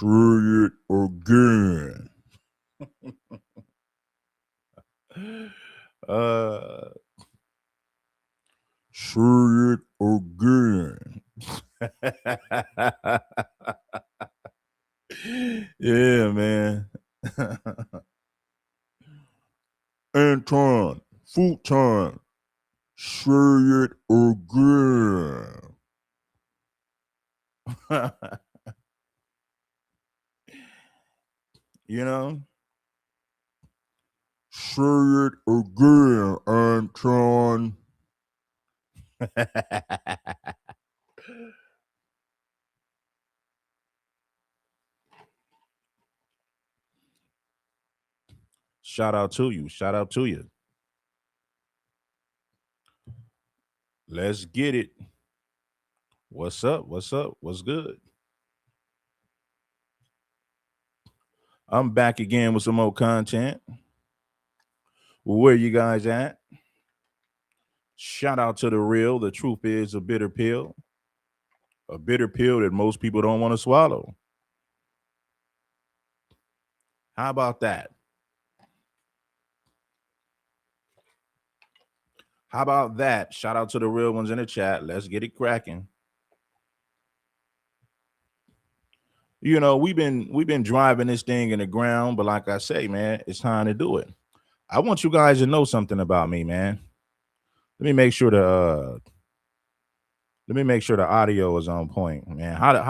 Say it again. uh, Say it again. Yeah, man. Anton, full time. Say it again. You know? Say it again, Anton. Shout out to you. Shout out to you. Let's get it. What's up? What's up? What's good? I'm back again with some more content. Well, where you guys at? Shout out to the real. The truth is a bitter pill that most people don't want to swallow. How about that? How about that? Shout out to the real ones in the chat. Let's get it cracking. You know, we've been driving this thing in the ground, but like I say, man, it's time to do it. I want you guys to know something about me, man. Let me make sure the audio is on point, man. How does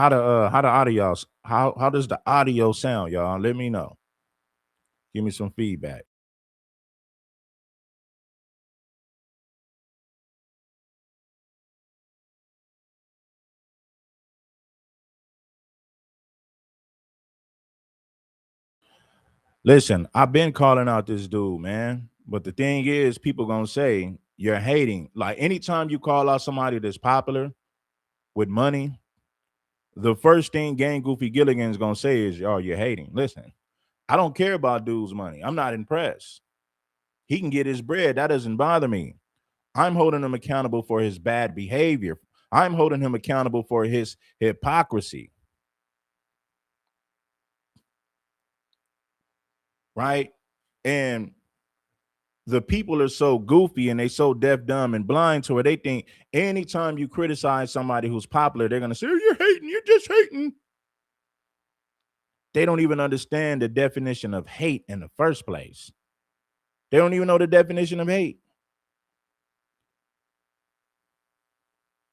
the audio sound, y'all? Let me know. Give me some feedback. Listen, I've been calling out this dude, man. But the thing is, people gonna say you're hating. Like anytime you call out somebody that's popular with money, the first thing Gang Goofy Gilligan's gonna say is, "Oh, you're hating." Listen, I don't care about dude's money. I'm not impressed. He can get his bread. That doesn't bother me. I'm holding him accountable for his bad behavior. I'm holding him accountable for his hypocrisy. Right? And the people are so goofy and they so deaf, dumb, and blind to it. They think anytime you criticize somebody who's popular, they're gonna say, "Oh, you're hating, you're just hating." They don't even understand the definition of hate in the first place. They don't even know the definition of hate.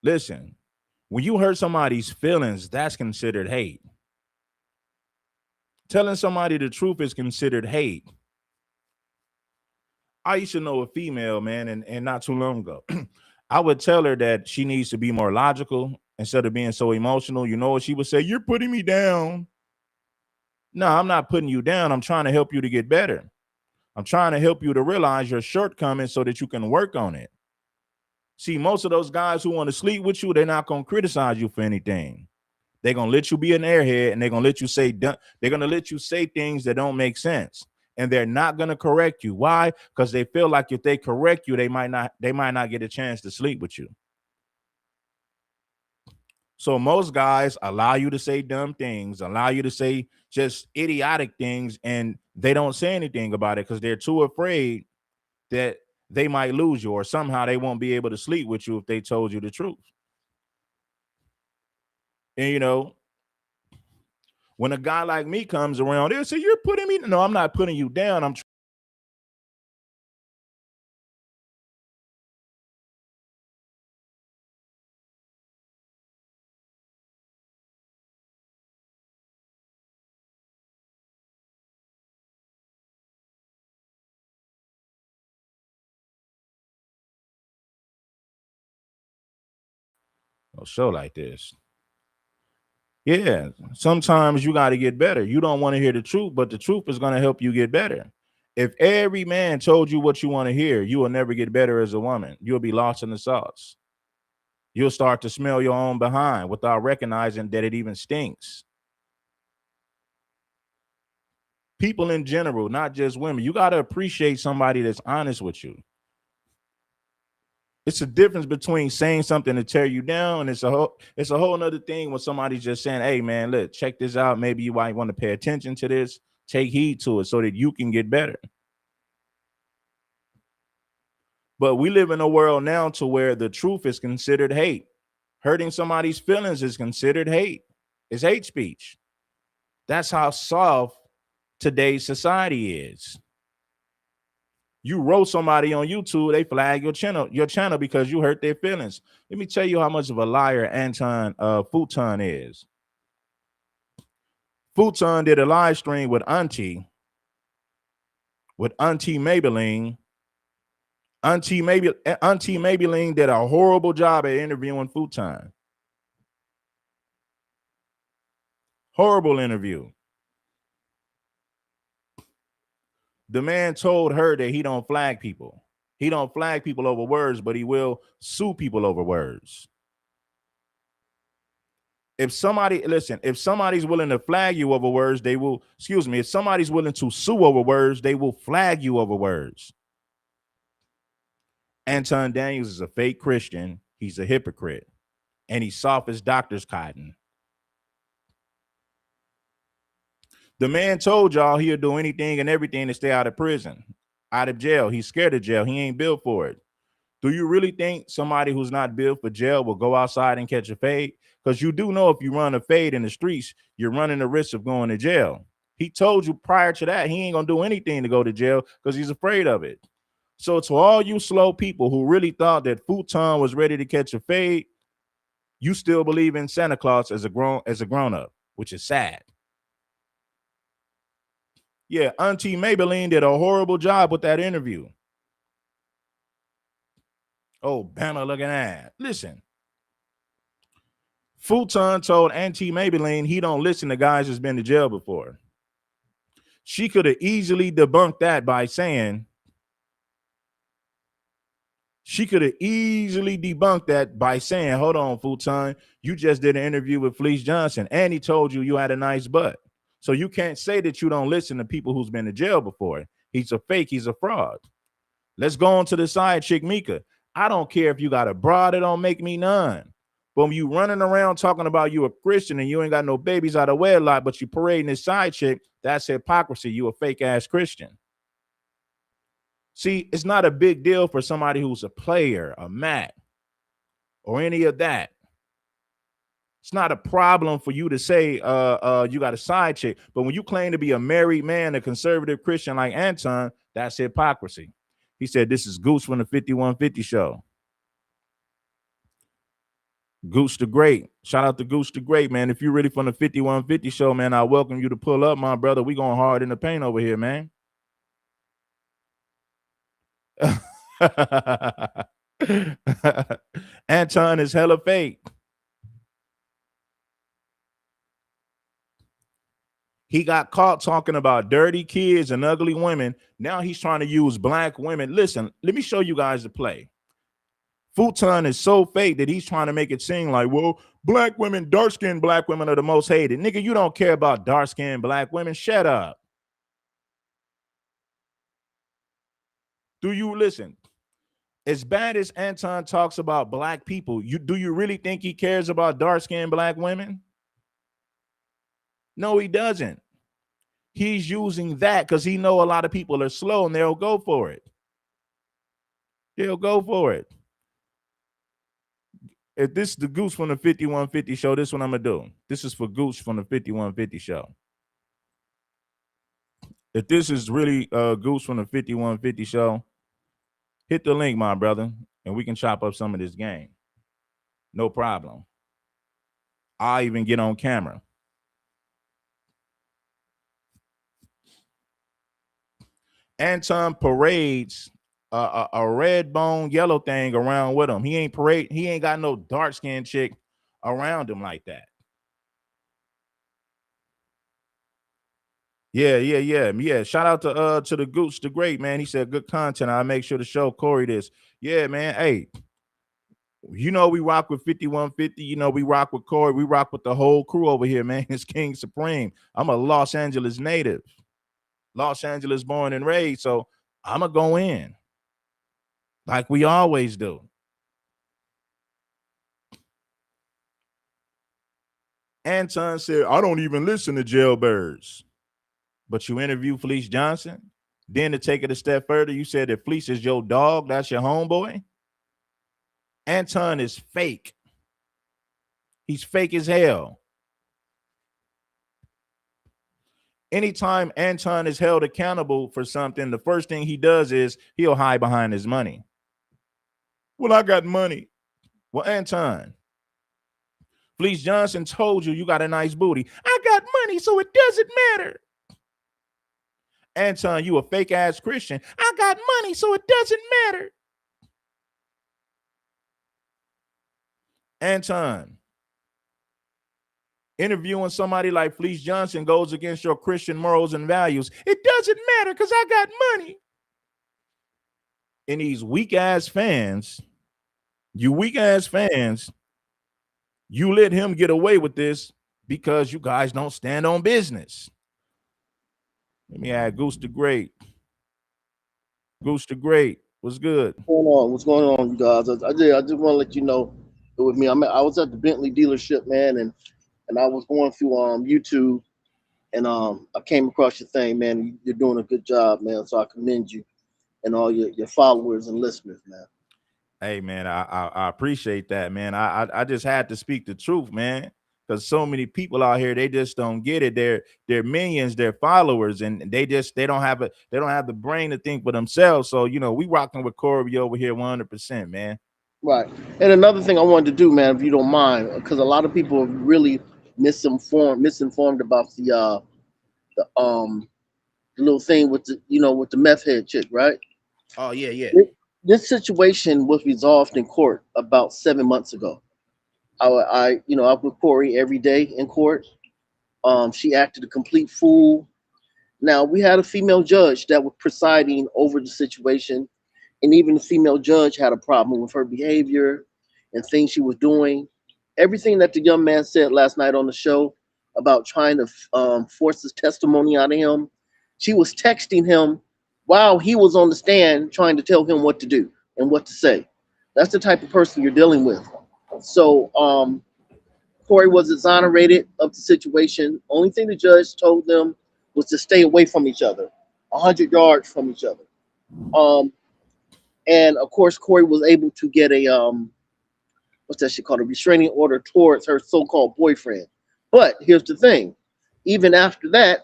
Listen, when you hurt somebody's feelings, that's considered hate. Telling somebody the truth is considered hate. I used to know a female, man, and not too long ago. I would tell her that she needs to be more logical instead of being so emotional. You know what she would say? "You're putting me down." No, I'm not putting you down. I'm trying to help you to get better. I'm trying to help you to realize your shortcomings so that you can work on it. See, most of those guys who want to sleep with you, they're not going to criticize you for anything. They're going to let you be an airhead and they're going to let you say things that don't make sense. And they're not going to correct you. Why? Because they feel like if they correct you, they might not get a chance to sleep with you. So most guys allow you to say dumb things, allow you to say just idiotic things, and they don't say anything about it because they're too afraid that they might lose you or somehow they won't be able to sleep with you if they told you the truth. And you know, when a guy like me comes around, they'll say, "You're putting me." No, I'm not putting you down. I'm a show like this. Yeah, sometimes you got to get better. You don't want to hear the truth, but the truth is going to help you get better. If every man told you what you want to hear, you will never get better as a woman. You'll be lost in the sauce. You'll start to smell your own behind without recognizing that it even stinks. People in general, not just women, you got to appreciate somebody that's honest with you. It's a difference between saying something to tear you down, and it's a whole nother thing when somebody's just saying, hey man, look, check this out. Maybe you might want to pay attention to this, take heed to it so that you can get better. But we live in a world now to where the truth is considered hate. Hurting somebody's feelings is considered hate. It's hate speech. That's how soft today's society is. You roast somebody on YouTube, they flag your channel because you hurt their feelings. Let me tell you how much of a liar Anton Futon is. Futon did a live stream with Auntie Maybelline. Auntie Maybelline did a horrible job at interviewing Futon. Horrible interview. The man told her that he don't flag people. He don't flag people over words, but he will sue people over words. If somebody's willing to flag you over words, they will, if somebody's willing to sue over words, they will flag you over words. Anton Daniels is a fake Christian. He's a hypocrite. And he's soft as doctor's cotton. The man told y'all he'll do anything and everything to stay out of prison, out of jail. He's scared of jail. He ain't built for it. Do you really think somebody who's not built for jail will go outside and catch a fade? Because you do know if you run a fade in the streets, you're running the risk of going to jail. He told you prior to that he ain't going to do anything to go to jail because he's afraid of it. So to all you slow people who really thought that Futon was ready to catch a fade, you still believe in Santa Claus as a grown up, which is sad. Yeah, Auntie Maybelline did a horrible job with that interview. Oh, Bama looking at. Listen. Futon told Auntie Maybelline he don't listen to guys that's been to jail before. She could have easily debunked that by saying, hold on, Futon, you just did an interview with Fleece Johnson and he told you had a nice butt. So you can't say that you don't listen to people who's been to jail before. He's a fake. He's a fraud. Let's go on to the side chick, Mika. I don't care if you got a broad, it don't make me none. But when you running around talking about you a Christian and you ain't got no babies out of wedlock, but you parading this side chick, that's hypocrisy. You a fake ass Christian. See, it's not a big deal for somebody who's a player, a Mac, or any of that. It's not a problem for you to say you got a side chick. But when you claim to be a married man, a conservative Christian like Anton, that's hypocrisy. He said, this is Goose from the 5150 show. Goose the Great. Shout out to Goose the Great, man. If you're really from the 5150 show, man, I welcome you to pull up, my brother. We going hard in the paint over here, man. Anton is hella fake. He got caught talking about dirty kids and ugly women. Now he's trying to use black women. Listen, let me show you guys the play. Futon is so fake that he's trying to make it seem like, well, black women, dark-skinned black women are the most hated. Nigga, you don't care about dark-skinned black women. Shut up. Do you listen? As bad as Anton talks about black people, do you really think he cares about dark-skinned black women? No, he doesn't. He's using that because he know a lot of people are slow and they'll go for it. They'll go for it. If this is the Goose from the 5150 show, this is what I'm going to do. This is for Goose from the 5150 show. If this is really Goose from the 5150 show, hit the link, my brother, and we can chop up some of this game. No problem. I'll even get on camera. Anton parades a red bone yellow thing around with him. He ain't got no dark skinned chick around him like that. Yeah. Shout out to the Goose the Great, man. He said good content. I'll make sure to show Corey this. Yeah, man. Hey, you know we rock with 5150. You know we rock with Corey. We rock with the whole crew over here, man. It's King Supreme. I'm a Los Angeles native. Los Angeles born and raised, so I'm going to go in like we always do. Anton said, I don't even listen to jailbirds. But you interview Felice Johnson. Then to take it a step further, you said that Felice is your dog, that's your homeboy. Anton is fake. He's fake as hell. Anytime Anton is held accountable for something, the first thing he does is he'll hide behind his money. Well, I got money. Well, Anton, Felice Johnson told you got a nice booty. I got money, so it doesn't matter. Anton, you a fake ass Christian. I got money, so it doesn't matter. Anton, interviewing somebody like Felice Johnson goes against your Christian morals and values. It doesn't matter because I got money. And these weak ass fans, you weak ass fans, you let him get away with this because you guys don't stand on business. Let me add Goose the Great. Goose the Great. What's good? What's going on, you guys? I just want to let you know it with me. I was at the Bentley dealership, man, and I was going through YouTube, and I came across your thing, man. You're doing a good job, man. So I commend you and all your followers and listeners, man. Hey, man, I appreciate that, man. I just had to speak the truth, man, because so many people out here, they just don't get it. They're minions, they're followers, and they don't have the brain to think for themselves. So we rocking with Corey over here 100%, man. Right. And another thing I wanted to do, man, if you don't mind, because a lot of people are really misinformed about the little thing with the meth head chick, right? Oh yeah, yeah. This situation was resolved in court about 7 months ago. I'm with Corey every day in court. She acted a complete fool. Now we had a female judge that was presiding over the situation, and even the female judge had a problem with her behavior and things she was doing. Everything that the young man said last night on the show about trying to force his testimony out of him, she was texting him while he was on the stand trying to tell him what to do and what to say. That's the type of person you're dealing with. So Corey was exonerated of the situation. Only thing the judge told them was to stay away from each other, 100 yards from each other. Um, and of course, Corey was able to get a what's that shit called, a restraining order towards her so-called boyfriend. But here's the thing: even after that,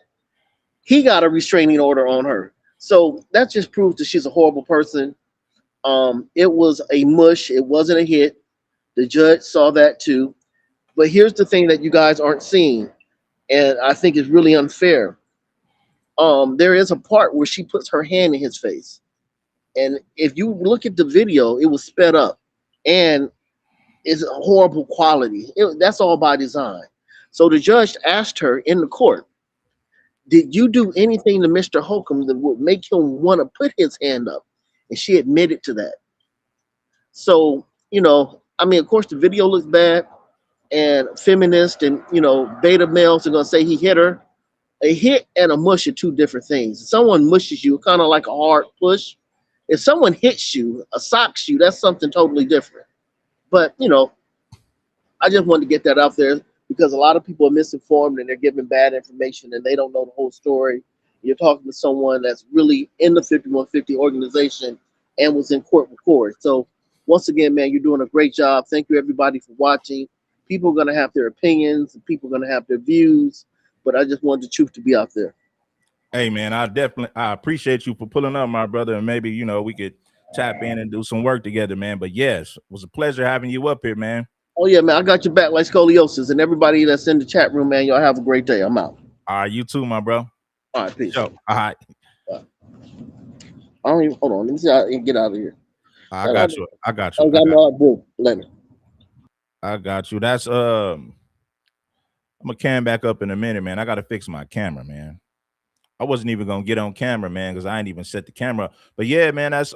he got a restraining order on her. So that just proves that she's a horrible person. It was a mush. It wasn't a hit. The judge saw that too. But here's the thing that you guys aren't seeing, and I think is really unfair. There is a part where she puts her hand in his face, and if you look at the video, it was sped up, and it's a horrible quality. That's all by design. So the judge asked her in the court, "Did you do anything to Mr. Holcomb that would make him want to put his hand up?" And she admitted to that. So I mean, of course, the video looks bad, and feminists and beta males are gonna say he hit her. A hit and a mush are two different things. If someone mushes you, kind of like a hard push. If someone hits you, a socks you, that's something totally different. But I just wanted to get that out there because a lot of people are misinformed and they're giving bad information and they don't know the whole story. You're talking to someone that's really in the 5150 organization and was in court with Corey. So once again, man, you're doing a great job. Thank you everybody for watching. People are gonna have their opinions and people are gonna have their views, but I just wanted the truth to be out there. Hey, man, I appreciate you for pulling up, my brother, and maybe we could tap in and do some work together, man. But yes, it was a pleasure having you up here, man. Oh yeah, man, I got your back like scoliosis. And everybody that's in the chat room, man, y'all have a great day. I'm out. All right, you too, my bro. All right, peace. Yo, all right. I don't even hold on. Let me see how I can get out of here. I got you. I got I you. got no idea. Later. I got you. That's I'm gonna cam back up in a minute, man. I gotta fix my camera, man. I wasn't even gonna get on camera, man, because I ain't even set the camera. But yeah, man, that's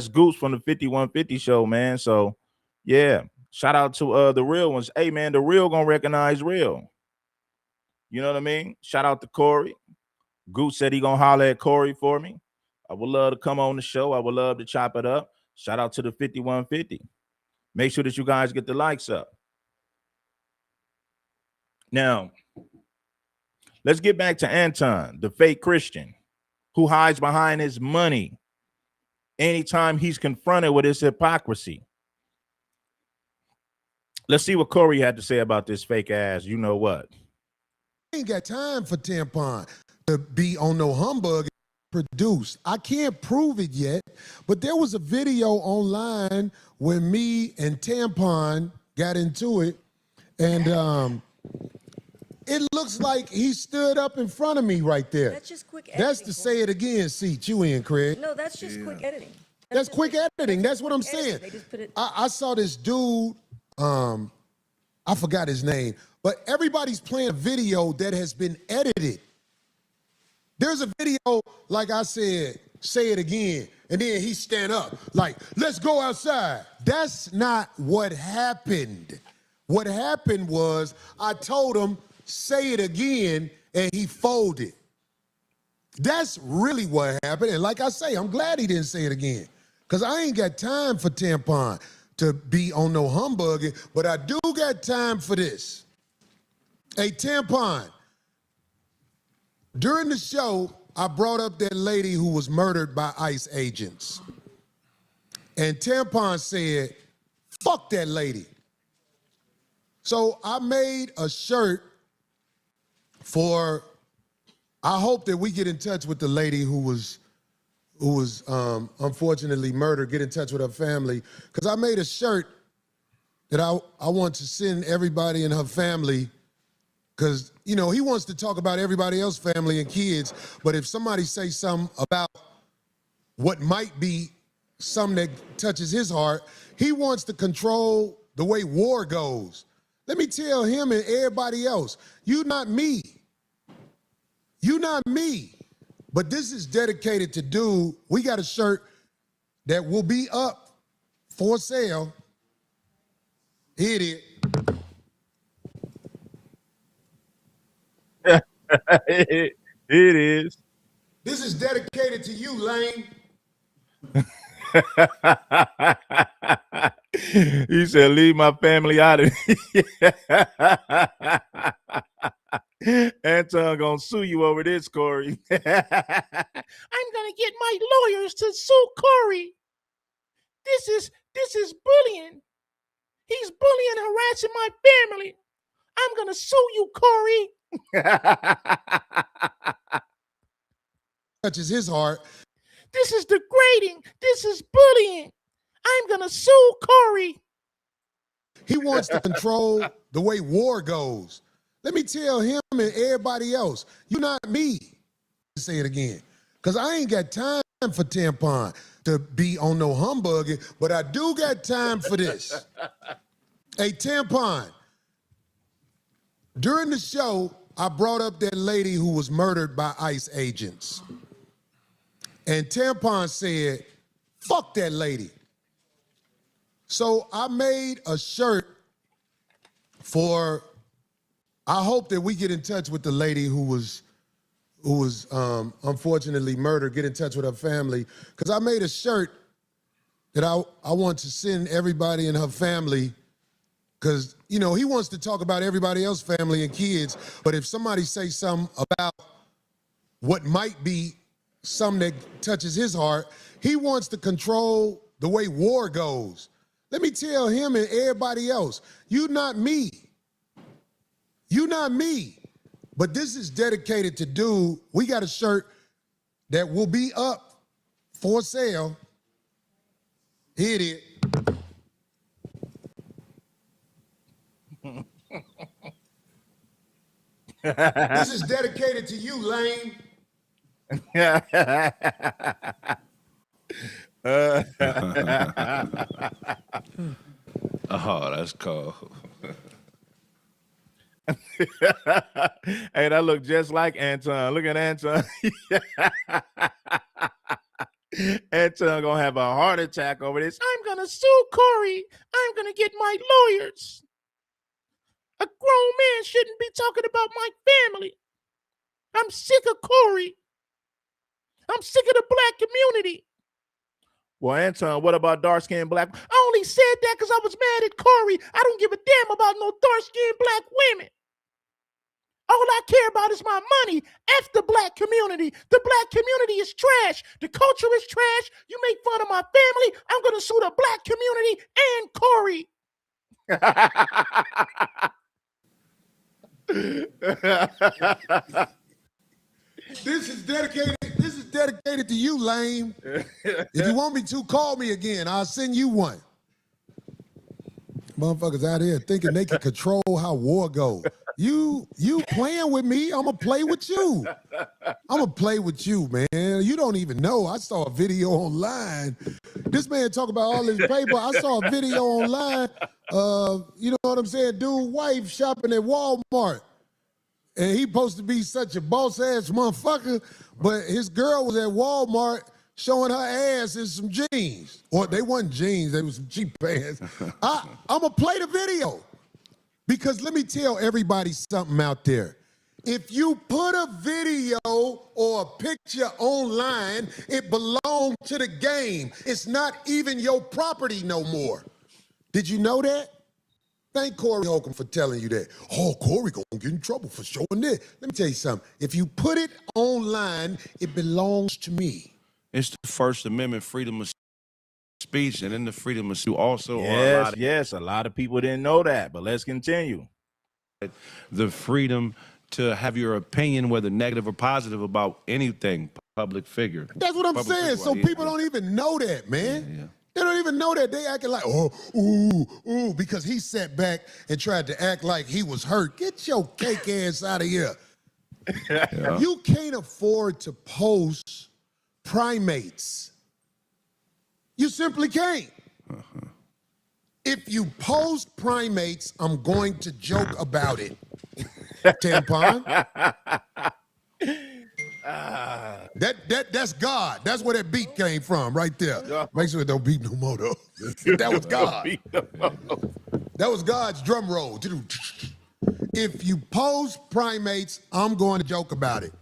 Goose from the 5150 show, man. So yeah, shout out to the real ones. Hey, man, the real gonna recognize real. You know what I mean? Shout out to Corey. Goose said he gonna holler at Corey for me. I would love to come on the show. I would love to chop it up. Shout out to the 5150. Make sure that you guys get the likes up. Now, let's get back to Anton, the fake Christian who hides behind his money anytime he's confronted with his hypocrisy. Let's see what Corey had to say about this fake ass. You know what? Ain't got time for Tampon to be on no humbug produced. I can't prove it yet, but there was a video online where me and Tampon got into it, and it looks like he stood up in front of me right there. That's just quick editing. That's to say it again, seat you in, Craig. No, that's just quick editing. That's quick editing. That's what I'm saying. They just put it. I saw this dude, I forgot his name, but everybody's playing a video that has been edited. There's a video, like I said, say it again, and then he stand up, like, let's go outside. That's not what happened. What happened was I told him, say it again, and he folded. That's really what happened. And like I say, I'm glad he didn't say it again, because I ain't got time for Tampon to be on no humbugging, but I do got time for this. Hey, Tampon, during the show, I brought up that lady who was murdered by ICE agents. And Tampon said, fuck that lady. So I made a shirt for, I hope that we get in touch with the lady who was unfortunately murdered, get in touch with her family. Because I made a shirt that I want to send everybody in her family, because, you know, he wants to talk about everybody else's family and kids, but if somebody say something about what might be something that touches his heart, he wants to control the way war goes. Let me tell him and everybody else, you not me. You not me. But this is dedicated to dude. We got a shirt that will be up for sale. Here it is. It is. This is dedicated to you, Lane. He said, leave my family out of it. Anton gonna sue you over this, Corey. I'm gonna get my lawyers to sue Corey. This is bullying. He's bullying, harassing my family. I'm gonna sue you, Corey. Touches his heart. This is degrading. This is bullying. I'm gonna sue Corey. He wants to control the way war goes. Let me tell him and everybody else, you not me. Say it again, because I ain't got time for Tampon to be on no humbugging, but I do got time for this. Hey, Tampon, during the show, I brought up that lady who was murdered by ICE agents. And Tampon said, fuck that lady. So I made a shirt for, I hope that we get in touch with the lady who was unfortunately murdered, get in touch with her family, because I made a shirt that I want to send everybody in her family, because, you know, he wants to talk about everybody else's family and kids, but if somebody say something about what might be something that touches his heart, he wants to control the way war goes. Let me tell him and everybody else, you not me. You not me. But this is dedicated to dude. We got a shirt that will be up for sale. Here it is. This is dedicated to you, Lane. Oh, that's cool. Hey, that look just like Anton. Look at Anton. Anton gonna have a heart attack over this. I'm gonna sue Corey. I'm gonna get my lawyers. A grown man shouldn't be talking about my family. I'm sick of Corey. I'm sick of the black community. Well, Anton, what about dark-skinned black? I only said that because I was mad at Corey. I don't give a damn about no dark-skinned black women. All I care about is my money. F the black community. The black community is trash. The culture is trash. You make fun of my family. I'm going to sue the black community and Corey. This is dedicated to you, lame. If you want me to, call me again. I'll send you one. Motherfuckers out here thinking they can control how war goes. You playing with me, I'm gonna play with you. I'm gonna play with you, man. You don't even know. I saw a video online. This man talk about all his paper. I saw a video online. You know what I'm saying? Dude, wife shopping at Walmart. And he supposed to be such a boss-ass motherfucker, but his girl was at Walmart showing her ass in some jeans. Or they wasn't jeans, they was some cheap pants. I'm gonna play the video. Because let me tell everybody something out there. If you put a video or a picture online, it belongs to the game. It's not even your property no more. Did you know that? Thank Corey Holcomb for telling you that. Oh, Corey gonna get in trouble for showing this. Let me tell you something. If you put it online, it belongs to me. It's the First Amendment, freedom of speech, and then the freedom of speech also. Yes, a lot of people didn't know that, but let's continue. The freedom to have your opinion, whether negative or positive, about anything, public figure. That's what I'm saying. So people don't even know that, man. Yeah. They don't even know that. They acting like, oh, ooh, because he sat back and tried to act like he was hurt. Get your cake ass out of here. Yeah. You can't afford to post primates. You simply can't. If you post primates, I'm going to joke about it. Tampon. That's God. That's where that beat came from, right there. Make sure it don't beat no more, though. That was God. That was God's drum roll. If you post primates, I'm going to joke about it.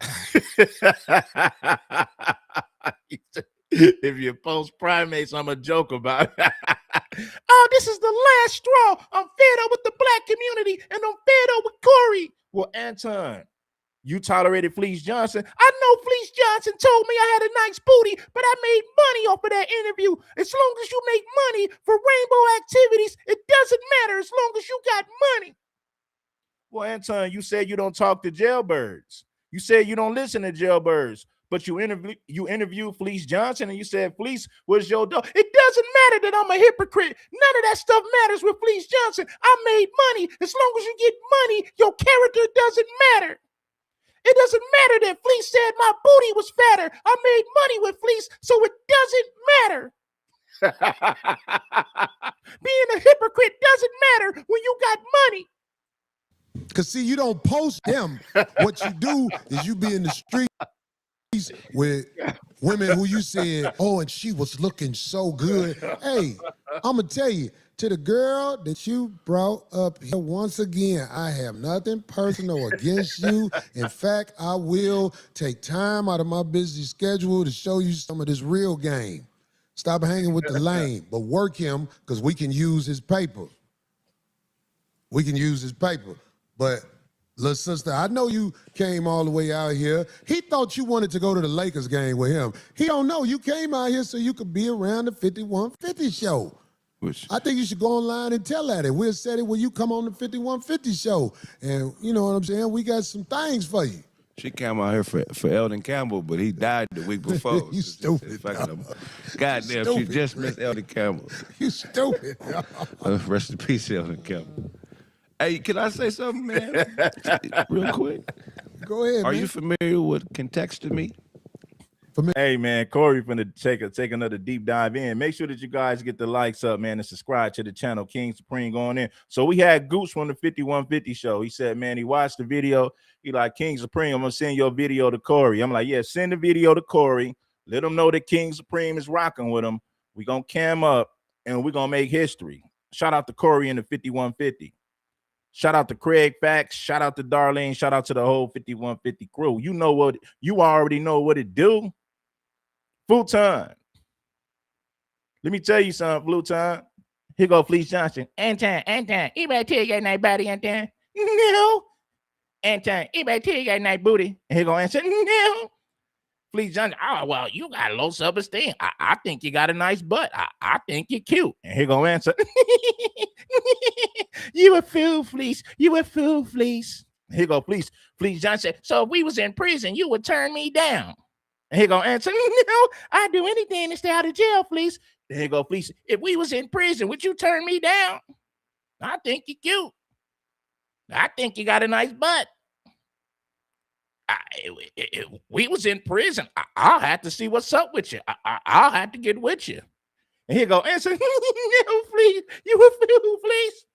If you post primates, I'm a joke about it. Oh, this is the last straw. I'm fed up with the black community, and I'm fed up with Corey. Well, Anton, you tolerated Fleece Johnson. I know Fleece Johnson told me I had a nice booty, but I made money off of that interview. As long as you make money for rainbow activities, it doesn't matter as long as you got money. Well, Anton, you said you don't talk to jailbirds. You said you don't listen to jailbirds, but you interviewed Fleece Johnson and you said Fleece was your dog. It doesn't matter that I'm a hypocrite. None of that stuff matters with Fleece Johnson. I made money. As long as you get money, your character doesn't matter. It doesn't matter that Fleece said my booty was fatter. I made money with Fleece, so it doesn't matter. Being a hypocrite doesn't matter when you got money. Because, see, you don't post them. What you do is you be in the streets with women who you said, oh, and she was looking so good. Hey, I'm going to tell you, to the girl that you brought up here, once again, I have nothing personal against you. In fact, I will take time out of my busy schedule to show you some of this real game. Stop hanging with the lame, but work him because we can use his paper. We can use his paper. But, little sister, I know you came all the way out here. He thought you wanted to go to the Lakers game with him. He don't know. You came out here so you could be around the 5150 show. I think you should go online and tell that. We'll set it when you come on the 5150 show. And you know what I'm saying? We got some things for you. She came out here for Eldon Campbell, but he died the week before. You stupid. Goddamn, she just missed Eldon Campbell. You stupid. Rest in peace, Eldon Campbell. Hey, can I say something, man? Real quick. Go ahead, Are man. you familiar with Contexting Me? Hey, man, Corey finna take another deep dive in. Make sure that you guys get the likes up, man, and subscribe to the channel, King Supreme, going in. So we had Goose from the 5150 show. He said, man, he watched the video. He like, King Supreme, I'm going to send your video to Corey. I'm like, yeah, send the video to Corey. Let him know that King Supreme is rocking with him. We going to cam up, and we're going to make history. Shout out to Corey in the 5150. Shout out to Craig Fax. Shout out to Darlene. Shout out to the whole 5150 crew. You know what? You already know what it do. Full time. Let me tell you something, Blue Time. Here go Fleece Johnson. Anton, you better tell your name, buddy, Anton. No. Anton, anybody tell you got a nice booty? And he gonna answer, no. Fleece Johnson, oh, well, you got low self-esteem. I think you got a nice butt. I think you're cute. And he gonna answer, you a fool, Fleece. You a fool, Fleece. And he go, Fleece Johnson, so if we was in prison, you would turn me down. And he gonna answer, no, I'd do anything to stay out of jail, Fleece. And he go, Fleece, if we was in prison, would you turn me down? I think you're cute. I think you got a nice butt. If we was in prison, I'll have to see what's up with you. I'll have to get with you. And he go, answer, no, Fleece, you a fool, Fleece.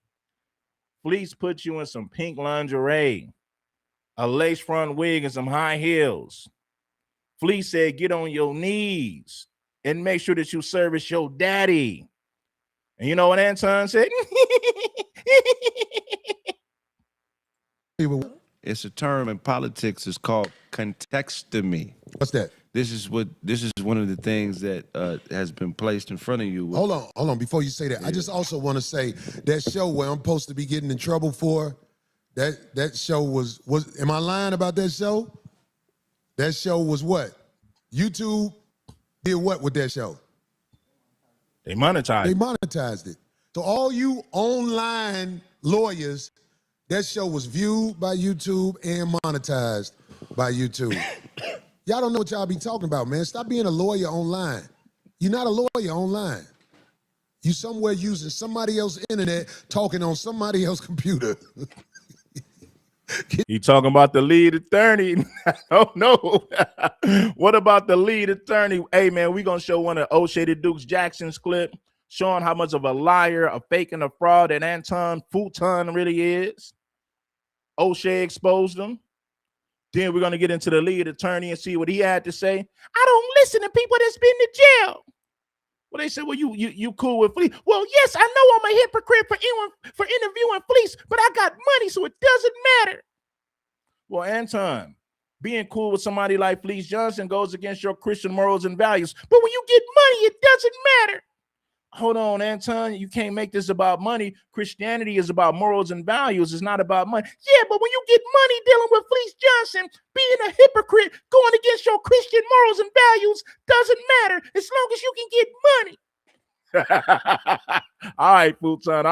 Fleece put you in some pink lingerie, a lace front wig, and some high heels. Fleece said, get on your knees and make sure that you service your daddy. And you know what Anton said? It's a term in politics. It's called contextomy. What's that? This is one of the things that has been placed in front of you. Hold on. Before you say that, I just also want to say that show where I'm supposed to be getting in trouble for, that show was. Am I lying about that show? That show was what? YouTube did what with that show? They monetized it. So all you online lawyers, that show was viewed by YouTube and monetized by YouTube. Y'all don't know what y'all be talking about, man. Stop being a lawyer online. You're not a lawyer online. You somewhere using somebody else's internet, talking on somebody else's computer. You talking about the lead attorney? Oh no. What about the lead attorney? Hey man, we gonna show one of O'Shea Dukes Jackson's clip showing how much of a liar, a fake, and a fraud that Anton Futon really is. O'Shea exposed him. Then we're gonna get into the lead attorney and see what he had to say. I don't listen to people that's been to jail. Well, they said, well, you cool with Fleece. Well, yes, I know I'm a hypocrite for interviewing Fleece, but I got money, so it doesn't matter. Well, Anton, being cool with somebody like Fleece Johnson goes against your Christian morals and values. But when you get money, it doesn't matter. Hold on, Anton, you can't make this about money. Christianity is about morals and values. It's not about money. Yeah, but when you get money dealing with Fleece Johnson, being a hypocrite, going against your Christian morals and values doesn't matter as long as you can get money. All right, Futon.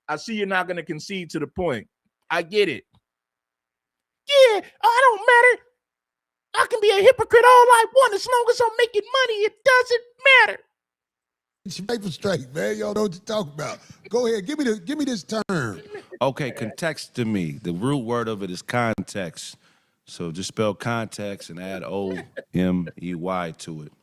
I see you're not going to concede to the point. I get it. Yeah, I don't matter. I can be a hypocrite all I want as long as I'm making money. It doesn't matter. Paper straight, man. Y'all know what you're talking about. Go ahead, give me this term. Okay, contextomy. The root word of it is context. So just spell context and add O-M-E-Y to it.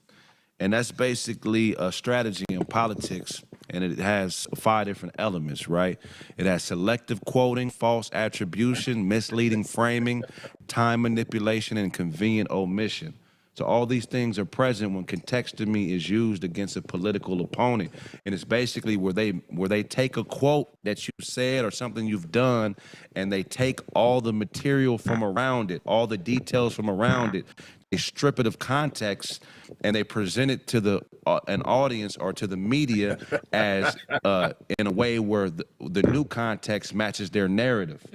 And that's basically a strategy in politics, and it has 5 different elements, right? It has selective quoting, false attribution, misleading framing, time manipulation, and convenient omission. So all these things are present when contextomy is used against a political opponent. And it's basically where they take a quote that you said or something you've done, and they take all the material from around it, all the details from around it. They strip it of context, and they present it to an audience or to the media as in a way where the new context matches their narrative.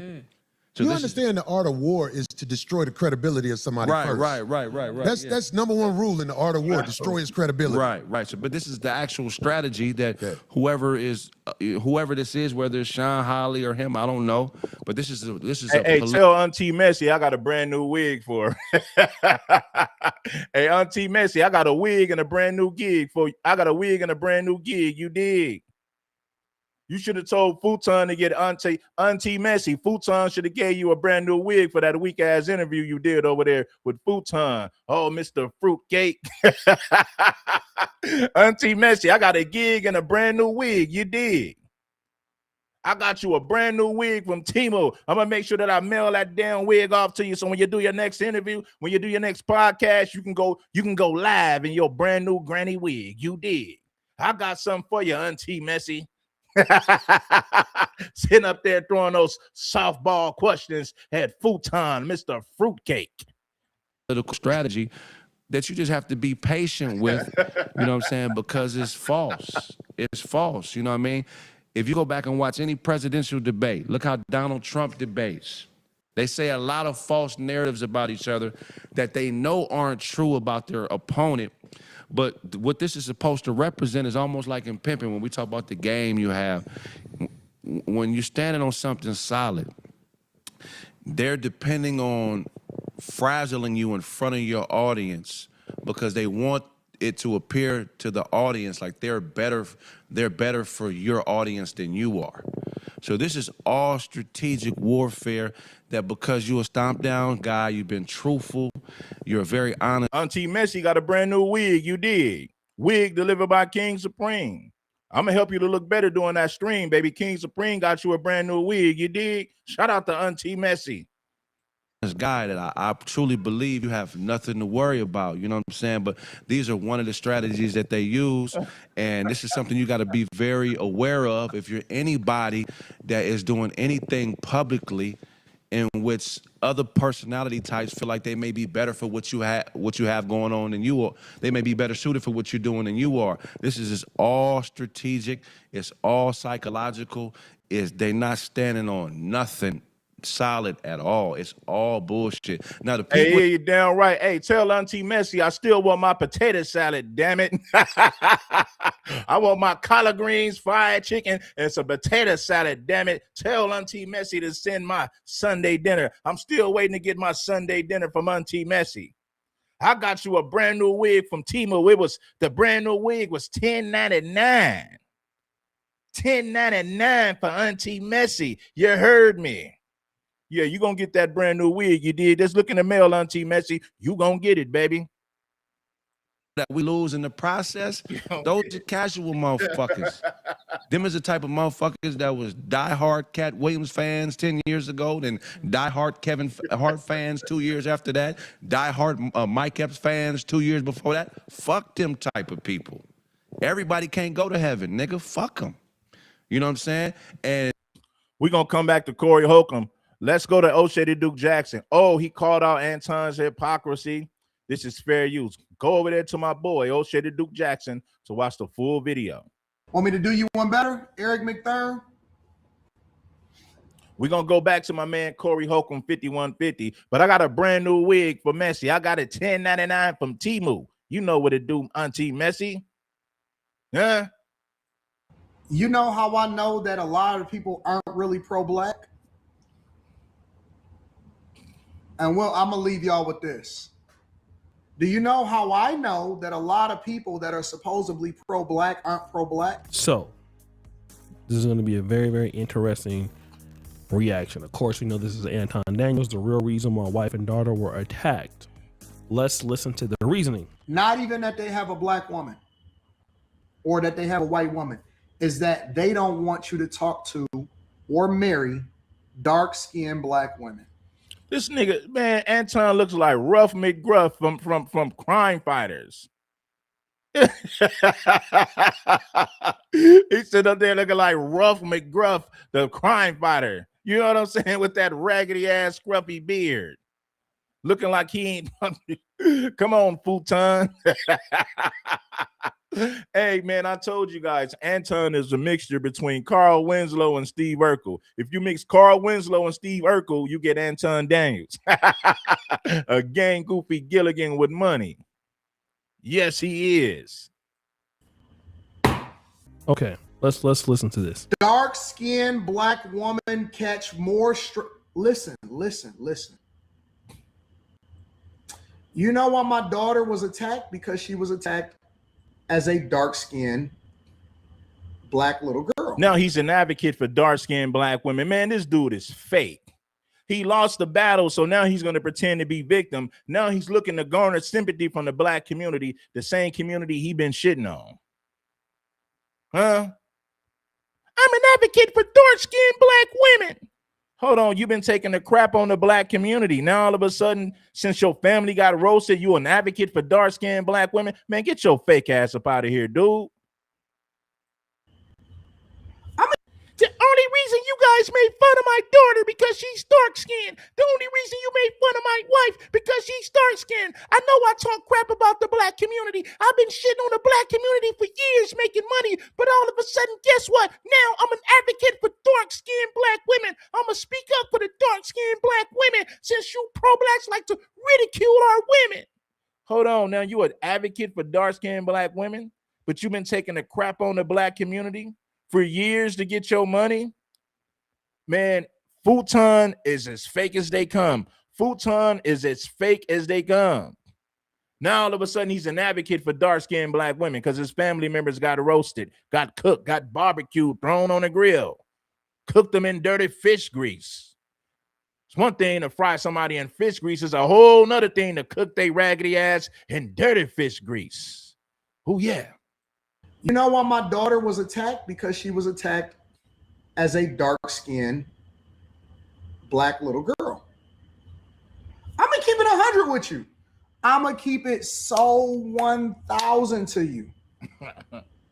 So you understand the art of war is to destroy the credibility of somebody first. Right. That's number one rule in the art of war, destroy his credibility. Right. So, but this is the actual strategy that whoever this is, whether it's Sean Holly or him, I don't know. But this is Hey, tell Auntie Messi I got a brand new wig for her. Hey, Auntie Messi, I got a wig and a brand new gig for you. I got a wig and a brand new gig. You dig? You should have told Futon to get Auntie Messi. Futon should have gave you a brand new wig for that weak ass interview you did over there with Futon. Oh, Mr. Fruitcake. Auntie Messi, I got a gig and a brand new wig. You dig? I got you a brand new wig from Timo. I'm gonna make sure that I mail that damn wig off to you. So when you do your next interview, when you do your next podcast, you can go live in your brand new granny wig. You dig? I got something for you, Auntie Messi. Sitting up there throwing those softball questions at Futon, Mr. Fruitcake. Political strategy that you just have to be patient with, you know what I'm saying? Because it's false. It's false, you know what I mean? If you go back and watch any presidential debate, look how Donald Trump debates. They say a lot of false narratives about each other that they know aren't true about their opponent. But what this is supposed to represent is almost like in pimping, when we talk about the game you have. When you're standing on something solid, they're depending on frazzling you in front of your audience because they want it to appear to the audience like they're better for your audience than you are. So this is all strategic warfare, that because you're a stomp down guy, you've been truthful, you're very honest. Auntie Messi got a brand new wig, you dig? Wig delivered by King Supreme. I'm gonna help you to look better during that stream, baby. King Supreme got you a brand new wig, you dig? Shout out to Auntie Messi. Guy that I truly believe you have nothing to worry about, you know what I'm saying? But these are one of the strategies that they use, and this is something you got to be very aware of if you're anybody that is doing anything publicly in which other personality types feel like they may be better for what you have going on than you are. They may be better suited for what you're doing than you are. This is just all strategic. It's all psychological. They're not standing on nothing solid at all. It's all bullshit. Now the people, hey, you're down right. Hey, tell Auntie Messi I still want my potato salad, damn it. I want my collard greens, fried chicken, and some potato salad, damn it. Tell Auntie Messi to send my Sunday dinner. I'm still waiting to get my Sunday dinner from Auntie Messi. I got you a brand new wig from Timo. The brand new wig was $10.99. $10.99 for Auntie Messi. You heard me. Yeah, you gonna get that brand new wig. You did. Just look in the mail, Auntie Messi. You gonna get it, baby. that we lose in the process, those are casual motherfuckers. Them is the type of motherfuckers that was diehard Cat Williams fans 10 years ago, then diehard Kevin Hart fans 2 years after that, diehard Mike Epps fans 2 years before that. Fuck them type of people. Everybody can't go to heaven, nigga. Fuck them. You know what I'm saying? And we're going to come back to Corey Holcomb. Let's go to O'Shea Duke Jackson. Oh, he called out Anton's hypocrisy. This is fair use. Go over there to my boy, O'Shea Duke Jackson, to watch the full video. Want me to do you one better, Eric McThurn? We're going to go back to my man, Corey Holcomb, 5150. But I got a brand new wig for Messi. I got it $10.99 from Temu. You know what it do, Auntie Messi. Huh? You know how I know that a lot of people aren't really pro-black? And well, I'm going to leave y'all with this. Do you know how I know that a lot of people that are supposedly pro-black aren't pro-black? So, this is going to be a very, very interesting reaction. Of course, we know this is Anton Daniels, the real reason my wife and daughter were attacked. Let's listen to the reasoning. Not even that they have a black woman or that they have a white woman, is that they don't want you to talk to or marry dark-skinned black women. This nigga, man, Anton looks like Rough McGruff from Crime Fighters. He stood up there looking like Rough McGruff, the crime fighter. You know what I'm saying? With that raggedy ass scruffy beard. Looking like he ain't. Come on, futon. Hey, man, I told you guys, Anton is a mixture between Carl Winslow and Steve Urkel. If you mix Carl Winslow and Steve Urkel, you get Anton Daniels. A gang goofy Gilligan with money. Yes, he is. Okay, let's listen to this. Dark-skinned black woman catch more listen. You know why my daughter was attacked? Because she was attacked as a dark-skinned black little girl. Now he's an advocate for dark-skinned black women. Man, this dude is fake. He lost the battle, so now he's going to pretend to be victim. Now he's looking to garner sympathy from the black community, the same community he been shitting on. Huh? I'm an advocate for dark-skinned black women. Hold on, you've been taking the crap on the black community. Now all of a sudden, since your family got roasted, you an advocate for dark-skinned black women? Man, get your fake ass up out of here, dude. The only reason you guys made fun of my daughter because she's dark skinned. The only reason you made fun of my wife because she's dark skinned. I know I talk crap about the black community. I've been shitting on the black community for years making money, but all of a sudden, guess what? Now I'm an advocate for dark skinned black women. I'm going to speak up for the dark skinned black women since you pro-blacks like to ridicule our women. Hold on, now you an advocate for dark-skinned black women, but you've been taking a crap on the black community for years to get your money? Man, Futon is as fake as they come. Futon is as fake as they come. Now all of a sudden he's an advocate for dark-skinned black women because his family members got roasted, got cooked, got barbecued, thrown on a grill, cooked them in dirty fish grease. It's one thing to fry somebody in fish grease. It's a whole nother thing to cook they raggedy ass in dirty fish grease. Oh, yeah. You know why my daughter was attacked? Because she was attacked as a dark-skinned black little girl. I'm going to keep it 100 with you. I'm going to keep it so 1,000 to you.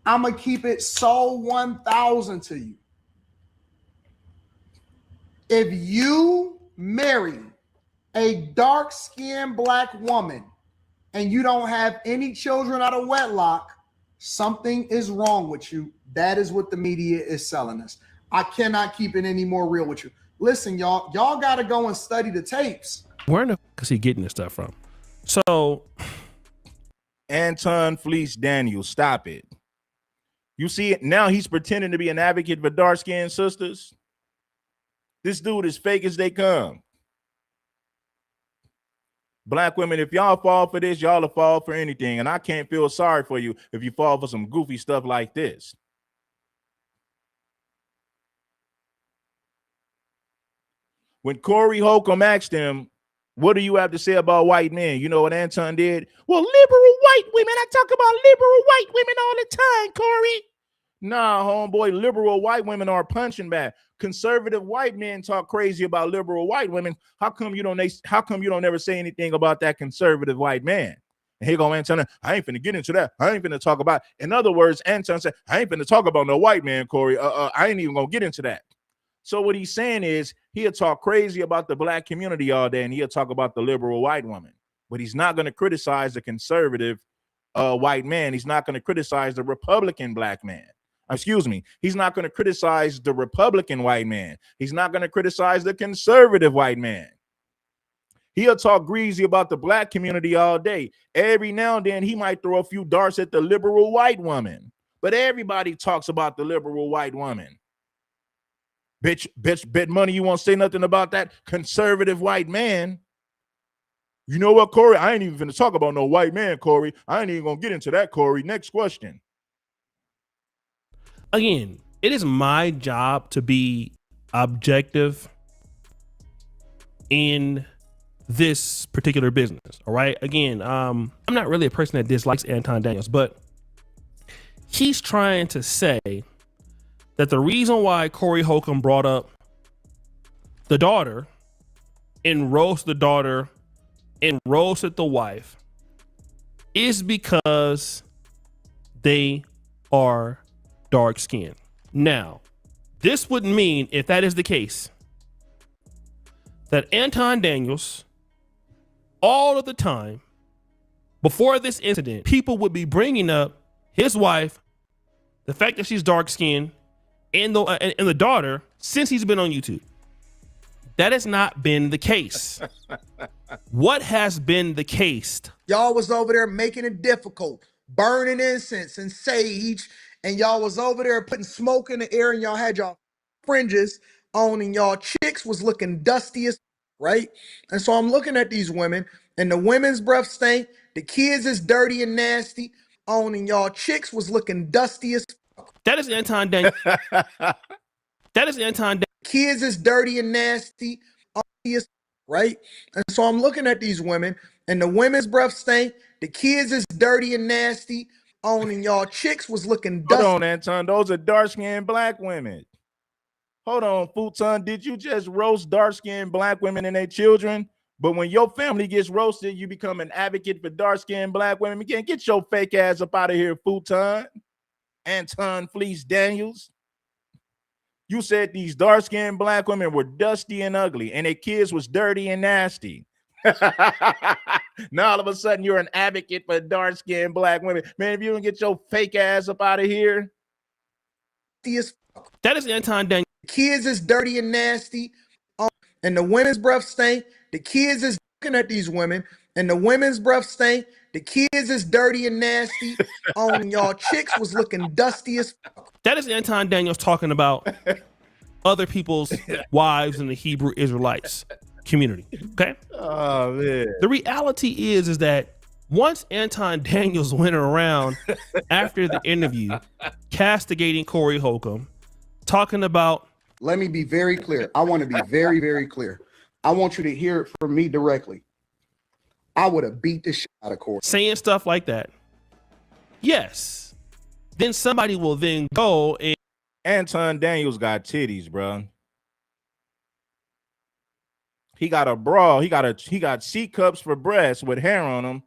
I'm going to keep it so 1,000 to you. If you marry a dark-skinned black woman and you don't have any children out of wedlock, something is wrong with you. That is what the media is selling us. I cannot keep it any more real with you. Listen, y'all got to go and study the tapes. Where in the fuck is he getting this stuff from? So, Anton Fleece Daniels, stop it. You see it now, he's pretending to be an advocate for dark-skinned sisters. This dude is fake as they come. Black women, if y'all fall for this, y'all will fall for anything. And I can't feel sorry for you if you fall for some goofy stuff like this. When Corey Holcomb asked him, what do you have to say about white men? You know what Anton did? Well, liberal white women. I talk about liberal white women all the time, Corey. Nah, homeboy, liberal white women are punching bag. Conservative white men talk crazy about liberal white women. How come you don't ever say anything about that conservative white man? And here go Anton. I ain't finna get into that. I ain't finna talk about. In other words, Anton said, I ain't finna talk about no white man, Corey. I ain't even gonna get into that. So what he's saying is he'll talk crazy about the black community all day and he'll talk about the liberal white woman, but he's not going to criticize the conservative white man. He's not going to criticize the Republican black man. Excuse me. He's not going to criticize the Republican white man. He's not going to criticize the conservative white man. He'll talk greasy about the black community all day. Every now and then he might throw a few darts at the liberal white woman, but everybody talks about the liberal white woman. Bitch, bet money you won't say nothing about that conservative white man. You know what, Corey? I ain't even gonna talk about no white man, Corey. I ain't even gonna get into that, Corey. Next question. again, it is my job to be objective in this particular business. All right. Again, I'm not really a person that dislikes Anton Daniels, but he's trying to say that the reason why Corey Holcomb brought up the daughter and roasted the daughter and roasted the wife is because they are dark skinned. Now, this would mean, if that is the case, that Anton Daniels, all of the time before this incident, people would be bringing up his wife, the fact that she's dark skinned, and the daughter since he's been on YouTube. That has not been the case. What has been the case? Y'all was over there making it difficult, burning incense and sage, and y'all was over there putting smoke in the air, and y'all had y'all fringes on, and y'all chicks was looking dusty as right. And so I'm looking at these women, and the women's breath stink, the kids is dirty and nasty on, and y'all chicks was looking dusty as That is Anton Daniels. That is Anton Daniels. kids is dirty and nasty, right? And so I'm looking at these women, and the women's breath stink, the kids is dirty and nasty on, and y'all chicks was looking dusty. Hold on, Anton. Those are dark-skinned black women. Hold on, Futon. Did you just roast dark-skinned black women and their children? But when your family gets roasted, you become an advocate for dark-skinned black women. You can't get your fake ass up out of here, Futon. Anton Fleece Daniels. You said these dark-skinned black women were dusty and ugly, and their kids was dirty and nasty. Now all of a sudden you're an advocate for dark-skinned black women. Man, if you don't get your fake ass up out of here. That is Anton Daniels. Kids is dirty and nasty, and the women's breath stink. The kids is looking at these women, and the women's breath stink. The kids is dirty and nasty. Y'all chicks was looking dusty as fuck. That is Anton Daniels talking about other people's wives in the Hebrew Israelites community. Okay. Oh man. The reality is that once Anton Daniels went around after the interview, castigating Corey Holcomb, talking about. Let me be very clear. I want to be very, very clear. I want you to hear it from me directly. I would have beat the shit out of Corey. Saying stuff like that. Yes. Then somebody will then go and. Anton Daniels got titties, bro. He got a bra. He got C cups for breasts with hair on them.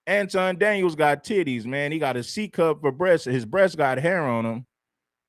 Anton Daniels got titties, man. He got a C cup for breasts. His breasts got hair on them.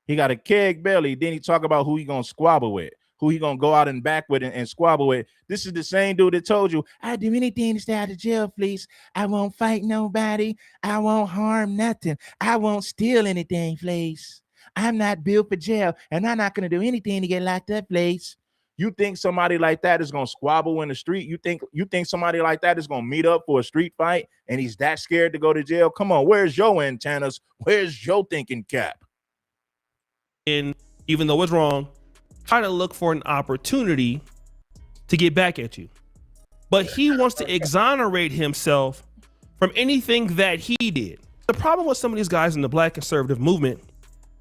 He got a keg belly. Then he talk about who he gonna squabble with, who he gonna go out and back with and squabble with. This is the same dude that told you, I'd do anything to stay out of jail, please. I won't fight nobody. I won't harm nothing. I won't steal anything, please. I'm not built for jail, and I'm not gonna do anything to get locked up, please. You think somebody like that is gonna squabble in the street? You think somebody like that is gonna meet up for a street fight and he's that scared to go to jail? Come on, where's your antennas? Where's your thinking cap? And even though it's wrong, try to look for an opportunity to get back at you. But he wants to exonerate himself from anything that he did. The problem with some of these guys in the black conservative movement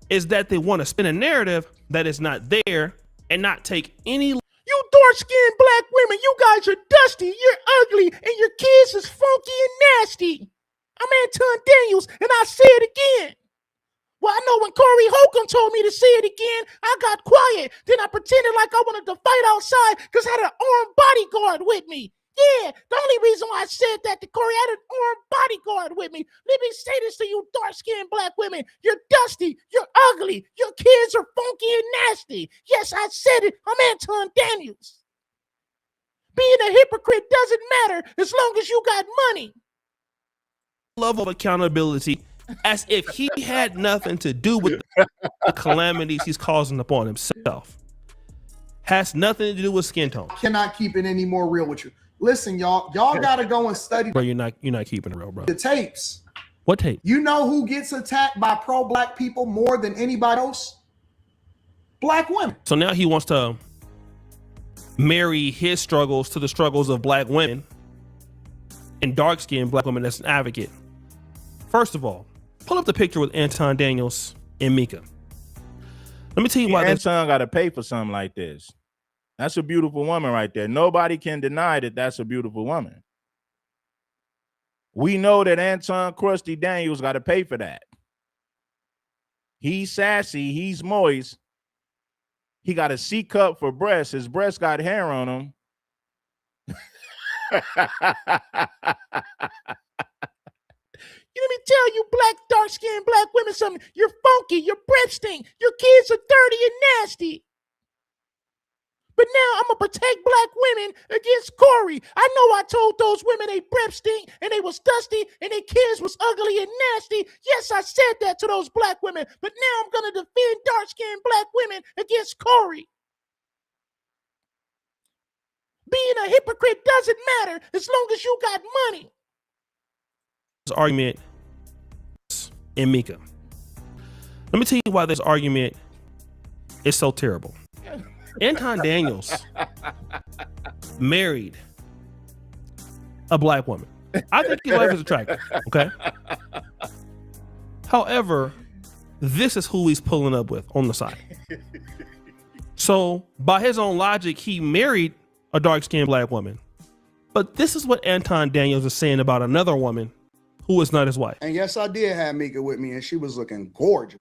is that they want to spin a narrative that is not there and not take any. You dark-skinned black women, you guys are dusty, you're ugly, and your kids is funky and nasty. I'm Anton Daniels, and I say it again. Well, I know when Corey Holcomb told me to say it again, I got quiet. Then I pretended like I wanted to fight outside because I had an armed bodyguard with me. Yeah, the only reason why I said that to Corey, I had an armed bodyguard with me. Let me say this to you dark-skinned black women. You're dusty, you're ugly, your kids are funky and nasty. Yes, I said it. I'm Anton Daniels. Being a hypocrite doesn't matter as long as you got money. Level of accountability as if he had nothing to do with the calamities he's causing upon himself. Has nothing to do with skin tone. Cannot keep it any more real with you. Listen, y'all gotta go and study Bro, you're not keeping it real, bro. the tapes. What tape? You know who gets attacked by pro-black people more than anybody else? Black women. So now he wants to marry his struggles to the struggles of black women and dark-skinned black women as an advocate. First of all, pull up the picture with Anton Daniels and Mika. Let me tell you why Anton got to pay for something like this. That's a beautiful woman right there. Nobody can deny that that's a beautiful woman. We know that Anton Krusty Daniels got to pay for that. He's sassy. He's moist. He got a C cup for breasts. His breasts got hair on them. Let me tell you, black, dark-skinned black women, something. You're funky. Your breath stink. Your kids are dirty and nasty. But now I'm going to protect black women against Corey. I know I told those women they breath stink and they was dusty and their kids was ugly and nasty. Yes, I said that to those black women. But now I'm going to defend dark-skinned black women against Corey. Being a hypocrite doesn't matter as long as you got money. this argument in Mika. Let me tell you why this argument is so terrible. Anton Daniels married a black woman. I think his wife is attractive, okay? However, this is who he's pulling up with on the side. So, by his own logic, he married a dark-skinned black woman. But this is what Anton Daniels is saying about another woman who is not his wife. And yes, I did have Mika with me, and she was looking gorgeous.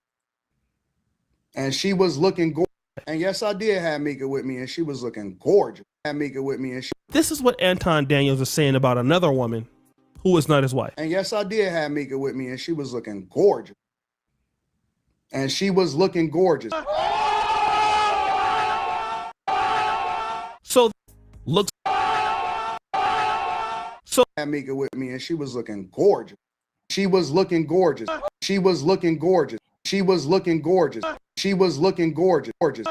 And she was looking gorgeous. And yes, I did have Mika with me, and she was looking gorgeous. Had Mika with me, and This is what Anton Daniels is saying about another woman who is not his wife. And yes, I did have Mika with me, and she was looking gorgeous. And she was looking gorgeous. had Mika with me, and she was looking gorgeous. She was looking gorgeous. She was looking gorgeous. She was looking gorgeous. She was looking gorgeous. Gorgeous.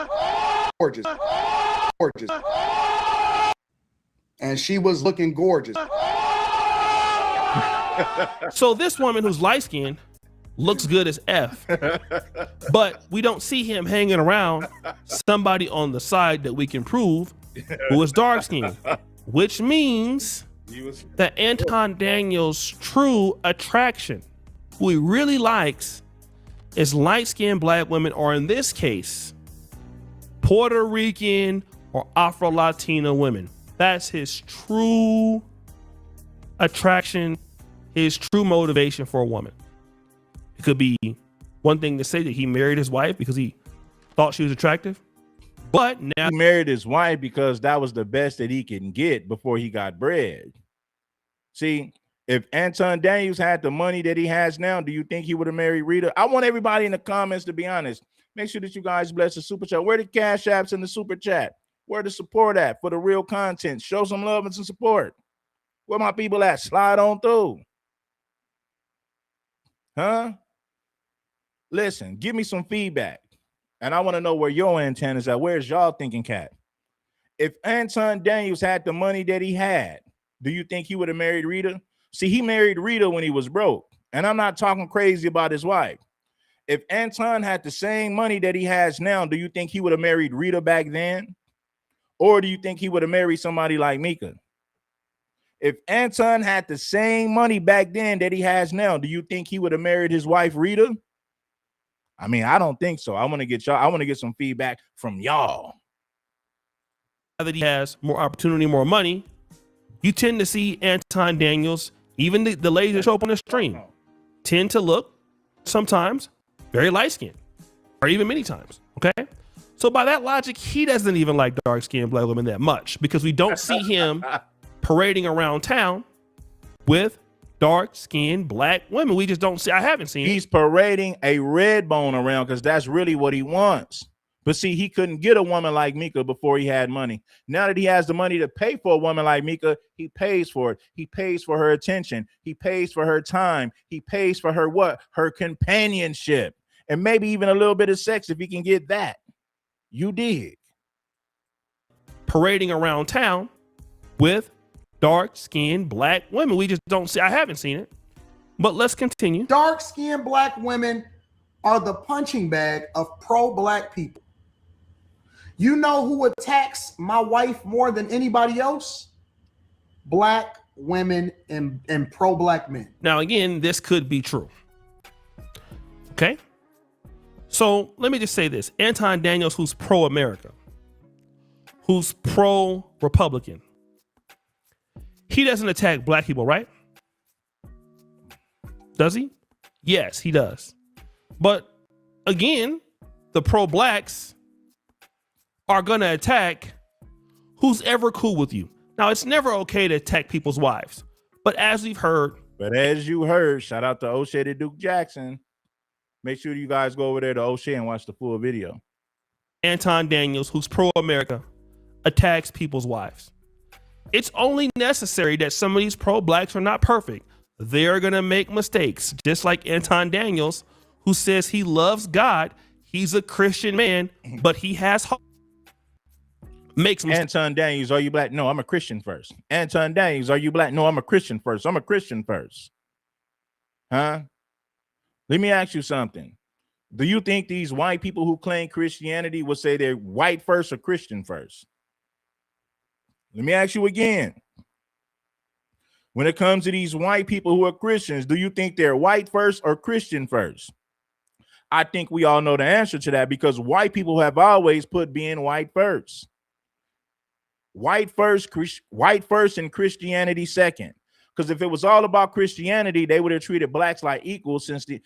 Gorgeous. Gorgeous. And she was looking gorgeous. So this woman who's light skinned looks good as F, but we don't see him hanging around somebody on the side that we can prove who is dark skinned, which means that Anton Daniels' true attraction, who he really likes, is light skinned black women, or in this case, Puerto Rican or Afro Latino women. That's his true attraction, his true motivation for a woman. It could be one thing to say that he married his wife because he thought she was attractive, but now he married his wife because that was the best that he can get before he got bread. See, if Anton Daniels had the money that he has now, do you think he would have married Rita? I want everybody in the comments to be honest. Make sure that you guys bless the super chat. Where the cash apps in the super chat? Where the support at for the real content? Show some love and some support. Where my people at? Slide on through. Huh? Listen, give me some feedback. And I want to know where your antennas at. Where's y'all thinking cat? If Anton Daniels had the money that he had, do you think he would have married Rita? See, he married Rita when he was broke. And I'm not talking crazy about his wife. If Anton had the same money that he has now, do you think he would have married Rita back then? Or do you think he would have married somebody like Mika? If Anton had the same money back then that he has now, do you think he would have married his wife Rita? I mean, I don't think so. I want to get some feedback from y'all. Now that he has more opportunity, more money, you tend to see Anton Daniels, even the ladies that show up on the stream, tend to look sometimes very light skinned, or even many times. Okay. So by that logic, he doesn't even like dark skinned black women that much because we don't see him parading around town with dark skinned black women. We just don't see. I haven't seen. He's parading a red bone around because that's really what he wants. But see, he couldn't get a woman like Mika before he had money. Now that he has the money to pay for a woman like Mika, he pays for it. He pays for her attention. He pays for her time. He pays for her what? Her companionship. And maybe even a little bit of sex if he can get that. You dig? Parading around town with dark-skinned black women. We just don't see. I haven't seen it. But let's continue. Dark-skinned black women are the punching bag of pro-black people. You know who attacks my wife more than anybody else? Black women and pro-black men. Now, again, this could be true. Okay? So let me just say this. Anton Daniels, who's pro-America, who's pro-Republican, he doesn't attack black people, right? Does he? Yes, he does. But again, the pro-blacks are going to attack who's ever cool with you. Now, it's never okay to attack people's wives. But as we've heard. But as you heard, shout out to O'Shea to Duke Jackson. Make sure you guys go over there to O'Shea and watch the full video. Anton Daniels, who's pro-America, attacks people's wives. It's only necessary that some of these pro-blacks are not perfect. They're going to make mistakes. Just like Anton Daniels, who says he loves God. He's a Christian man, but he has hope. Makes mistakes. Anton Daniels, are you black? No, I'm a Christian first. Anton Daniels, are you black? No, I'm a Christian first. I'm a Christian first. Huh? Let me ask you something. Do you think these white people who claim Christianity would say they're white first or Christian first? Let me ask you again. When it comes to these white people who are Christians, do you think they're white first or Christian first? I think we all know the answer to that because white people have always put being white first. White first and Christianity second. Because if it was all about Christianity, they would have treated blacks like equals since the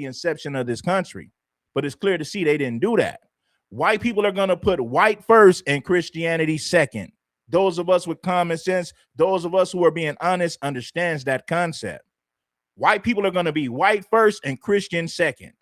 inception of this country. But it's clear to see they didn't do that. White people are going to put white first and Christianity second. Those of us with common sense, those of us who are being honest, understands that concept. White people are going to be white first and Christian second.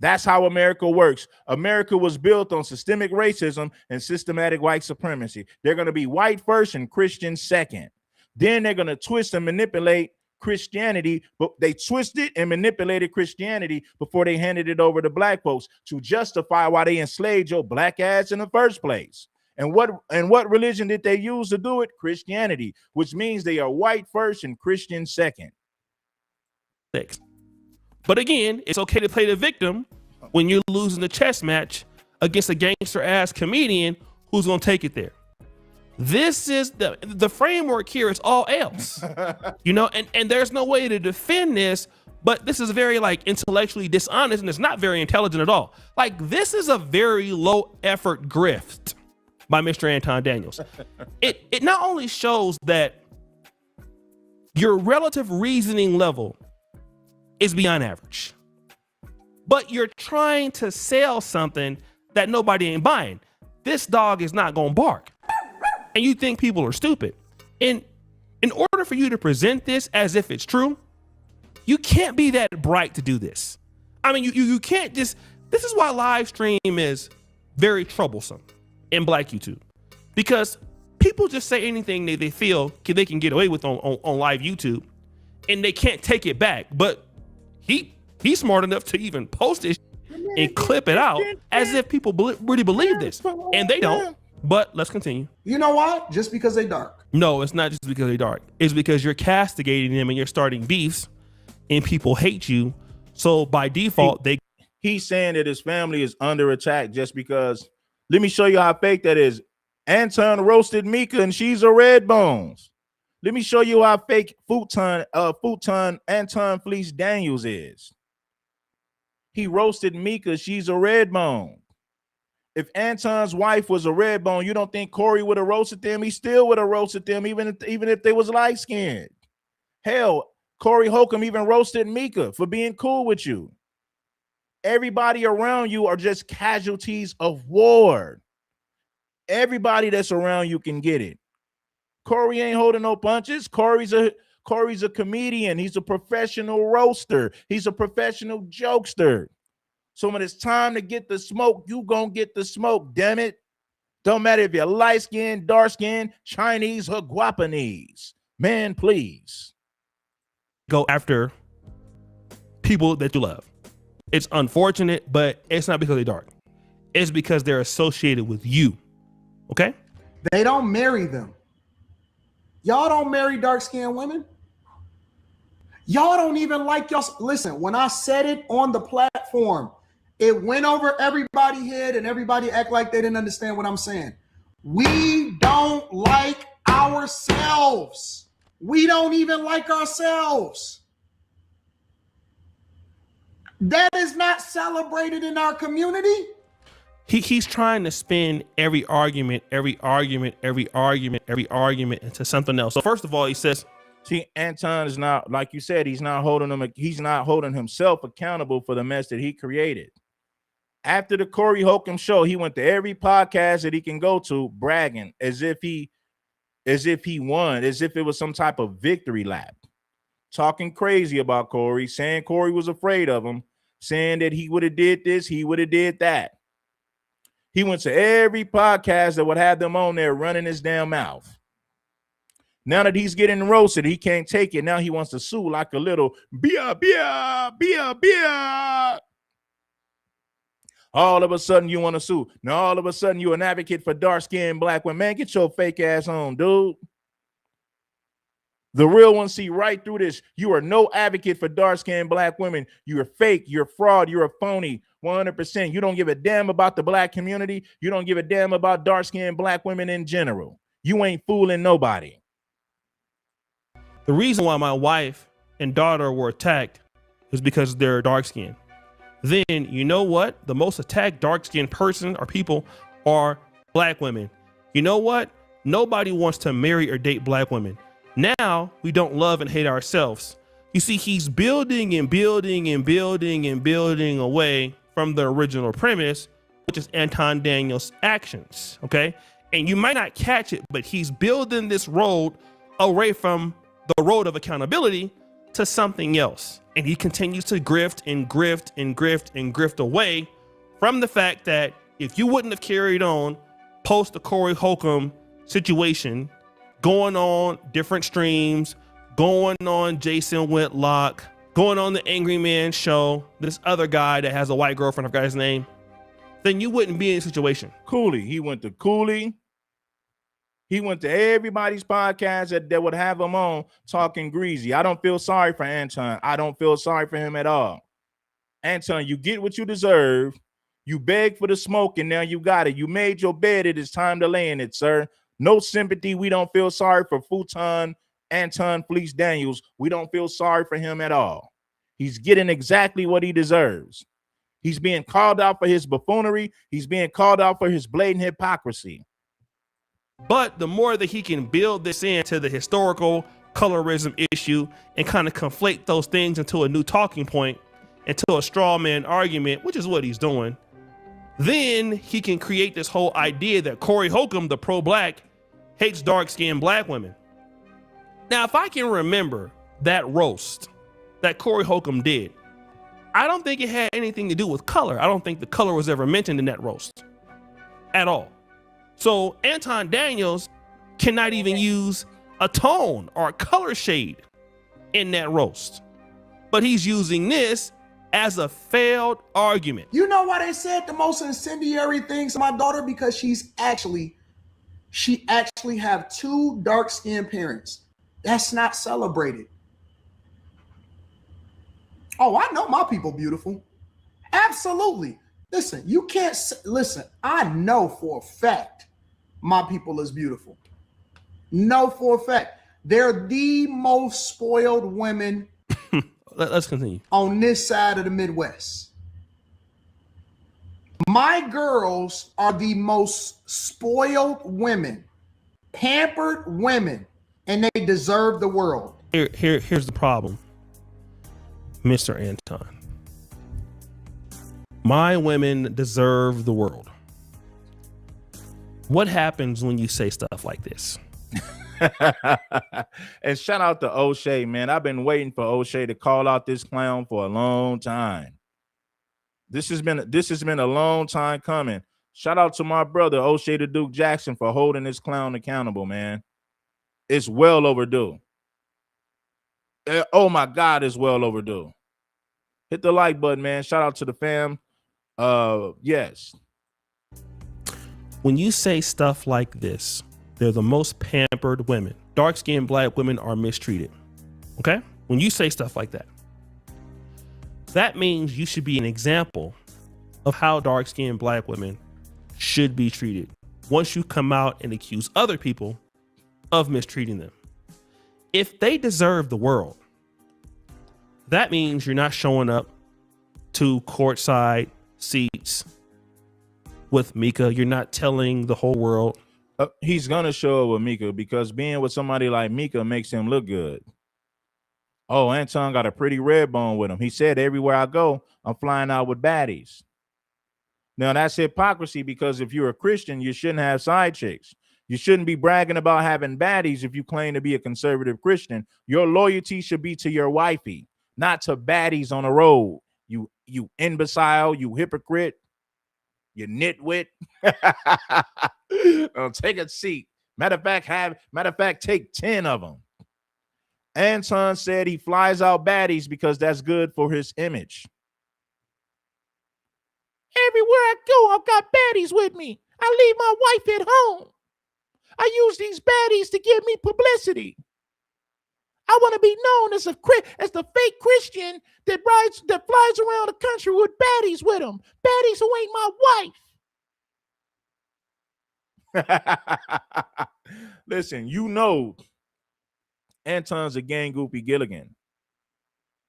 That's how America works. America was built on systemic racism and systematic white supremacy. They're going to be white first and Christian second. Then they're going to twist and manipulate Christianity, but they twisted and manipulated Christianity before they handed it over to black folks to justify why they enslaved your black ass in the first place. And what religion did they use to do it? Christianity, which means they are white first and Christian second. But again, it's okay to play the victim when you're losing the chess match against a gangster ass comedian who's going to take it there. This is the framework here is all else, and there's no way to defend this, but this is very like intellectually dishonest and it's not very intelligent at all. Like this is a very low effort grift by Mr. Anton Daniels. It not only shows that your relative reasoning level is beyond average, but you're trying to sell something that nobody ain't buying. This dog is not gonna bark, and you think people are stupid. And in order for you to present this as if it's true, you can't be that bright to do this. I mean, you can't just. This is why live stream is very troublesome in Black YouTube, because people just say anything they feel they can get away with on live YouTube, and they can't take it back. But he's smart enough to even post it and clip it out as if people really believe this, and they don't. But let's continue. You know why? Just because they dark. No, it's not just because they're dark. It's because you're castigating them and you're starting beefs, and people hate you. So by default, he's saying that his family is under attack just because. Let me show you how fake that is. Anton roasted Mika and she's a red bones. Let me show you how fake futon Anton Fleece Daniels is. He roasted Mika, she's a red bone. If Anton's wife was a red bone, you don't think Corey would have roasted them? He still would have roasted them, even if they was light skinned. Hell, Corey Holcomb even roasted Mika for being cool with you. Everybody around you are just casualties of war. Everybody that's around you can get it. Corey ain't holding no punches. Corey's a comedian. He's a professional roaster. He's a professional jokester. So when it's time to get the smoke, you gonna get the smoke, damn it. Don't matter if you're light-skinned, dark-skinned, Chinese, or Guapanese. Man, please. Go after people that you love. It's unfortunate, but it's not because they're dark. It's because they're associated with you. Okay? They don't marry them. Y'all don't marry dark-skinned women. Y'all don't even like y'all. Listen, when I said it on the platform, it went over everybody's head and everybody act like they didn't understand what I'm saying. We don't like ourselves. We don't even like ourselves. That is not celebrated in our community. He's trying to spin every argument into something else. So first of all, he says, see, Anton is not, like you said, he's not holding himself accountable for the mess that he created. After the Corey Holcomb show, he went to every podcast that he can go to bragging as if he won, as if it was some type of victory lap. Talking crazy about Corey, saying Corey was afraid of him, saying that he would have did this, he would have did that. He went to every podcast that would have them on there running his damn mouth. Now that he's getting roasted, he can't take it. Now he wants to sue like a little beer. All of a sudden you want to sue. Now all of a sudden you're an advocate for dark-skinned black women. Man, get your fake ass on, dude. The real ones see right through this. You are no advocate for dark-skinned black women. You're fake. You're fraud. You're a phony. 100%. You don't give a damn about the black community. You don't give a damn about dark-skinned black women in general. You ain't fooling nobody. the reason why my wife and daughter were attacked is because they're dark-skinned. Then you know what? The most attacked dark-skinned person or people are black women. You know what? Nobody wants to marry or date black women. Now we don't love and hate ourselves. You see, he's building and building and building and building away from the original premise, which is Anton Daniels' actions. Okay. And you might not catch it, but he's building this road away from the road of accountability to something else. And he continues to grift and grift and grift and grift away from the fact that if you wouldn't have carried on post the Corey Holcomb situation, going on different streams, going on Jason Whitlock, going on the Angry Man show, this other guy that has a white girlfriend, I forgot his name, then you wouldn't be in a situation. Cooley. He went to Cooley. He went to everybody's podcast that would have him on talking greasy. I don't feel sorry for Anton. I don't feel sorry for him at all. Anton, you get what you deserve. You begged for the smoke, and now you got it. You made your bed. It is time to lay in it, sir. No sympathy. We don't feel sorry for Futon Anton Fleece Daniels. We don't feel sorry for him at all. He's getting exactly what he deserves. He's being called out for his buffoonery. He's being called out for his blatant hypocrisy. But the more that he can build this into the historical colorism issue and kind of conflate those things into a new talking point, into a straw man argument, which is what he's doing, then he can create this whole idea that Corey Holcomb, the pro-black, hates dark-skinned black women. Now, if I can remember that roast that Corey Holcomb did, I don't think it had anything to do with color. I don't think the color was ever mentioned in that roast at all. So Anton Daniels cannot even use a tone or a color shade in that roast. But he's using this as a failed argument. You know why they said the most incendiary things to my daughter? Because she actually have two dark-skinned parents. That's not celebrated. Oh, I know my people beautiful. Absolutely. Listen, you can't listen. I know for a fact my people is beautiful. Know for a fact. They're the most spoiled women. Let's continue. On this side of the Midwest. My girls are the most spoiled women, pampered women, and they deserve the world. Here's the problem, Mr. Anton. My women deserve the world. What happens when you say stuff like this? And shout out to O'Shea, man. I've been waiting for O'Shea to call out this clown for a long time. This has been a long time coming. Shout out to my brother O'Shea the Duke Jackson for holding this clown accountable, man. It's well overdue. Oh my God, it's well overdue. Hit the like button, man. Shout out to the fam. Yes. When you say stuff like this, they're the most pampered women. Dark-skinned black women are mistreated. Okay? When you say stuff like that, that means you should be an example of how dark-skinned black women should be treated once you come out and accuse other people of mistreating them. If they deserve the world, that means you're not showing up to courtside seats with Mika. You're not telling the whole world. He's gonna show up with Mika because being with somebody like Mika makes him look good. Oh, Anton got a pretty red bone with him. He said, everywhere I go, I'm flying out with baddies. Now, that's hypocrisy because if you're a Christian, you shouldn't have side chicks. You shouldn't be bragging about having baddies if you claim to be a conservative Christian. Your loyalty should be to your wifey, not to baddies on the road. You imbecile, you hypocrite, you nitwit. Take a seat. Matter of fact, take 10 of them. Anton said he flies out baddies because that's good for his image. Everywhere I go, I've got baddies with me. I leave my wife at home. I use these baddies to give me publicity. I want to be known as the fake Christian that flies around the country with baddies with him. Baddies who ain't my wife. Listen, you know Anton's a gang goopy Gilligan.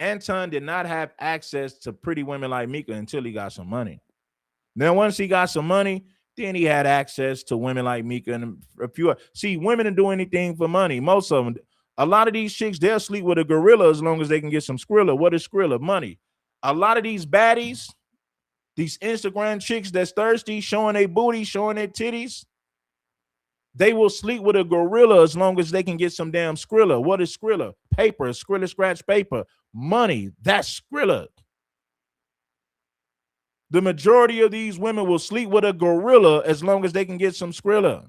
Anton did not have access to pretty women like Mika until he got some money. Then once he got some money, then he had access to women like Mika and a few. See, women don't do anything for money. Most of them. A lot of these chicks, they'll sleep with a gorilla as long as they can get some Skrilla. What is Skrilla? Money. A lot of these baddies, these Instagram chicks that's thirsty, showing their booty, showing their titties, They will sleep with a gorilla as long as they can get some damn Skrilla. What is Skrilla? Paper, Skrilla scratch paper, money. That's Skrilla. The majority of these women will sleep with a gorilla as long as they can get some Skrilla.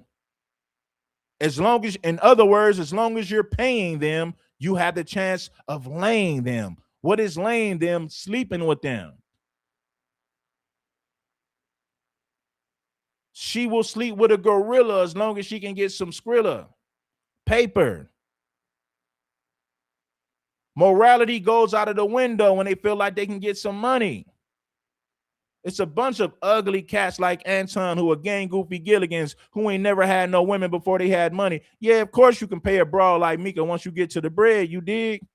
As long as, in other words, as long as you're paying them, you have the chance of laying them. What is laying them? Sleeping with them. She will sleep with a gorilla as long as she can get some Skrilla. Paper. Morality goes out of the window when they feel like they can get some money. It's a bunch of ugly cats like Anton who are gang goofy Gilligans who ain't never had no women before they had money. Yeah, of course you can pay a broad like Mika once you get to the bread, you dig?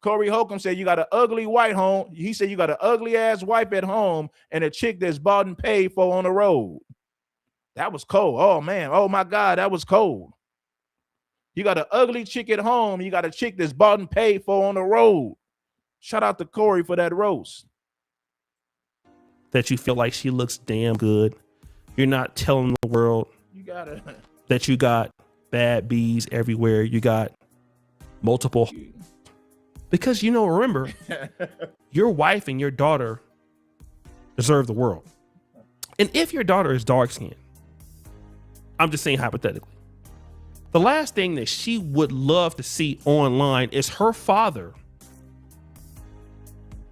Corey Holcomb said you got an ugly white home. He said you got an ugly ass wife at home and a chick that's bought and paid for on the road. That was cold. Oh man. Oh my God, that was cold. You got an ugly chick at home. You got a chick that's bought and paid for on the road. Shout out to Corey for that roast. That you feel like she looks damn good. You're not telling the world that you got bad bees everywhere. You got multiple. Because, you know, remember, your wife and your daughter deserve the world. And if your daughter is dark skinned, I'm just saying hypothetically, the last thing that she would love to see online is her father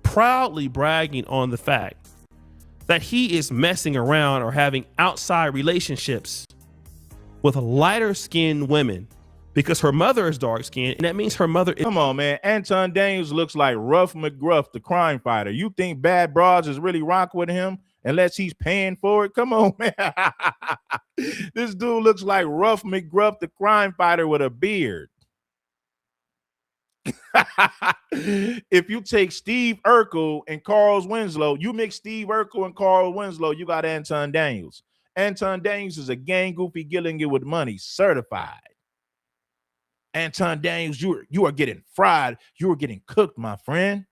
proudly bragging on the fact that he is messing around or having outside relationships with lighter skinned women because her mother is dark skinned, and that means her mother is. Come on, man. Anton Daniels looks like Rough McGruff, the crime fighter. You think bad broads is really rock with him unless he's paying for it? Come on, man. This dude looks like Rough McGruff, the crime fighter with a beard. If you take Steve Urkel and Carl Winslow, you mix Steve Urkel and Carl Winslow, you got Anton Daniels. Anton Daniels is a gang goofy Gilligan with money, certified. Anton Daniels, you are getting fried. You are getting cooked, my friend.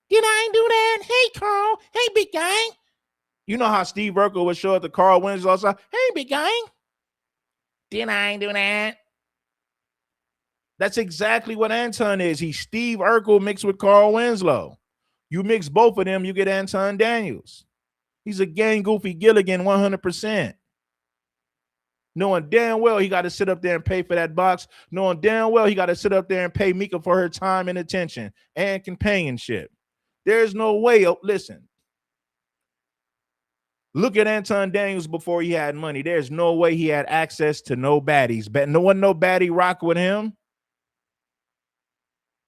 Did I do that? Hey, Carl. Hey, big gang. You know how Steve Urkel would show up to Carl Winslow? So, hey, big gang. Did I do that? That's exactly what Anton is. He's Steve Urkel mixed with Carl Winslow. You mix both of them, you get Anton Daniels. He's a gang goofy Gilligan 100%. Knowing damn well he got to sit up there and pay for that box. Knowing damn well he got to sit up there and pay Mika for her time and attention and companionship. There's no way. Listen. Look at Anton Daniels before he had money. There's no way he had access to no baddies. But no baddie rock with him.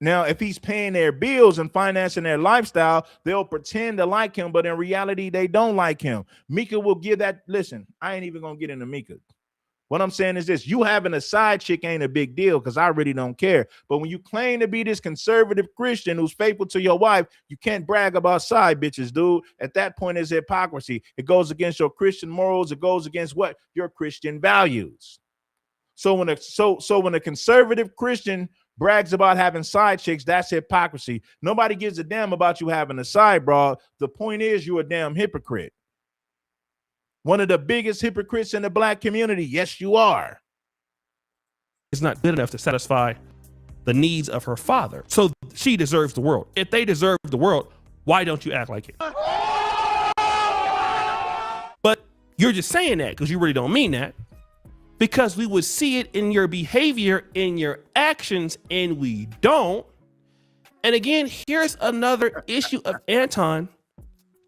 Now, if he's paying their bills and financing their lifestyle, they'll pretend to like him, but in reality, they don't like him. Mika will give that. Listen, I ain't even going to get into Mika. What I'm saying is this. You having a side chick ain't a big deal because I really don't care. But when you claim to be this conservative Christian who's faithful to your wife, you can't brag about side bitches, dude. At that point, it's hypocrisy. It goes against your Christian morals. It goes against what? Your Christian values. So when a conservative Christian brags about having side chicks, that's hypocrisy. Nobody gives a damn about you having a side broad. The point is you're a damn hypocrite. One of the biggest hypocrites in the black community. Yes, you are. It's not good enough to satisfy the needs of her father. So she deserves the world. If they deserve the world, why don't you act like it? But you're just saying that because you really don't mean that. Because we would see it in your behavior, in your actions, and we don't. And again, here's another issue of Anton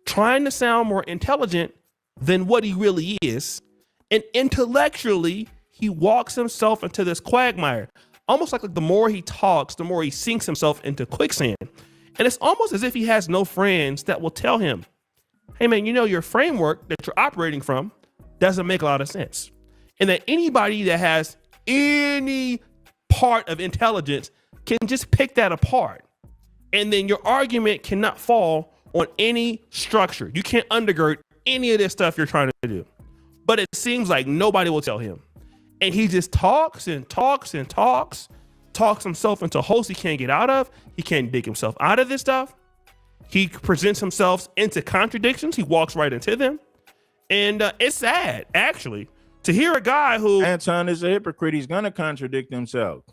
trying to sound more intelligent than what he really is. And intellectually, he walks himself into this quagmire. Almost like the more he talks, the more he sinks himself into quicksand. And it's almost as if he has no friends that will tell him, hey man, you know, your framework that you're operating from doesn't make a lot of sense. And that anybody that has any part of intelligence can just pick that apart. And then your argument cannot fall on any structure. You can't undergird any of this stuff you're trying to do. But it seems like nobody will tell him. And he just talks and talks and talks himself into holes he can't get out of. He can't dig himself out of this stuff. He presents himself into contradictions. He walks right into them. And it's sad, actually, to hear a guy who Anton is a hypocrite. He's gonna contradict himself.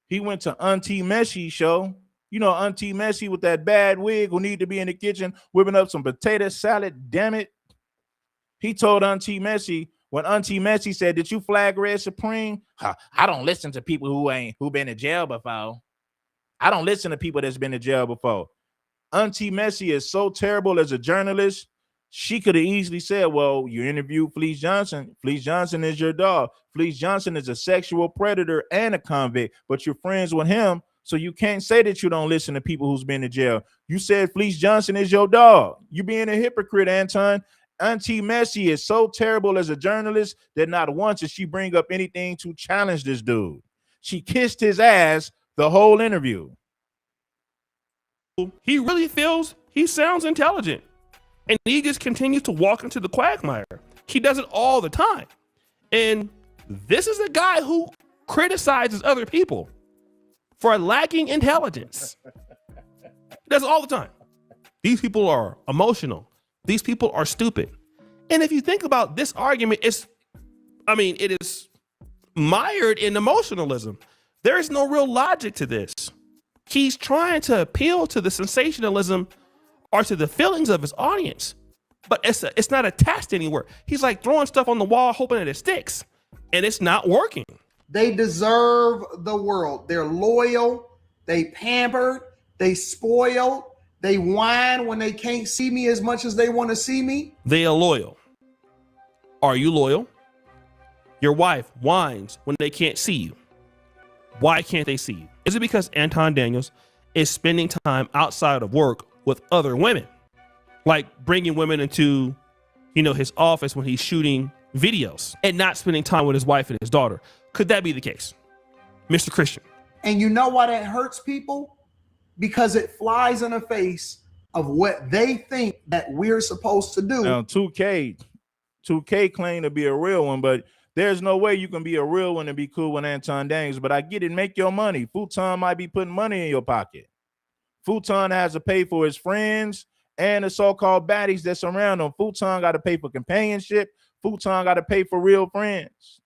He went to Auntie Messy's show. You know, Auntie Messy with that bad wig who need to be in the kitchen whipping up some potato salad. Damn it. He told Auntie Messy, when Auntie Messy said, "Did you flag Red Supreme?" I don't listen to people who been in jail before. I don't listen to people that's been in jail before. Auntie Messy is so terrible as a journalist. She could have easily said, well, you interviewed Fleece Johnson. Fleece Johnson is your dog. Fleece Johnson is a sexual predator and a convict, but you're friends with him. So you can't say that you don't listen to people who's been in jail. You said Fleece Johnson is your dog. You being a hypocrite, Anton. Auntie Messy is so terrible as a journalist that not once did she bring up anything to challenge this dude. She kissed his ass the whole interview. he really feels he sounds intelligent, and he just continues to walk into the quagmire. He does it all the time. And this is a guy who criticizes other people for lacking intelligence. He does it all the time. These people are emotional. These people are stupid. And if you think about this argument, it is mired in emotionalism. There is no real logic to this. He's trying to appeal to the sensationalism or to the feelings of his audience, but it's not attached anywhere. He's like throwing stuff on the wall, hoping that it sticks, and it's not working. They deserve the world. They're loyal. They pampered. They spoiled. They whine when they can't see me as much as they want to see me. They are loyal. Are you loyal? Your wife whines when they can't see you. Why can't they see you? Is it because Anton Daniels is spending time outside of work with other women? Like bringing women into, his office when he's shooting videos and not spending time with his wife and his daughter. Could that be the case, Mr. Christian? And you know why that hurts people? Because it flies in the face of what they think that we're supposed to do. Now, 2K claimed to be a real one, but there's no way you can be a real one and be cool with Anton Daniels. But I get it, make your money. Futon might be putting money in your pocket. Futon has to pay for his friends and the so-called baddies that surround him. Futon got to pay for companionship. Futon got to pay for real friends.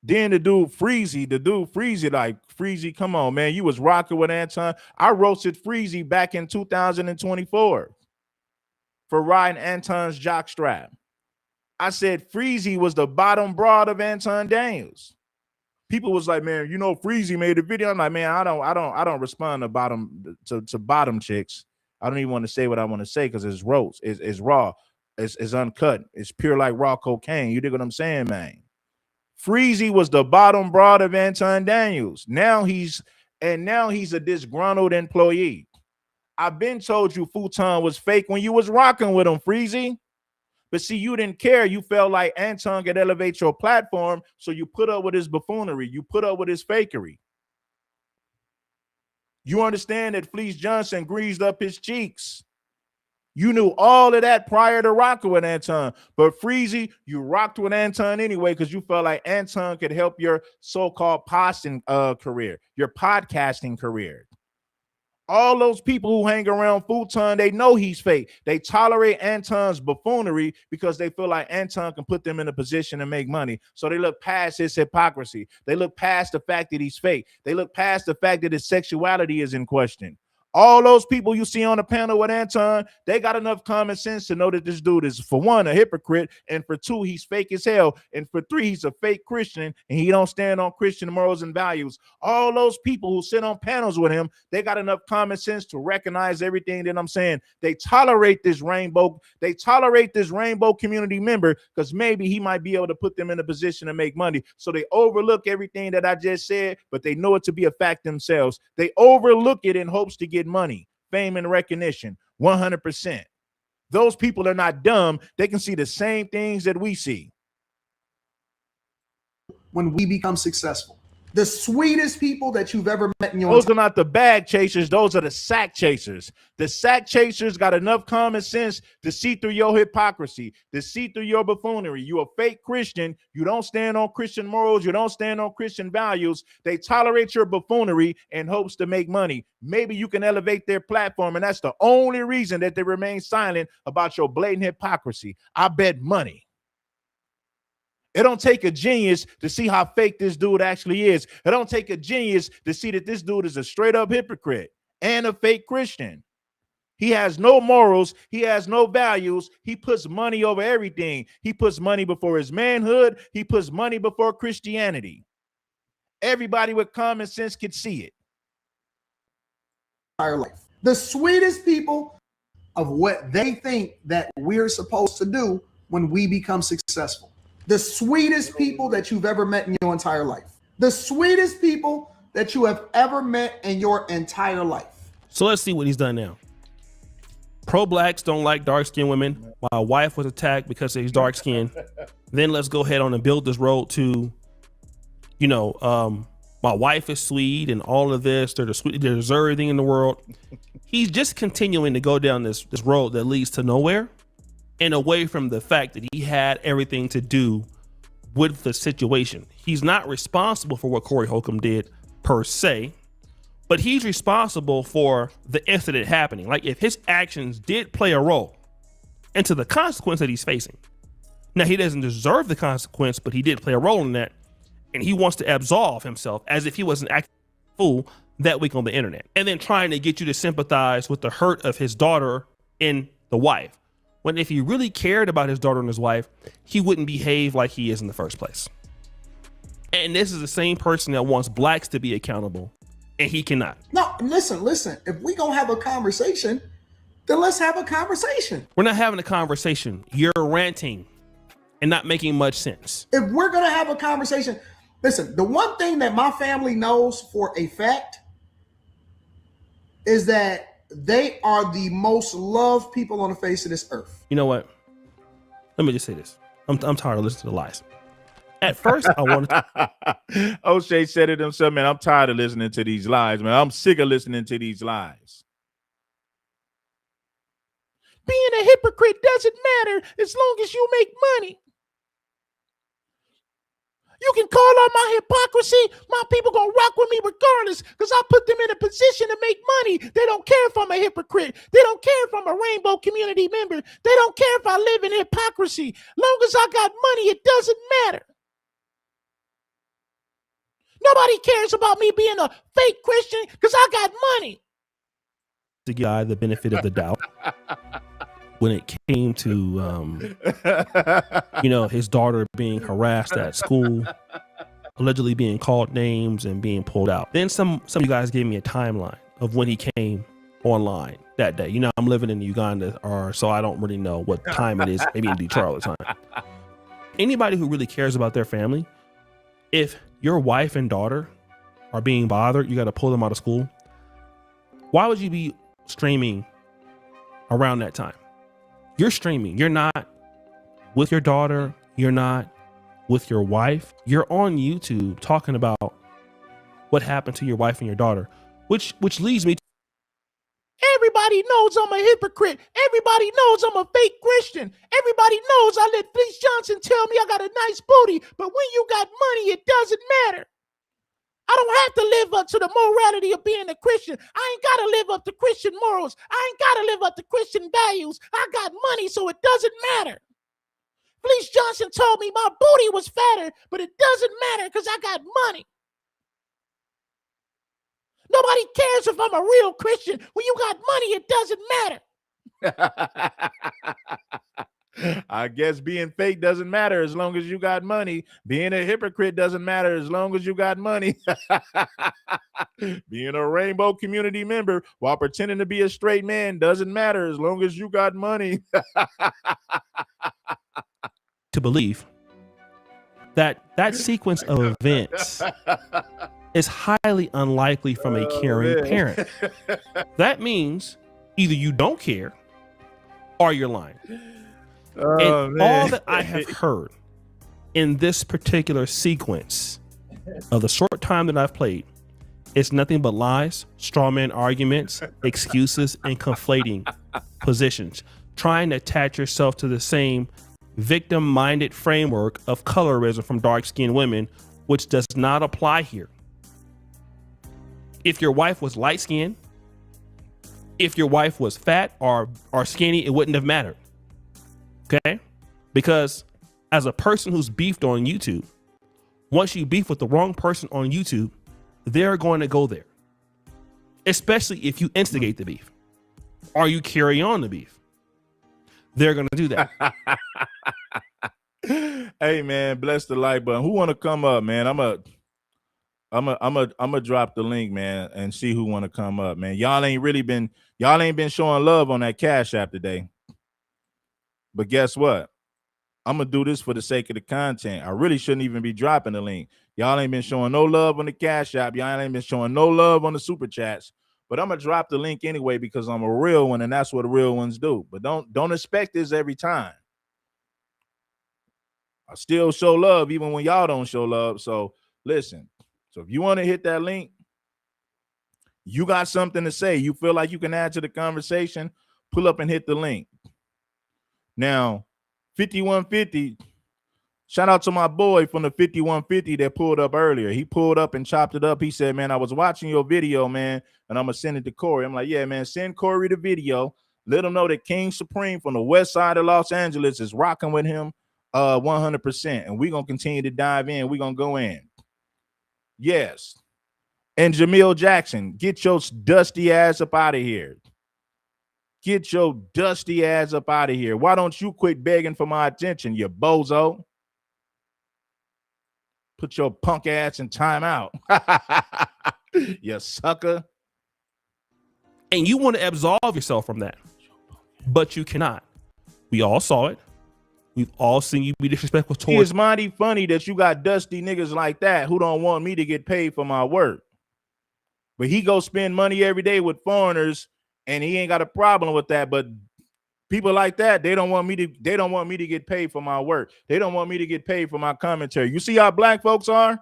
Then the dude Freezy, like, Freezy, come on, man. You was rocking with Anton. I roasted Freezy back in 2024 for riding Anton's jockstrap. I said Freezy was the bottom broad of Anton Daniels. People was like, man, Freezy made a video. I'm like, man, I don't respond to bottom chicks. I don't even want to say what I want to say because it's roast, it's raw, it's uncut, it's pure like raw cocaine. You dig what I'm saying, man? Freezy was the bottom broad of Anton Daniels. Now he's a disgruntled employee. I've been told you Futon was fake when you was rocking with him, Freezy. But see, you didn't care. You felt like Anton could elevate your platform, so you put up with his buffoonery. You put up with his fakery. You understand that Fleece Johnson greased up his cheeks. You knew all of that prior to rocking with Anton. But Freezy, you rocked with Anton anyway because you felt like Anton could help your so-called career, your podcasting career. All those people who hang around Futon, they know he's fake. They tolerate Anton's buffoonery because they feel like Anton can put them in a position to make money. So they look past his hypocrisy. They look past the fact that he's fake. They look past the fact that his sexuality is in question. All those people you see on the panel with Anton, they got enough common sense to know that this dude is, for one, a hypocrite, and for two, he's fake as hell, and for three, he's a fake Christian, and he don't stand on Christian morals and values. All those people who sit on panels with him, they got enough common sense to recognize everything that I'm saying. They tolerate this rainbow community member because maybe he might be able to put them in a position to make money. So they overlook everything that I just said, but they know it to be a fact themselves. They overlook it in hopes to get money, fame, and recognition. 100%. Those people are not dumb. They can see the same things that we see. When we become successful, The sweetest people that you've ever met in your Those are not the bag chasers. Those are the sack chasers. The sack chasers got enough common sense to see through your hypocrisy, to see through your buffoonery. You a fake Christian. You don't stand on Christian morals. You don't stand on Christian values. They tolerate your buffoonery in hopes to make money. Maybe you can elevate their platform, and that's the only reason that they remain silent about your blatant hypocrisy. I bet money. It don't take a genius to see how fake this dude actually is. It don't take a genius to see that this dude is a straight up hypocrite and a fake Christian. He has no morals. He has no values. He puts money over everything. He puts money before his manhood. He puts money before Christianity. Everybody with common sense could see it. entire life. The sweetest people of what they think that we're supposed to do when we become successful. The sweetest people that you've ever met in your entire life. The sweetest people that you have ever met in your entire life. So let's see what he's done now. Pro-blacks don't like dark-skinned women. My wife was attacked because he's dark-skinned. Then let's go ahead on and build this road to, my wife is sweet and all of this. They're the sweet. They deserve everything in the world. He's just continuing to go down this road that leads to nowhere and away from the fact that he had everything to do with the situation. He's not responsible for what Corey Holcomb did per se, but he's responsible for the incident happening. Like if his actions did play a role into the consequence that he's facing. Now he doesn't deserve the consequence, but he did play a role in that. And he wants to absolve himself as if he was an actual fool that week on the internet. And then trying to get you to sympathize with the hurt of his daughter and the wife. When if he really cared about his daughter and his wife, he wouldn't behave like he is in the first place. And this is the same person that wants blacks to be accountable, and he cannot. No, listen. If we gonna have a conversation, then let's have a conversation. We're not having a conversation. You're ranting and not making much sense. If we're gonna have a conversation, listen, the one thing that my family knows for a fact is that they are the most loved people on the face of this earth. You know what? Let me just say this. I'm tired of listening to the lies. At first, I wanted to. O'Shea said it himself, man. I'm tired of listening to these lies, man. I'm sick of listening to these lies. Being a hypocrite doesn't matter as long as you make money. You can call on my hypocrisy. My people gonna rock with me regardless because I put them in a position to make money. They don't care if I'm a hypocrite. They don't care if I'm a rainbow community member. They don't care if I live in hypocrisy. Long as I got money, it doesn't matter. Nobody cares about me being a fake Christian because I got money. To give the benefit of the doubt when it came to, his daughter being harassed at school, allegedly being called names and being pulled out. Then some of you guys gave me a timeline of when he came online that day. I'm living in Uganda, so I don't really know what time it is. Maybe in Detroit all the time. Anybody who really cares about their family, if your wife and daughter are being bothered, you got to pull them out of school. Why would you be streaming around that time? You're streaming. You're not with your daughter. You're not with your wife. You're on YouTube talking about what happened to your wife and your daughter, which leads me to everybody knows I'm a hypocrite. Everybody knows I'm a fake Christian. Everybody knows I let Fleece Johnson tell me I got a nice booty, but when you got money, it doesn't matter. I don't have to live up to the morality of being a Christian. I ain't got to live up to Christian morals. I ain't got to live up to Christian values. I got money, so it doesn't matter. Fleece Johnson told me my booty was fatter, but it doesn't matter because I got money. Nobody cares if I'm a real Christian. When you got money, it doesn't matter. I guess being fake doesn't matter as long as you got money. Being a hypocrite doesn't matter as long as you got money. Being a rainbow community member while pretending to be a straight man doesn't matter as long as you got money. to believe that sequence of events is highly unlikely from a caring parent. That means either you don't care or you're lying. And all that I have heard in this particular sequence of the short time that I've played, it's nothing but lies, straw man arguments, excuses, and conflating positions, trying to attach yourself to the same victim-minded framework of colorism from dark-skinned women, which does not apply here. If your wife was light-skinned, if your wife was fat or skinny, it wouldn't have mattered. Okay? Because as a person who's beefed on YouTube, once you beef with the wrong person on YouTube, they're going to go there. Especially if you instigate the beef or you carry on the beef. They're going to do that. Hey man, bless the like button. Who want to come up, man? I'm a drop the link, man, and see who want to come up, man. Y'all ain't been showing love on that Cash App today. But guess what? I'm gonna do this for the sake of the content. I really shouldn't even be dropping the link. Y'all ain't been showing no love on the Cash App. Y'all ain't been showing no love on the super chats. But I'm gonna drop the link anyway because I'm a real one, and that's what real ones do. But don't expect this every time. I still show love even when y'all don't show love. So listen. So if you want to hit that link, you got something to say, you feel like you can add to the conversation, pull up and hit the link. Now, 5150, shout out to my boy from the 5150 that pulled up earlier. He pulled up and chopped it up. He said, man, I was watching your video, man, and I'm going to send it to Corey. I'm like, yeah, man, send Corey the video. Let him know that King Supreme from the west side of Los Angeles is rocking with him 100%. And we're going to continue to dive in. We're going to go in. Yes. And Jamil Jackson, get your dusty ass up out of here. Get your dusty ass up out of here. Why don't you quit begging for my attention, you bozo? Put your punk ass in timeout. You sucker. And you want to absolve yourself from that, but you cannot. We all saw it. We've all seen you be disrespectful towards. It's mighty funny that you got dusty niggas like that who don't want me to get paid for my work. But he go spend money every day with foreigners and he ain't got a problem with that. But people like that, they don't want me to get paid for my work. They don't want me to get paid for my commentary. You see how black folks are?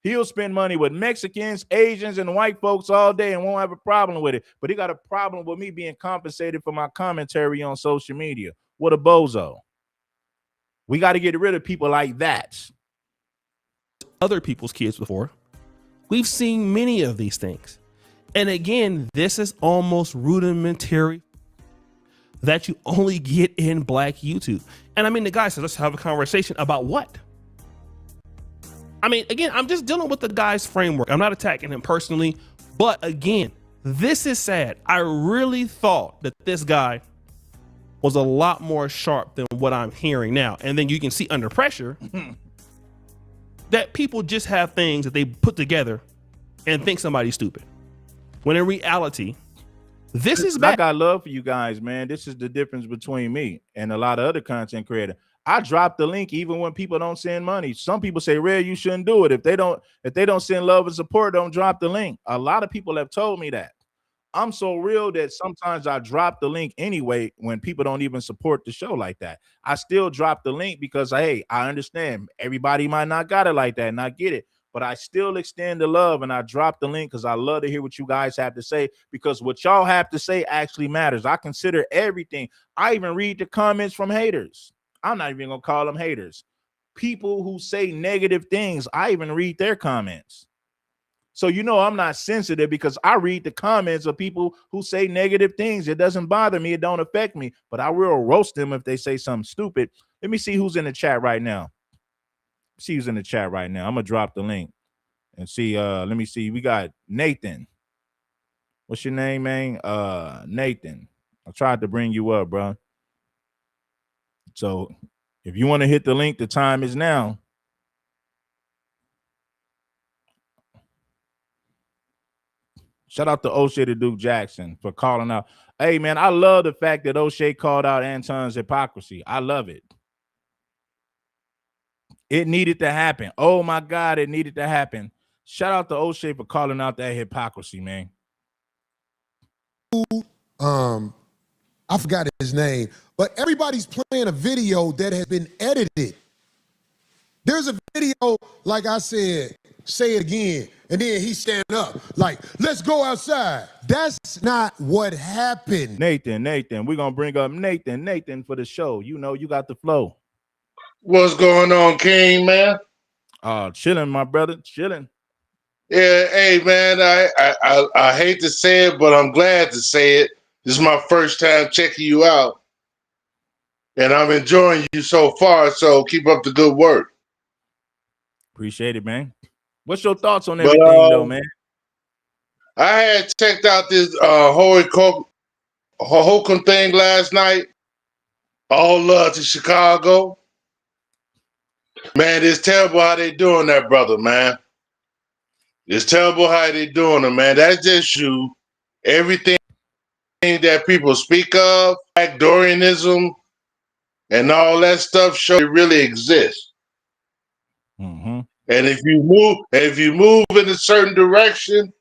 He'll spend money with Mexicans, Asians, and white folks all day and won't have a problem with it. But he got a problem with me being compensated for my commentary on social media. What a bozo. We got to get rid of people like that. Other people's kids before. We've seen many of these things. And again, this is almost rudimentary that you only get in black YouTube. And I mean, the guy says, let's have a conversation about what? I mean, again, I'm just dealing with the guy's framework. I'm not attacking him personally. But again, this is sad. I really thought that this guy was a lot more sharp than what I'm hearing now. And then you can see under pressure that people just have things that they put together and think somebody's stupid. When in reality, this is bad. I got love for you guys, man. This is the difference between me and a lot of other content creators. I drop the link even when people don't send money. Some people say, Red, you shouldn't do it. If they don't send love and support, don't drop the link. A lot of people have told me that. I'm so real that sometimes I drop the link anyway when people don't even support the show like that. I still drop the link because, hey, I understand everybody might not got it like that and I get it, but I still extend the love and I drop the link because I love to hear what you guys have to say, because what y'all have to say actually matters. I consider everything. I even read the comments from haters. I'm not even going to call them haters. People who say negative things, I even read their comments. So, you know, I'm not sensitive because I read the comments of people who say negative things. It doesn't bother me. It don't affect me, but I will roast them if they say something stupid. Let me see who's in the chat right now. See who's in the chat right now. I'm going to drop the link and see. Let me see. We got Nathan. What's your name, man? Nathan. I tried to bring you up, bro. So if you want to hit the link, the time is now. Shout out to O'Shea the Duke Jackson for calling out. Hey, man, I love the fact that O'Shea called out Anton's hypocrisy. I love it. It needed to happen. Oh, my God, it needed to happen. Shout out to O'Shea for calling out that hypocrisy, man. I forgot his name, but everybody's playing a video that has been edited. There's a video, like I said, say it again. And then he stand up like, let's go outside. That's not what happened. Nathan, we're gonna bring up Nathan for the show. You know, you got the flow. What's going on, King, man? Chilling, my brother, chilling. Yeah, hey, man, I hate to say it, but I'm glad to say it. This is my first time checking you out, and I'm enjoying you so far, so keep up the good work. Appreciate it, man. What's your thoughts on But everything, though, man? I had checked out this Holcomb thing last night. All love to Chicago. Man, it's terrible how they doing that, brother, man. It's terrible how they doing it, man. That's just you. Everything that people speak of, like Dorianism and all that stuff, show it really exists. Mm-hmm. And if you move in a certain direction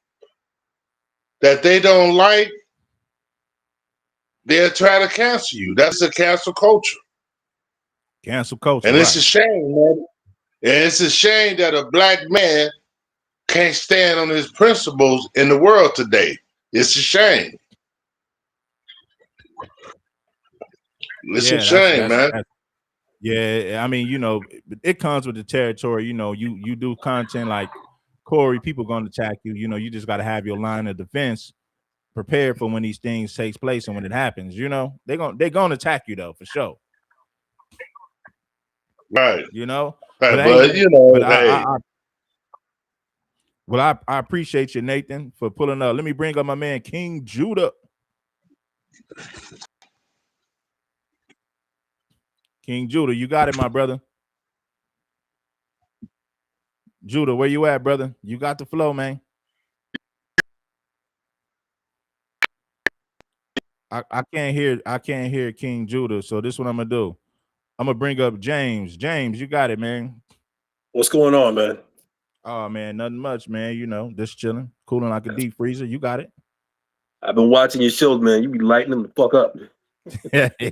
that they don't like, they'll try to cancel you. That's a cancel culture. Cancel culture, And it's right. a shame, man. And it's a shame that a black man can't stand on his principles in the world today. It's a shame. It's a shame, man. Yeah, I mean, you know, it comes with the territory. You know, you do content like Corey, people going to attack you. You know, you just got to have your line of defense prepared for when these things takes place and when it happens. You know, they're gonna attack you though, for sure. Right. You know, Right, but but hey, you know, but hey. I appreciate you, Nathan, for pulling up. Let me bring up my man King Judah. King Judah, you got it, my brother. Judah, where you at, brother? You got the flow, man. I can't hear King Judah. So this is what I'm gonna do. I'm gonna bring up James. James, you got it, man. What's going on, man? Oh man, nothing much, man. You know, just chilling, cooling like a deep freezer. You got it. I've been watching your shows, man. You be lighting them the fuck up.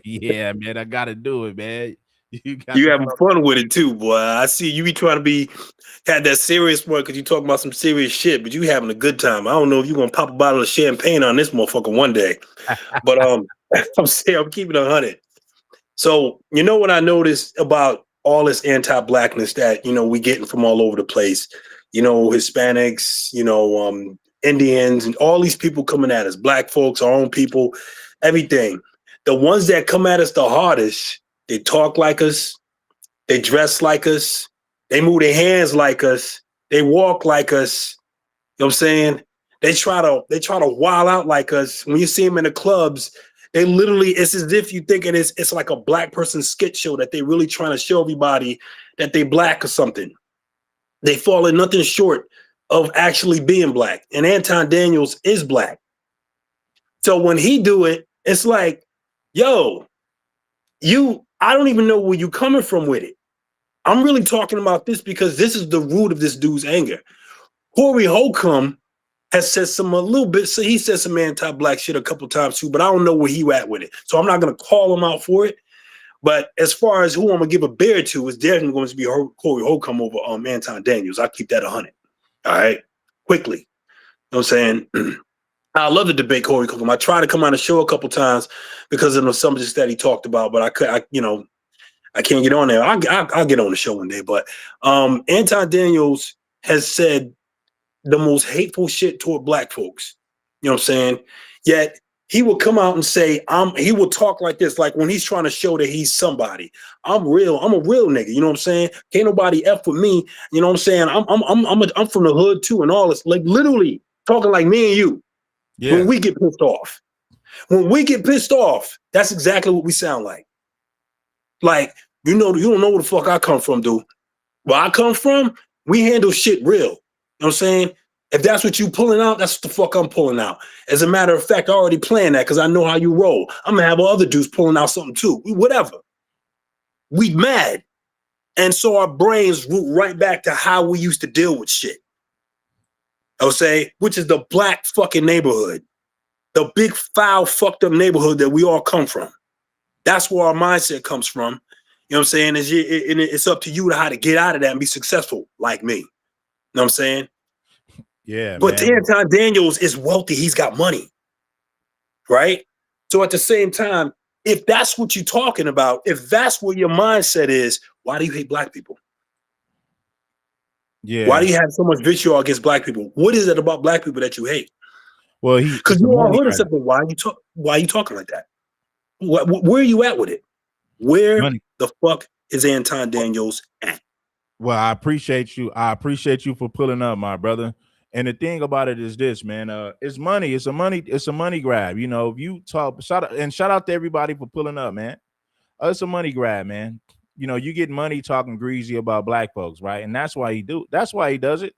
Yeah, man. I gotta do it, man. You having fun with it too, boy. I see you be trying to had that serious one because you talking about some serious shit, but you having a good time. I don't know if you're gonna pop a bottle of champagne on this motherfucker one day. But I'm saying I'm keeping 100. So you know what I noticed about all this anti-blackness that we getting from all over the place. Hispanics, Indians, and all these people coming at us, black folks, our own people, everything. The ones that come at us the hardest, they talk like us, they dress like us, they move their hands like us, they walk like us. You know what I'm saying? They try to wild out like us. When you see them in the clubs, they literally, it's as if you think it's like a black person skit show that they really trying to show everybody that they black or something. They fall in nothing short of actually being black. And Anton Daniels is black. So when he do it, it's like, yo, I don't even know where you coming from with it. I'm really talking about this because this is the root of this dude's anger. Corey Holcomb has said so he said some anti-black shit a couple times too, but I don't know where he at with it. So I'm not going to call him out for it. But as far as who I'm going to give a bear to, is definitely going to be Corey Holcomb over Anton Daniels. I'll keep that 100. All right? Quickly. You know what I'm saying? I love to debate Corey Holcomb. I tried to come on the show a couple times because of the subjects that he talked about, but I can't get on there. I'll get on the show one day. But Anton Daniels has said the most hateful shit toward black folks. You know what I'm saying? Yet he will come out and say, he will talk like this, like when he's trying to show that he's somebody. I'm real. I'm a real nigga. You know what I'm saying? Can't nobody F with me. You know what I'm saying? I'm from the hood too and all this. Like literally talking like me and you. Yeah. When we get pissed off. When we get pissed off, that's exactly what we sound like. Like, you don't know where the fuck I come from, dude. Where I come from, we handle shit real. You know what I'm saying? If that's what you pulling out, that's what the fuck I'm pulling out. As a matter of fact, I already planned that because I know how you roll. I'm going to have other dudes pulling out something too. Whatever. We mad. And so our brains root right back to how we used to deal with shit. I'll say, which is the black fucking neighborhood. The big, foul, fucked up neighborhood that we all come from. That's where our mindset comes from. You know what I'm saying? It's up to you to how to get out of that and be successful like me. what I'm saying? Yeah, But man. Anton Daniels is wealthy. He's got money, right? So at the same time, if that's what you're talking about, if that's what your mindset is, why do you hate black people? Why Yeah. do you have so much vitriol against black people? What is it about black people that you hate? Well, Because it's a you all money heard of grab. something. Why are you talking like that? Where are you at with it? Where Money. the fuck is Anton Daniels at? Well, I appreciate you. I appreciate you for pulling up, my brother. And the thing about it is this, man. It's money. It's a money grab. You know, if you talk, shout out to everybody for pulling up, man. It's a money grab, man. You know, you get money talking greasy about black folks, right? And that's why he does it.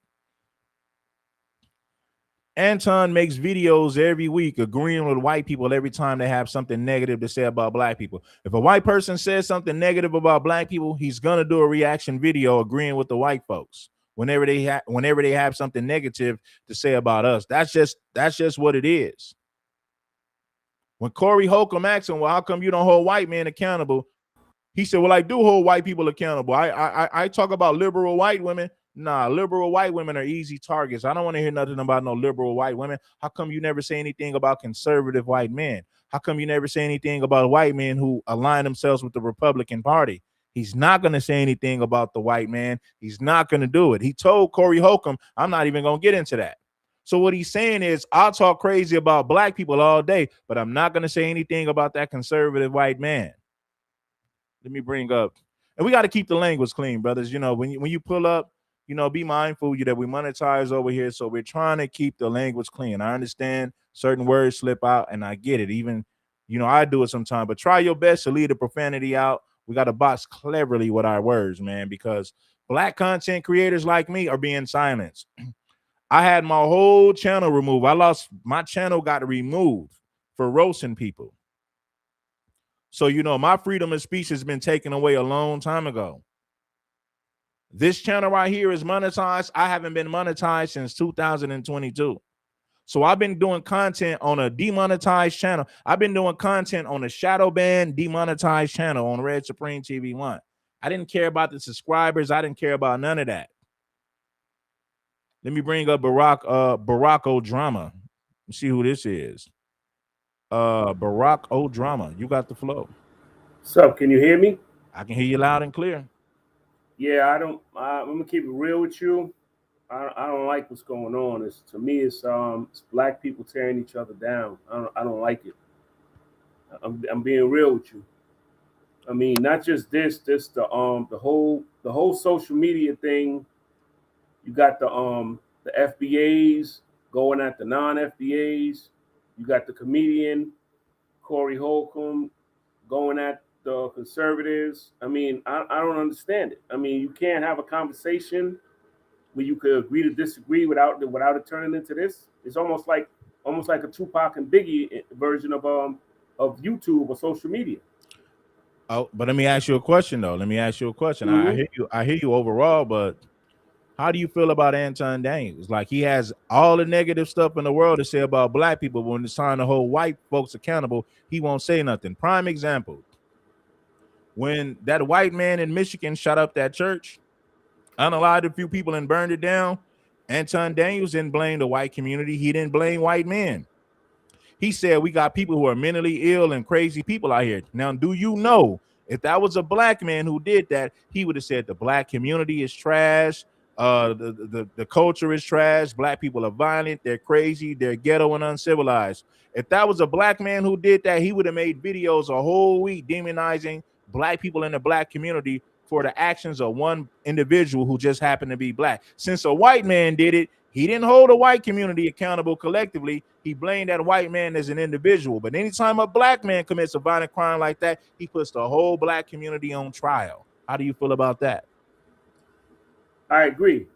Anton makes videos every week agreeing with white people every time they have something negative to say about black people. If a white person says something negative about black people, he's gonna do a reaction video agreeing with the white folks whenever they have something negative to say about us. That's just what it is. When Corey Holcomb asked him, well, how come you don't hold white men accountable? He said, well, I do hold white people accountable. I talk about liberal white women. Nah, liberal white women are easy targets. I don't want to hear nothing about no liberal white women. How come you never say anything about conservative white men? How come you never say anything about white men who align themselves with the Republican Party? He's not going to say anything about the white man. He's not going to do it. He told Corey Holcomb, I'm not even going to get into that. So what he's saying is, I'll talk crazy about black people all day, but I'm not going to say anything about that conservative white man. Let me bring up, and we got to keep the language clean, brothers. You know, when you pull up, you know, be mindful that we monetize over here, so we're trying to keep the language clean. I understand certain words slip out, and I get it. Even, you know, I do it sometimes, but try your best to leave the profanity out. We got to box cleverly with our words, man, because black content creators like me are being silenced. I had my whole channel removed. My channel got removed for roasting people. So, you know, my freedom of speech has been taken away a long time ago. This channel right here is monetized. I haven't been monetized since 2022. So I've been doing content on a demonetized channel. I've been doing content on a shadow ban demonetized channel on Red Supreme TV 1. I didn't care about the subscribers. I didn't care about none of that. Let me bring up Barack O'Drama. See who this is. Barack O'Drama. You got the flow. What's up? Can you hear me? I can hear you loud and clear. Yeah, I'm gonna keep it real with you. I don't like what's going on. It's black people tearing each other down. I don't like it. I'm being real with you. I mean, not just the whole social media thing. You got the FBAs going at the non-FBAs. You got the comedian Corey Holcomb going at the conservatives. I mean, I don't understand it. I mean, you can't have a conversation where you could agree to disagree without it turning into this. It's almost like a Tupac and Biggie version of YouTube or social media. Oh, but let me ask you a question though. Mm-hmm. I hear you overall, but how do you feel about Anton Daniels? Like, he has all the negative stuff in the world to say about black people, but when it's time to hold white folks accountable, he won't say nothing. Prime example. When that white man in Michigan shot up that church, unalived a few people and burned it down, Anton Daniels didn't blame the white community. He didn't blame white men. He said, we got people who are mentally ill and crazy people out here. Now, do you know, if that was a black man who did that, he would have said the black community is trash. The culture is trash. Black people are violent. They're crazy. They're ghetto and uncivilized. If that was a black man who did that, he would have made videos a whole week demonizing black people in the black community for the actions of one individual who just happened to be black. Since a white man did it, he didn't hold the white community accountable collectively. He blamed that white man as an individual. But anytime a black man commits a violent crime like that, he puts the whole black community on trial. How do you feel about that? I agree.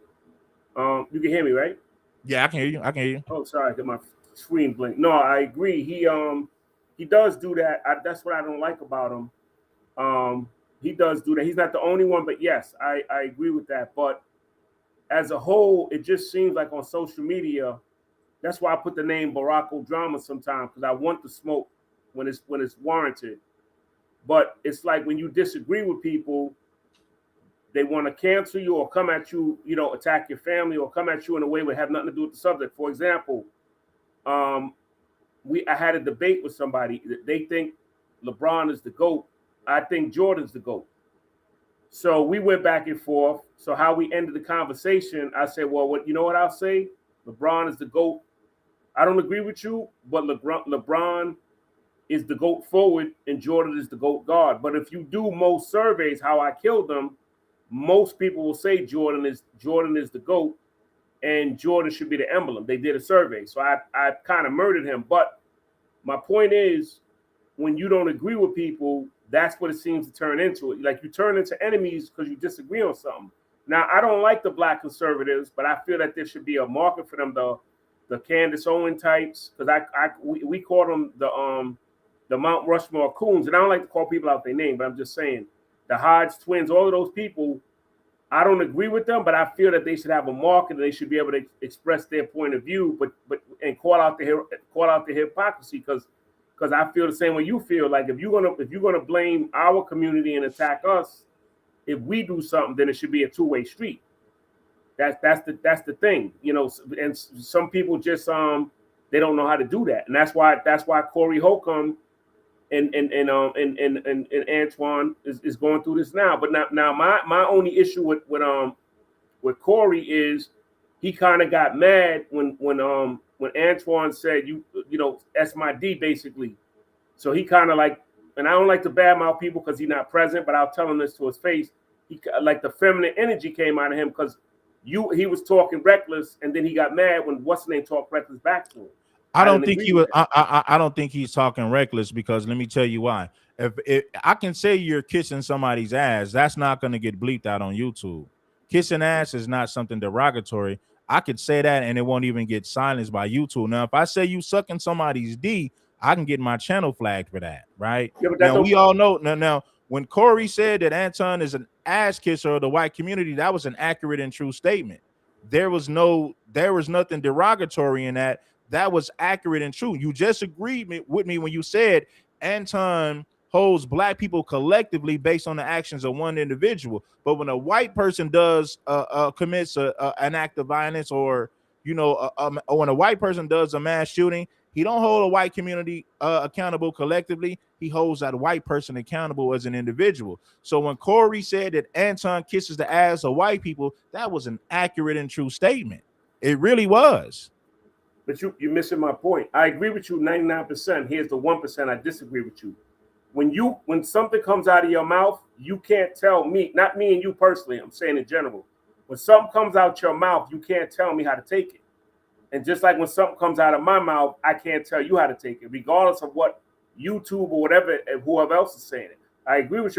You can hear me, right? Yeah, I can hear you. I can hear you. Oh, sorry, I got my screen blink. No, I agree. He does do that. That's what I don't like about him. He does do that. He's not the only one, but yes, I agree with that. But as a whole, it just seems like on social media, that's why I put the name Barack O'Drama sometimes, because I want the smoke when it's warranted. But it's like when you disagree with people, they want to cancel you or come at you, attack your family or come at you in a way that have nothing to do with the subject. For example, I had a debate with somebody. They think LeBron is the GOAT. I think Jordan's the GOAT. So we went back and forth. So how we ended the conversation, I said, well, you know what I'll say? LeBron is the GOAT. I don't agree with you, but LeBron is the GOAT forward and Jordan is the GOAT guard. But if you do most surveys, how I killed them, most people will say Jordan is the GOAT and Jordan should be the emblem. They did a survey. So I kind of murdered him. But my point is, when you don't agree with people, that's what it seems to turn into. Like you turn into enemies because you disagree on something. Now, I don't like the black conservatives, but I feel that there should be a market for them, the Candace Owen types, because we call them the Mount Rushmore coons, and I don't like to call people out their name, but I'm just saying the Hodge twins, all of those people, I don't agree with them, but I feel that they should have a market and they should be able to express their point of view, but call out the hypocrisy because I feel the same way you feel. Like if you're gonna blame our community and attack us, if we do something, then it should be a two-way street. That's the thing, and some people just they don't know how to do that, and that's why Corey Holcomb and Antoine is going through this now. But now my only issue with Corey is he kind of got mad when Antoine said you that's my D basically. So he kind of like, and I don't like to badmouth people because he's not present, but I'll tell him this to his face. He like the feminine energy came out of him because he was talking reckless, and then he got mad when what's his name talked reckless back to him. I don't think he was. I don't think he's talking reckless because let me tell you why. If I can say you're kissing somebody's ass, that's not going to get bleeped out on YouTube. Kissing ass is not something derogatory. I could say that and it won't even get silenced by YouTube. Now, if I say you sucking somebody's D, I can get my channel flagged for that, right? Yeah, now we all know. Now, when Corey said that Anton is an ass kisser of the white community, that was an accurate and true statement. There was nothing derogatory in that. That was accurate and true. You just agreed with me when you said Anton holds black people collectively based on the actions of one individual. But when a white person does commits an act of violence, or when a white person does a mass shooting, he don't hold a white community accountable collectively. He holds that white person accountable as an individual. So when Corey said that Anton kisses the ass of white people, that was an accurate and true statement. It really was. But you're missing my point. I agree with you 99%. Here's the 1% I disagree with you. When something comes out of your mouth, you can't tell me, not me and you personally, I'm saying in general. When something comes out your mouth, you can't tell me how to take it. And just like when something comes out of my mouth, I can't tell you how to take it, regardless of what YouTube or whatever, and whoever else is saying it. I agree with you.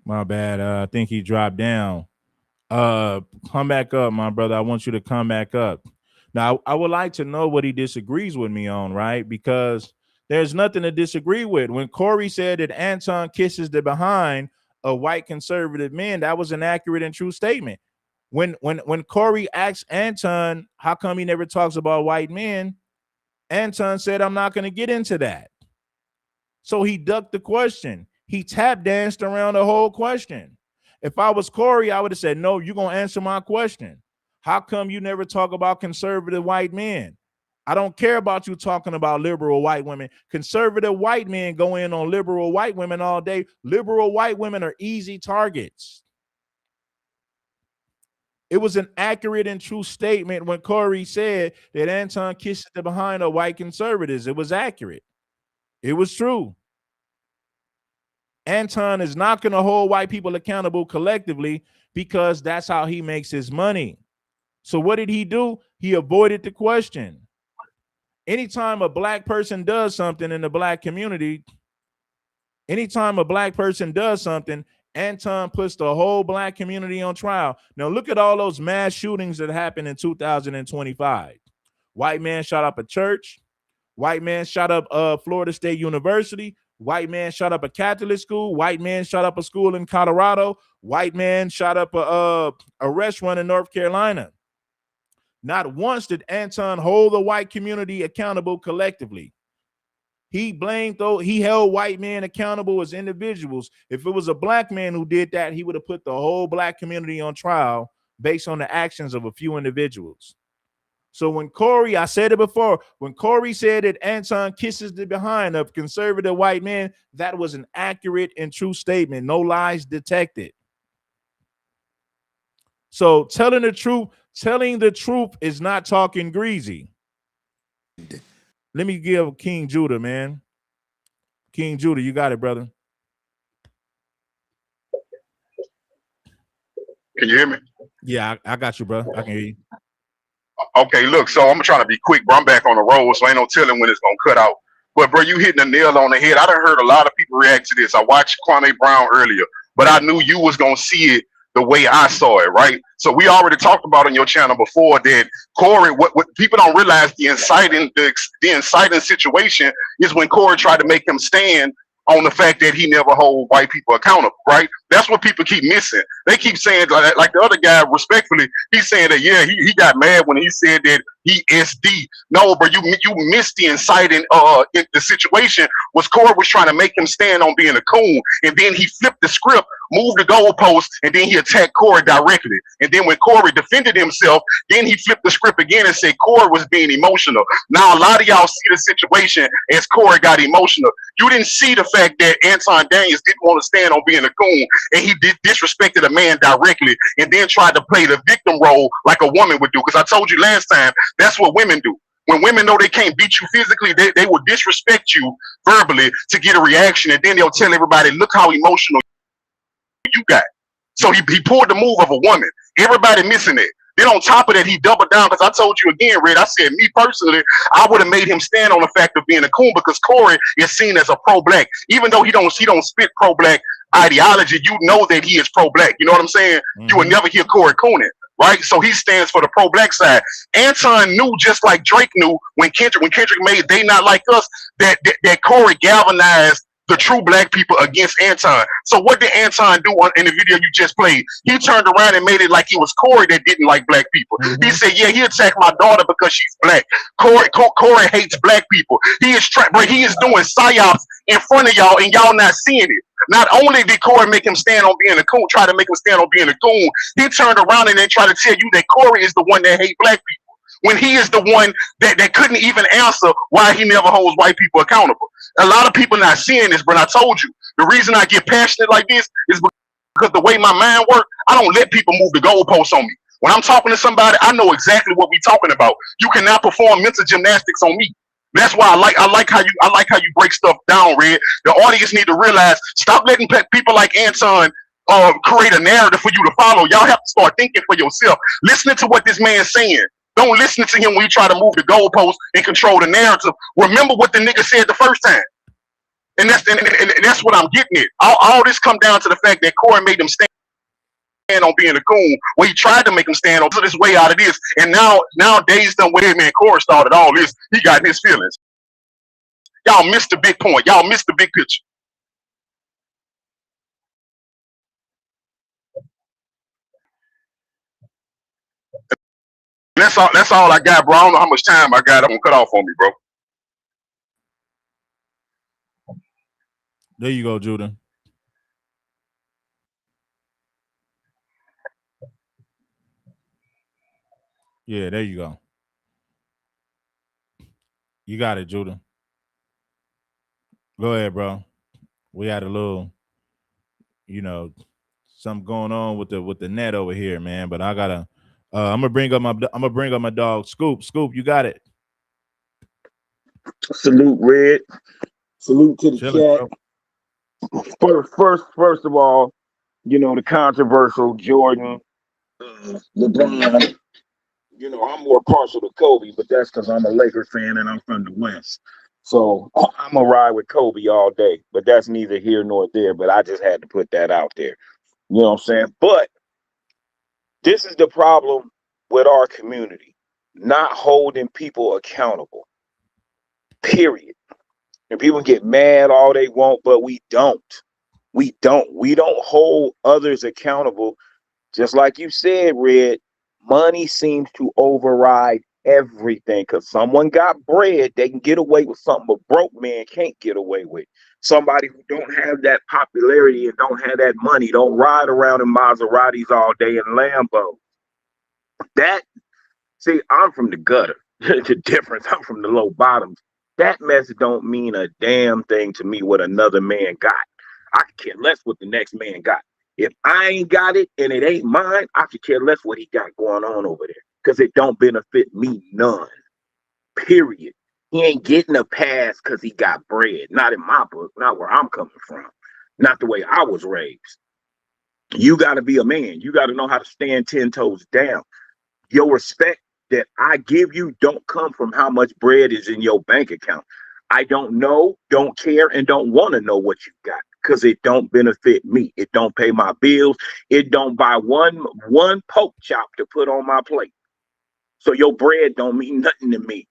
My bad. I think he dropped down. Come back up, my brother. I want you to come back up. Now, I would like to know what he disagrees with me on, right? Because there's nothing to disagree with. When Corey said that Anton kisses the behind of white conservative men, that was an accurate and true statement. When Corey asked Anton, how come he never talks about white men? Anton said, I'm not going to get into that. So he ducked the question. He tap danced around the whole question. If I was Corey, I would have said, no, you're going to answer my question. How come you never talk about conservative white men? I don't care about you talking about liberal white women. Conservative white men go in on liberal white women all day. Liberal white women are easy targets. It was an accurate and true statement when Corey said that Anton kissed the behind of white conservatives. It was accurate. It was true. Anton is not going to hold white people accountable collectively because that's how he makes his money. So what did he do? He avoided the question. Anytime a black person does something in the black community, anytime a black person does something, Anton puts the whole black community on trial. Now look at all those mass shootings that happened in 2025. White man shot up a church. White man shot up Florida State University. White man shot up a Catholic school. White man shot up a school in Colorado. White man shot up a restaurant in North Carolina. Not once did Anton hold the white community accountable collectively. He held white men accountable as individuals. If it was a black man who did that, he would have put the whole black community on trial based on the actions of a few individuals. So when Corey, I said it before, when Corey said that Anton kisses the behind of conservative white men, that was an accurate and true statement. No lies detected. So telling the truth is not talking greasy. Let me give King Judah, man. King Judah, you got it, brother. Can you hear me? Yeah, I got you, bro. I can hear you. Okay, look, so I'm trying to be quick, bro. I'm back on the road, so ain't no telling when it's gonna cut out. But bro, you hitting the nail on the head. I done heard a lot of people react to this. I watched Kwame Brown earlier, but I knew you was gonna see it the way I saw it, right? So we already talked about on your channel before that Corey, what people don't realize, the inciting situation is when Corey tried to make him stand on the fact that he never hold white people accountable, right? That's what people keep missing. They keep saying, like the other guy, respectfully, he's saying that, yeah, he got mad when he said that he SD. No, bro, you missed the inciting, the situation was Corey was trying to make him stand on being a coon, and then he flipped the script, moved the goalpost, and then he attacked Corey directly. And then when Corey defended himself, then he flipped the script again and said Corey was being emotional. Now, a lot of y'all see the situation as Corey got emotional. You didn't see the fact that Anton Daniels didn't want to stand on being a coon, and he disrespected a man directly and then tried to play the victim role like a woman would do. Because I told you last time, that's what women do. When women know they can't beat you physically, they will disrespect you verbally to get a reaction, and then they'll tell everybody, look how emotional you got. So he pulled the move of a woman. Everybody missing it. Then on top of that, he doubled down, because I told you again, Red, I said, me personally, I would have made him stand on the fact of being a coon, because Corey is seen as a pro-black. Even though he don't spit pro-black ideology, you know that he is pro-black. You know what I'm saying? Mm-hmm. You would never hear Corey cooning, right? So he stands for the pro-black side. Anton knew, just like Drake knew when Kendrick made They Not Like Us, that Corey galvanized the true black people against Anton. So what did Anton do in the video you just played? He turned around and made it like it was Corey that didn't like black people. Mm-hmm. He said, yeah, he attacked my daughter because she's black. Corey hates black people. He is doing psyops in front of y'all, and y'all not seeing it. Not only did Corey make him stand on being a coon, try to make him stand on being a coon, he turned around and then tried to tell you that Corey is the one that hates black people, when he is the one that couldn't even answer why he never holds white people accountable. A lot of people not seeing this, but I told you, the reason I get passionate like this is because the way my mind works, I don't let people move the goalposts on me. When I'm talking to somebody, I know exactly what we're talking about. You cannot perform mental gymnastics on me. That's why I like how you break stuff down, Red. The audience need to realize, stop letting people like Anton create a narrative for you to follow. Y'all have to start thinking for yourself. Listening to what this man's saying. Don't listen to him when you try to move the goalposts and control the narrative. Remember what the nigga said the first time. And that's what I'm getting at. All this come down to the fact that Corey made him stand on being a coon, where he tried to make him stand on his way out of this. And nowadays, done with him, man, Corey started all this. He got in his feelings. Y'all missed the big point. Y'all missed the big picture. That's all I got, bro. I don't know how much time I got. I'm gonna cut off on me, bro. There you go, Judah. Yeah, there you go. You got it, Judah. Go ahead, bro. We had a little, something going on with the net over here, man. But I gotta. I'm gonna bring up my dog Scoop. Scoop, you got it. Salute, Red. Salute to the chat. First of all, the controversial Jordan, LeBron. I'm more partial to Kobe, but that's because I'm a Lakers fan and I'm from the West. So I'm gonna ride with Kobe all day. But that's neither here nor there. But I just had to put that out there. You know what I'm saying? But this is the problem with our community, not holding people accountable. Period. And people get mad all they want, but we don't. We don't. We don't hold others accountable. Just like you said, Red, money seems to override everything. Because someone got bread, they can get away with something a broke man can't get away with. Somebody who don't have that popularity and don't have that money, don't ride around in Maseratis all day in Lambo. That, see, I'm from the gutter. The difference, I'm from the low bottoms. That mess don't mean a damn thing to me what another man got. I could care less what the next man got. If I ain't got it and it ain't mine, I could care less what he got going on over there. Because it don't benefit me none. Period. He ain't getting a pass because he got bread. Not in my book, not where I'm coming from. Not the way I was raised. You got to be a man. You got to know how to stand 10 toes down. Your respect that I give you don't come from how much bread is in your bank account. I don't know, don't care, and don't want to know what you got because it don't benefit me. It don't pay my bills. It don't buy one pork chop to put on my plate. So your bread don't mean nothing to me.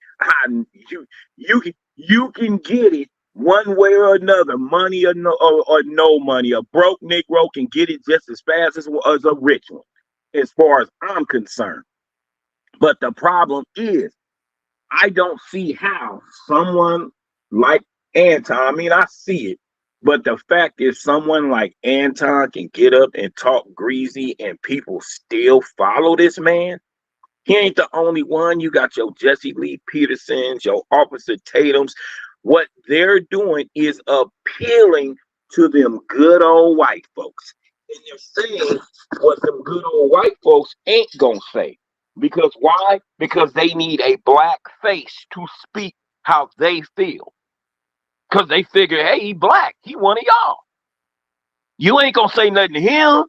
You can get it one way or another, money or no money. A broke Negro can get it just as fast as a rich one, as far as I'm concerned. But the problem is, I don't see how someone like Anton, I mean, I see it, but the fact is someone like Anton can get up and talk greasy and people still follow this man. He ain't the only one. You got your Jesse Lee Petersons, your Officer Tatums. What they're doing is appealing to them good old white folks. And they're saying what them good old white folks ain't gonna say. Because why? Because they need a black face to speak how they feel. Because they figure, hey, he black. He one of y'all. You ain't gonna say nothing to him.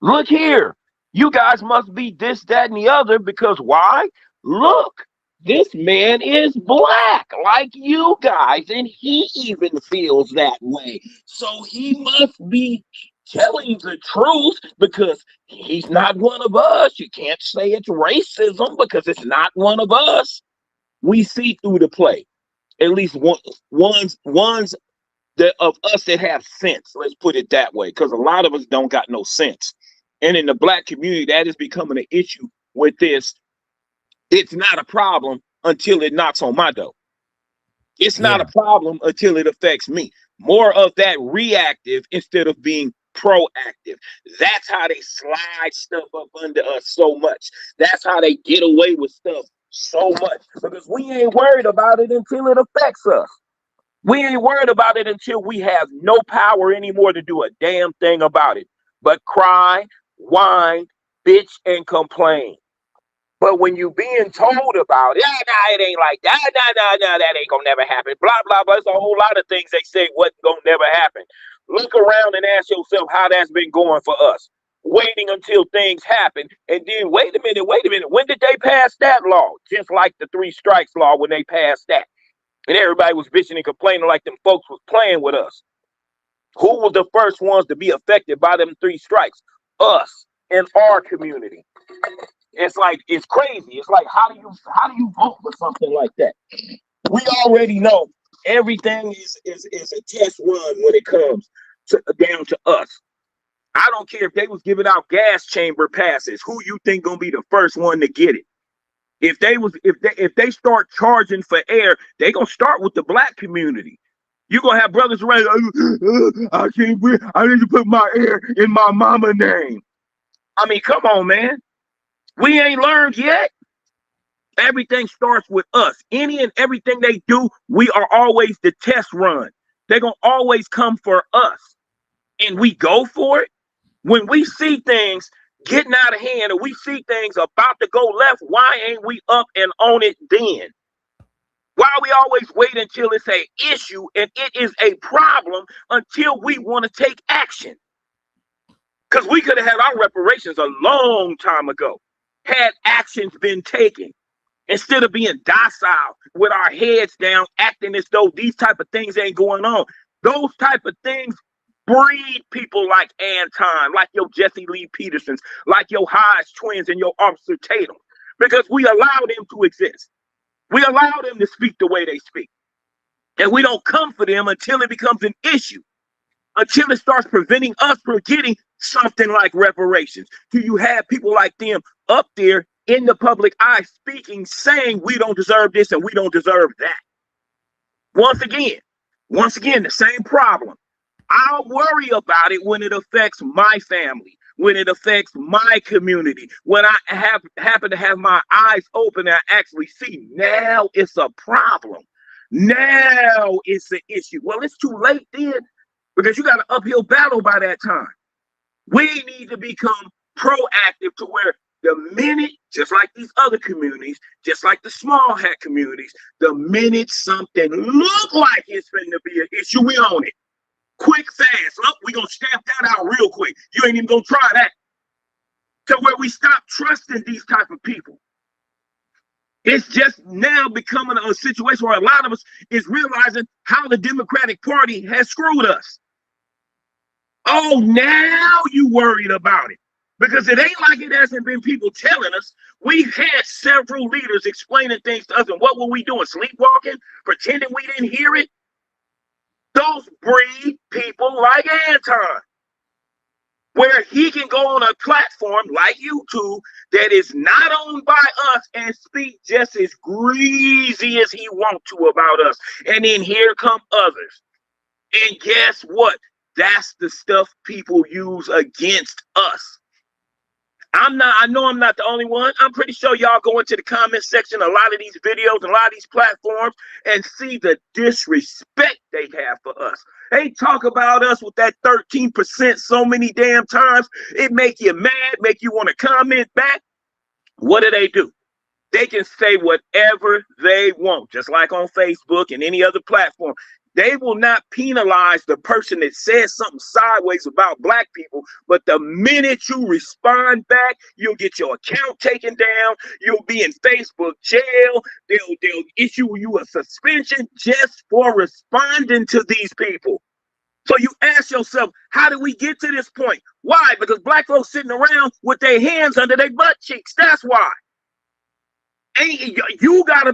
Look here. You guys must be this, that, and the other because why? Look, this man is black like you guys, and he even feels that way. So he must be telling the truth because he's not one of us. You can't say it's racism because it's not one of us. We see through the play. At least ones that of us that have sense. Let's put it that way, because a lot of us don't got no sense. And in the black community, that is becoming an issue with this. It's not a problem until it knocks on my door. It's not a problem until it affects me. More of that reactive instead of being proactive. That's how they slide stuff up under us so much. That's how they get away with stuff so much. Because we ain't worried about it until it affects us. We ain't worried about it until we have no power anymore to do a damn thing about it. But cry, whine, bitch, and complain. But when you being told about it, it ain't like that. That ain't gonna never happen. Blah, blah, blah. There's a whole lot of things they say wasn't gonna never happen. Look around and ask yourself how that's been going for us. Waiting until things happen. And then, wait a minute. When did they pass that law? Just like the 3 strikes law when they passed that. And everybody was bitching and complaining like them folks was playing with us. Who was the first ones to be affected by them 3 strikes? Us in our community. It's like, it's crazy. It's like, how do you vote for something like that? We already know everything is a test run when it comes down to us. I don't care if they was giving out gas chamber passes. Who you think gonna be the first one to get it? If they start charging for air, they gonna start with the black community. You're gonna have brothers around. I can't breathe. I need to put my air in my mama name. I mean, come on, man. We ain't learned yet. Everything starts with us. Any and everything they do, we are always the test run. They're gonna always come for us, and we go for it. When we see things getting out of hand or we see things about to go left, why ain't we up and on it then? Why we always wait until it's an issue and it is a problem until we want to take action? Because we could have had our reparations a long time ago, had actions been taken. Instead of being docile with our heads down, acting as though these type of things ain't going on. Those type of things breed people like Anton, like your Jesse Lee Petersons, like your Hodge twins and your Officer Tatum, because we allow them to exist. We allow them to speak the way they speak. And we don't come for them until it becomes an issue, until it starts preventing us from getting something like reparations. Do you have people like them up there in the public eye speaking, saying we don't deserve this and we don't deserve that? Once again, the same problem. I'll worry about it when it affects my family, when it affects my community, when I happen to have my eyes open and I actually see now it's a problem. Now it's an issue. Well, it's too late then, because you got an uphill battle by that time. We need to become proactive to where the minute, just like these other communities, just like the small hat communities, the minute something look like it's going to be an issue, we own it. Quick, fast. Look, we're going to stamp that out real quick. You ain't even going to try that. To where we stop trusting these type of people. It's just now becoming a situation where a lot of us is realizing how the Democratic Party has screwed us. Oh, now you worried about it. Because it ain't like it hasn't been people telling us. We've had several leaders explaining things to us, and what were we doing? Sleepwalking? Pretending we didn't hear it? Those breed people like Anton, where he can go on a platform like YouTube that is not owned by us and speak just as greasy as he wants to about us. And then here come others. And guess what? That's the stuff people use against us. I know I'm not the only one. I'm pretty sure y'all go into the comment section, a lot of these videos, and a lot of these platforms, and see the disrespect they have for us. They talk about us with that 13% so many damn times. It make you mad, make you want to comment back. What do? They can say whatever they want, just like on Facebook and any other platform. They will not penalize the person that says something sideways about black people, but the minute you respond back, you'll get your account taken down. You'll be in Facebook jail. They'll issue you a suspension just for responding to these people. So you ask yourself, how did we get to this point? Why? Because black folks sitting around with their hands under their butt cheeks. That's why. You gotta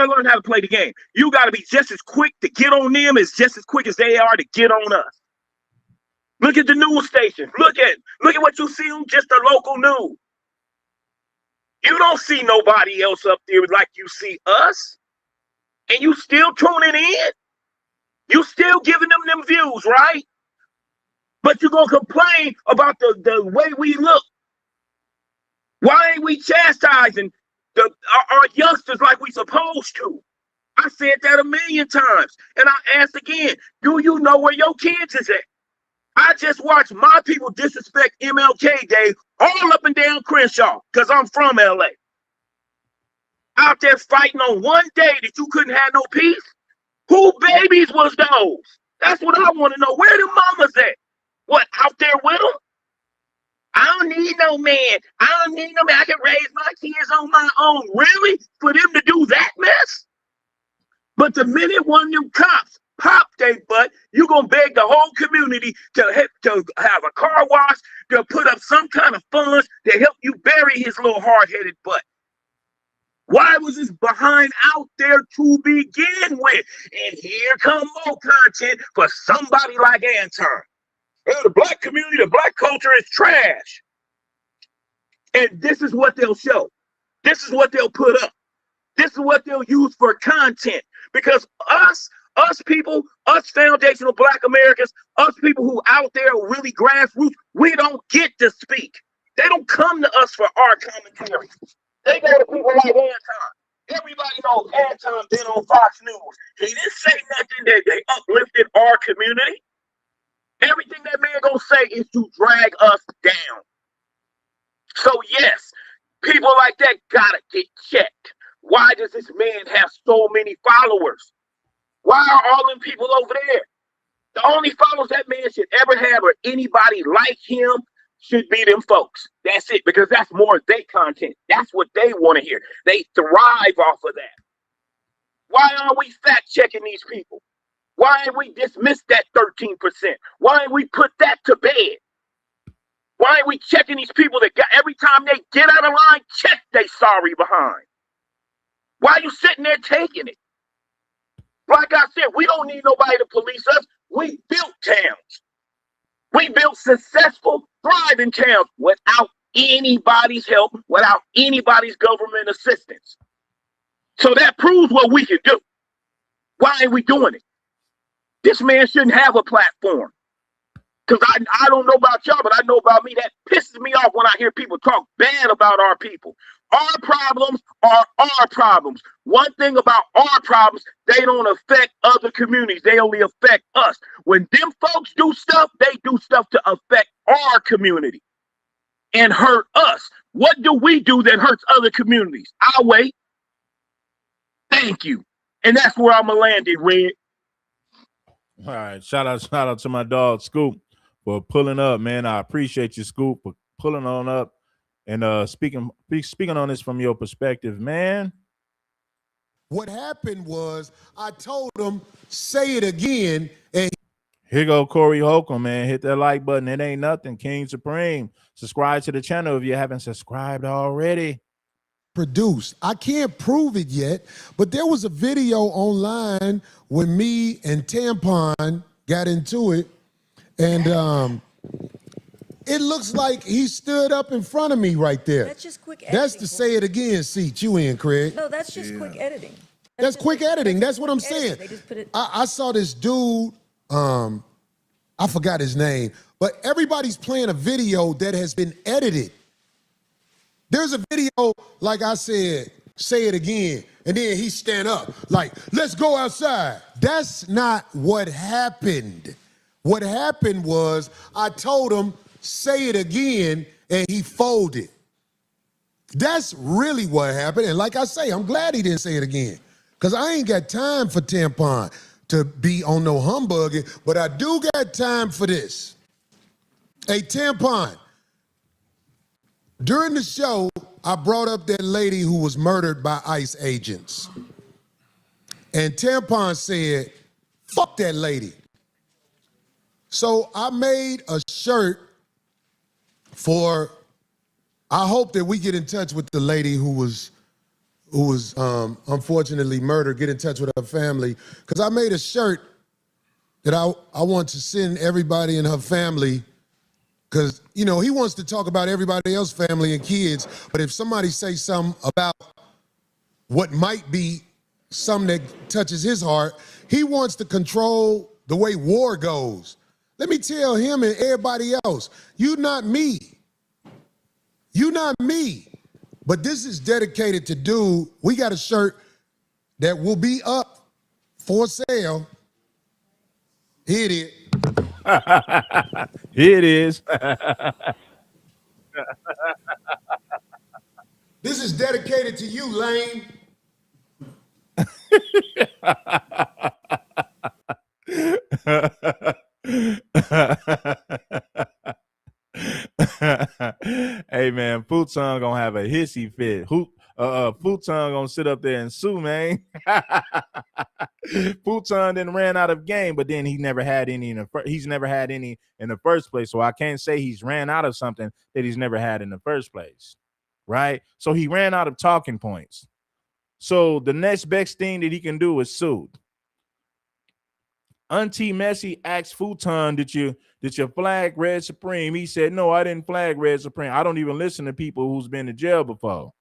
learn how to play the game. You gotta be just as quick to get on them as just as quick as they are to get on us. Look at the news stations. Look at what you see on just the local news. You don't see nobody else up there like you see us. And you still tuning in. You still giving them views, right? But you're gonna complain about the way we look. Why ain't we chastising our youngsters like we supposed to? I said that 1,000,000 times. And I asked again, do you know where your kids is at? I just watched my people disrespect MLK Day all up and down Crenshaw because I'm from LA. Out there fighting on one day that you couldn't have no peace. Who babies was those? That's what I want to know. Where the mamas at? What, out there with them? I don't need no man. I can raise my kids on my own. Really? For them to do that mess? But the minute one of them cops pop their butt, you're going to beg the whole community to have a car wash, to put up some kind of funds to help you bury his little hard-headed butt. Why was this behind out there to begin with? And here come more content for somebody like Anton. Well, the black community, the black culture is trash. And this is what they'll show. This is what they'll put up. This is what they'll use for content. Because us people, us foundational black Americans, us people who out there are really grassroots, we don't get to speak. They don't come to us for our commentary. They go to people like Anton. Everybody knows Anton been on Fox News. He didn't say nothing that they uplifted our community. Everything that man gonna say is to drag us down. So yes, people like that gotta get checked. Why does this man have so many followers? Why are all them people over there? The only followers that man should ever have or anybody like him should be them folks. That's it, because that's more their content. That's what they want to hear. They thrive off of that. Why aren't we fact checking these people? Why ain't we dismissed that 13%? Why ain't we put that to bed? Why ain't we checking these people that got every time they get out of line, check they sorry behind? Why are you sitting there taking it? Like I said, we don't need nobody to police us. We built towns. We built successful, thriving towns without anybody's help, without anybody's government assistance. So that proves what we can do. Why ain't we doing it? This man shouldn't have a platform. Because I don't know about y'all, but I know about me. That pisses me off when I hear people talk bad about our people. Our problems are our problems. One thing about our problems, they don't affect other communities. They only affect us. When them folks do stuff, they do stuff to affect our community and hurt us. What do we do that hurts other communities? I'll wait. Thank you. And that's where I'm going to land it, Red. All right. Shout out to my dog, Scoop, for pulling up, man. I appreciate you, Scoop, for pulling on up and speaking on this from your perspective, man. What happened was I told him, say it again, and here go Corey Holcomb, man. Hit that like button. It ain't nothing. King Supreme. Subscribe to the channel if you haven't subscribed already. produced. I can't prove it yet, but there was a video online when me and Tampon got into it, and it looks like he stood up in front of me right there. That's just quick editing. That's the say it again seat you in, Craig. No, that's just quick editing. That's quick editing. That's what I'm saying. They just put it. I saw this dude, I forgot his name, but everybody's playing a video that has been edited. There's a video, like I said, say it again, and then he stand up, like, let's go outside. That's not what happened. What happened was I told him, say it again, and he folded. That's really what happened. And like I say, I'm glad he didn't say it again, because I ain't got time for Tampon to be on no humbugging, but I do got time for this. Hey, Tampon, during the show, I brought up that lady who was murdered by ICE agents. And Tampon said, fuck that lady. So I made a shirt for, I hope that we get in touch with the lady who was unfortunately murdered, get in touch with her family. Because I made a shirt that I want to send everybody in her family, because, you know, he wants to talk about everybody else's family and kids, but if somebody say something about what might be something that touches his heart, he wants to control the way war goes. Let me tell him and everybody else, you not me. You not me. But this is dedicated to dude. We got a shirt that will be up for sale. Here it is. Here it is. This is dedicated to you, Lane. Hey man, Futon gonna have a hissy fit. Futon gonna sit up there and sue, man. Futon then ran out of game, but then he never had any he's never had any in the first place. So I can't say he's ran out of something that he's never had in the first place. Right? So he ran out of talking points. So the next best thing that he can do is sue. Auntie Messi asked Futon, did you flag Red Supreme? He said, no, I didn't flag Red Supreme. I don't even listen to people who's been to jail before.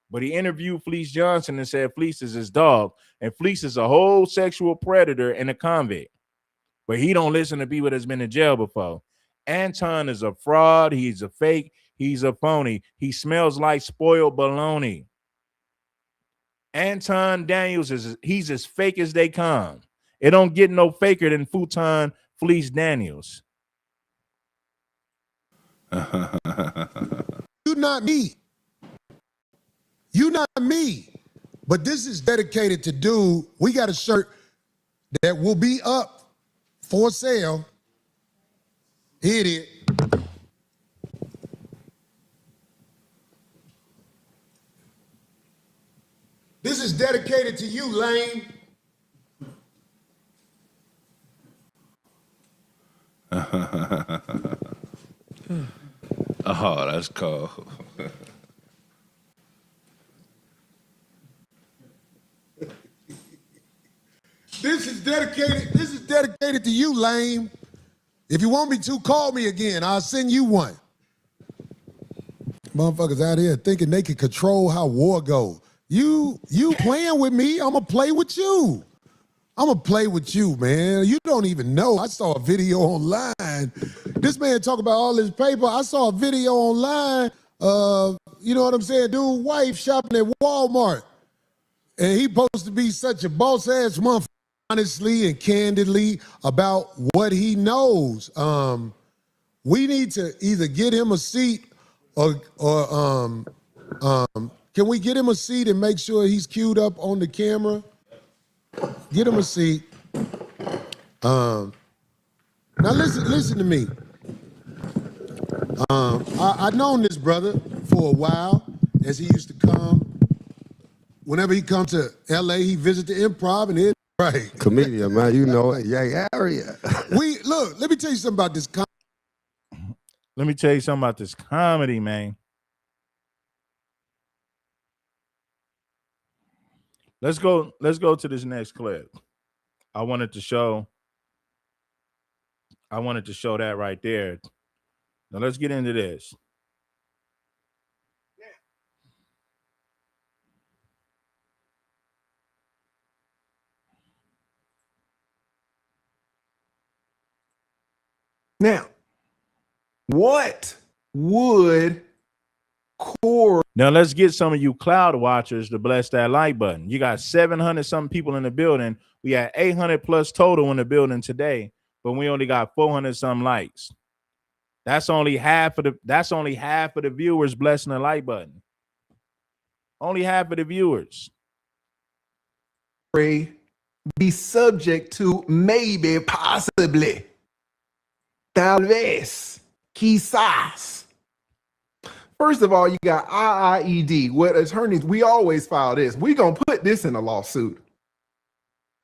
But he interviewed Fleece Johnson and said Fleece is his dog, and Fleece is a whole sexual predator and a convict. But he don't listen to people that's been to jail before. Anton is a fraud. He's a fake. He's a phony. He smells like spoiled bologna. Anton Daniels he's as fake as they come. It don't get no faker than Futon Fleece Daniels. You not me. You not me. But this is dedicated to dude. We got a shirt that will be up for sale. Here it is. This is dedicated to you, Lane. Oh, that's cool. This is dedicated to you, lame. If you want me to, call me again. I'll send you one. Motherfuckers out here thinking they can control how war go. You playing with me, I'm gonna play with you. I'm gonna play with you, man. You don't even know. I saw a video online. This man talk about all his paper. I saw a video online. You know what I'm saying? Dude, wife shopping at Walmart. And he supposed to be such a boss-ass motherfucker, honestly and candidly about what he knows. We need to either get him a seat or can we get him a seat and make sure he's queued up on the camera? Get him a seat. Now listen to me. I've known this brother for a while, as he used to come. Whenever he comes to LA, he visit the Improv and it right. Comedian, man, you know it. Yeah, area. Let me tell you something about this. Let me tell you something about this comedy, man. Let's go to this next clip. I wanted to show that right there. Now let's get into this. Now, what would Corey? Now let's get some of you cloud watchers to bless that like button. You got 700 something people in the building. We had 800 plus total in the building today, but we only got 400 some likes. That's only half of the viewers blessing the like button. Only half of the viewers. Be subject to maybe, possibly, tal vez, quizás. First of all, you got IIED. What attorneys, we always file this. We're going to put this in a lawsuit.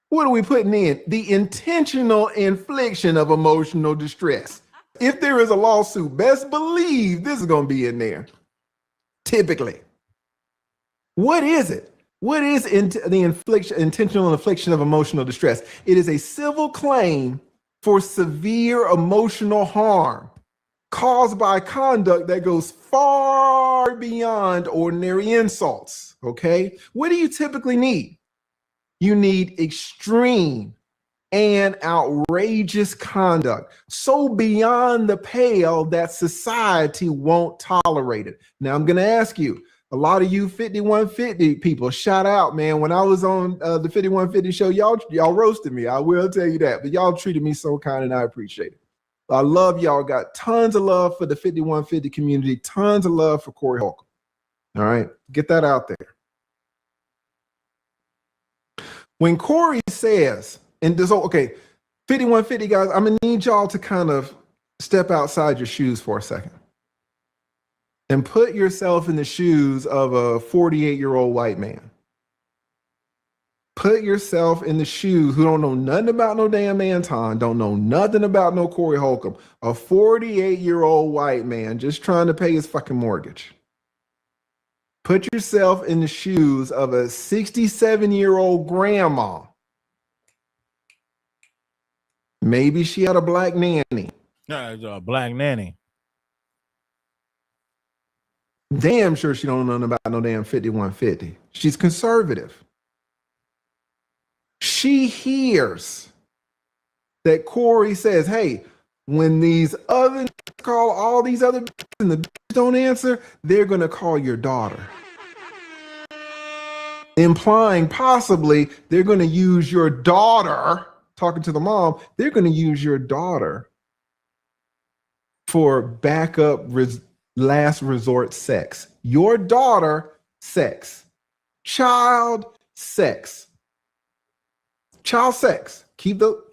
What are we putting in? The intentional infliction of emotional distress. If there is a lawsuit, best believe this is going to be in there. Typically. What is it? What is the intentional infliction of emotional distress? It is a civil claim for severe emotional harm caused by conduct that goes far beyond ordinary insults, okay? What do you typically need? You need extreme and outrageous conduct, so beyond the pale that society won't tolerate it. Now, I'm going to ask you, a lot of you 5150 people, shout out, man. When I was on the 5150 show, y'all roasted me. I will tell you that, but y'all treated me so kind and I appreciate it. I love y'all. Got tons of love for the 5150 community, tons of love for Corey Holcomb. All right, get that out there. When Corey says, and this, okay, 5150 guys, I'm gonna need y'all to kind of step outside your shoes for a second and put yourself in the shoes of a 48-year-old white man. Put yourself in the shoes who don't know nothing about no damn Anton, don't know nothing about no Corey Holcomb, a 48-year-old white man just trying to pay his fucking mortgage. Put yourself in the shoes of a 67-year-old grandma. Maybe she had a black nanny. A black nanny. Damn sure she don't know nothing about no damn 5150. She's conservative. She hears that Corey says, hey, when these other call all these other and the don't answer, they're going to call your daughter. Implying possibly they're going to use your daughter, talking to the mom, they're going to use your daughter for backup last resort sex. Your daughter, sex. Child, sex. Child sex. Keep the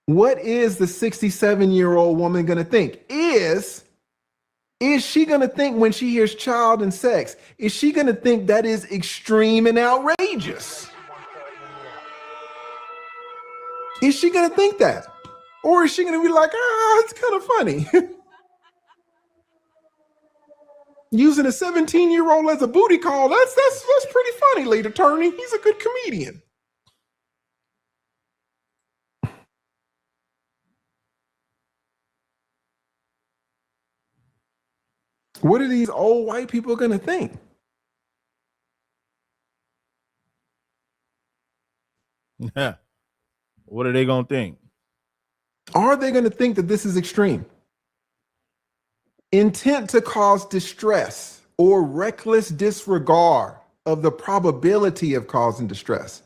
What is the 67-year-old woman going to think? Is she going to think when she hears child and sex, is she going to think that is extreme and outrageous? Is she going to think that? Or is she going to be like, it's kind of funny? Using a 17-year-old as a booty call, that's pretty funny, late attorney. He's a good comedian. What are these old white people going to think? What are they going to think? Are they going to think that this is extreme? Intent to cause distress or reckless disregard of the probability of causing distress.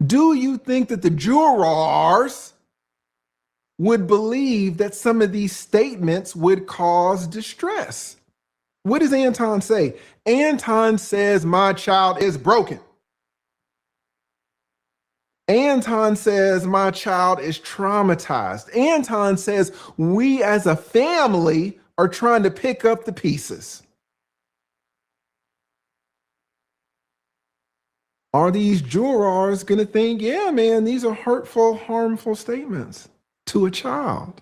Do you think that the jurors would believe that some of these statements would cause distress? What does Anton say? Anton says, my child is broken. Anton says, my child is traumatized. Anton says, we as a family are trying to pick up the pieces. Are these jurors going to think, yeah, man, these are hurtful, harmful statements to a child?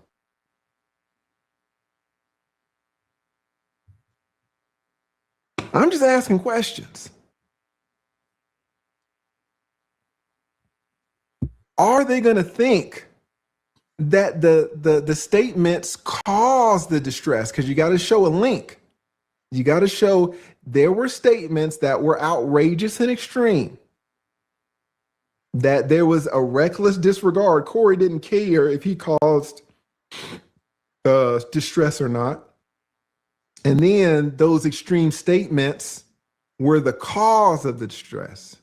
I'm just asking questions. Are they going to think that the statements cause the distress? Because you got to show a link. You got to show there were statements that were outrageous and extreme, that there was a reckless disregard. Corey didn't care if he caused distress or not. And then those extreme statements were the cause of the distress.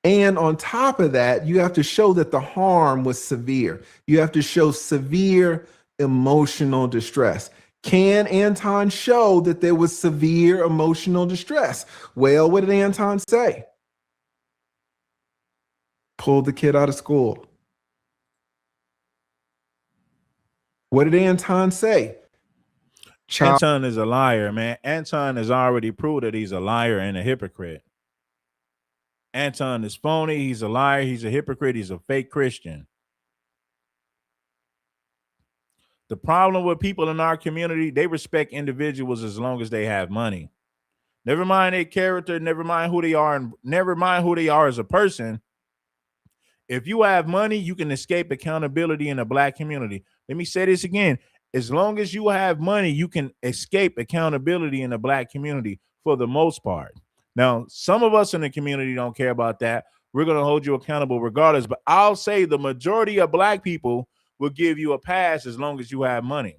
And on top of that, you have to show that the harm was severe. You have to show severe emotional distress. Can Anton show that there was severe emotional distress? Well, what did Anton say? Pulled the kid out of school. What did Anton say? Anton is a liar, man. Anton has already proved that he's a liar and a hypocrite. Anton is phony. He's a liar. He's a hypocrite. He's a fake Christian. The problem with people in our community, they respect individuals as long as they have money. Never mind their character, never mind who they are, and never mind who they are as a person. If you have money, you can escape accountability in the black community. Let me say this again. As long as you have money, you can escape accountability in the black community for the most part. Now, some of us in the community don't care about that. We're going to hold you accountable regardless. But I'll say the majority of black people will give you a pass as long as you have money.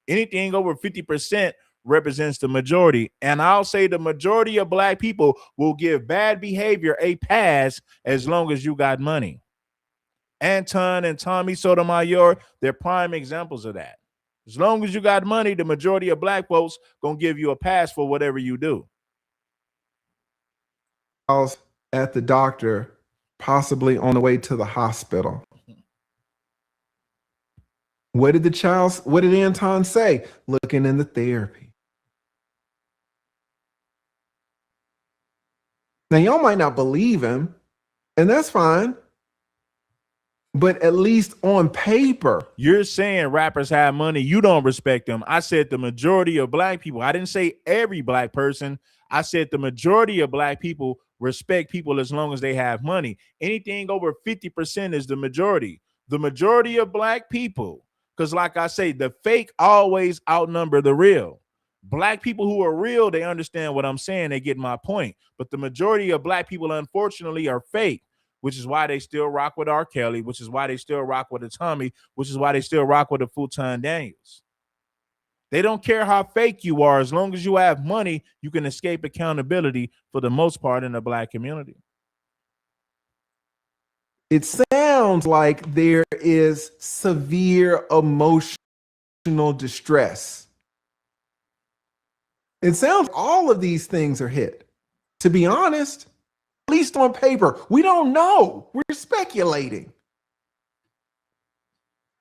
Anything over 50% represents the majority. And I'll say the majority of black people will give bad behavior a pass as long as you got money. Anton and Tommy Sotomayor, they're prime examples of that. As long as you got money, the majority of black folks gonna give you a pass for whatever you do. At the doctor, possibly on the way to the hospital. What did Anton say? Looking into therapy. Now, y'all might not believe him, and that's fine. But at least on paper. You're saying rappers have money. You don't respect them. I said the majority of black people. I didn't say every black person. I said the majority of black people respect people as long as they have money. Anything over 50% is the majority. The majority of black people. Because like I say, the fake always outnumber the real. Black people who are real, they understand what I'm saying. They get my point. But the majority of black people, unfortunately, are fake. Which is why they still rock with R. Kelly, which is why they still rock with the Tommy, which is why they still rock with the Futon Daniels. They don't care how fake you are. As long as you have money, you can escape accountability for the most part in the black community. It sounds like there is severe emotional distress. It sounds like all of these things are hit. To be honest, at least on paper, we don't know. We're speculating.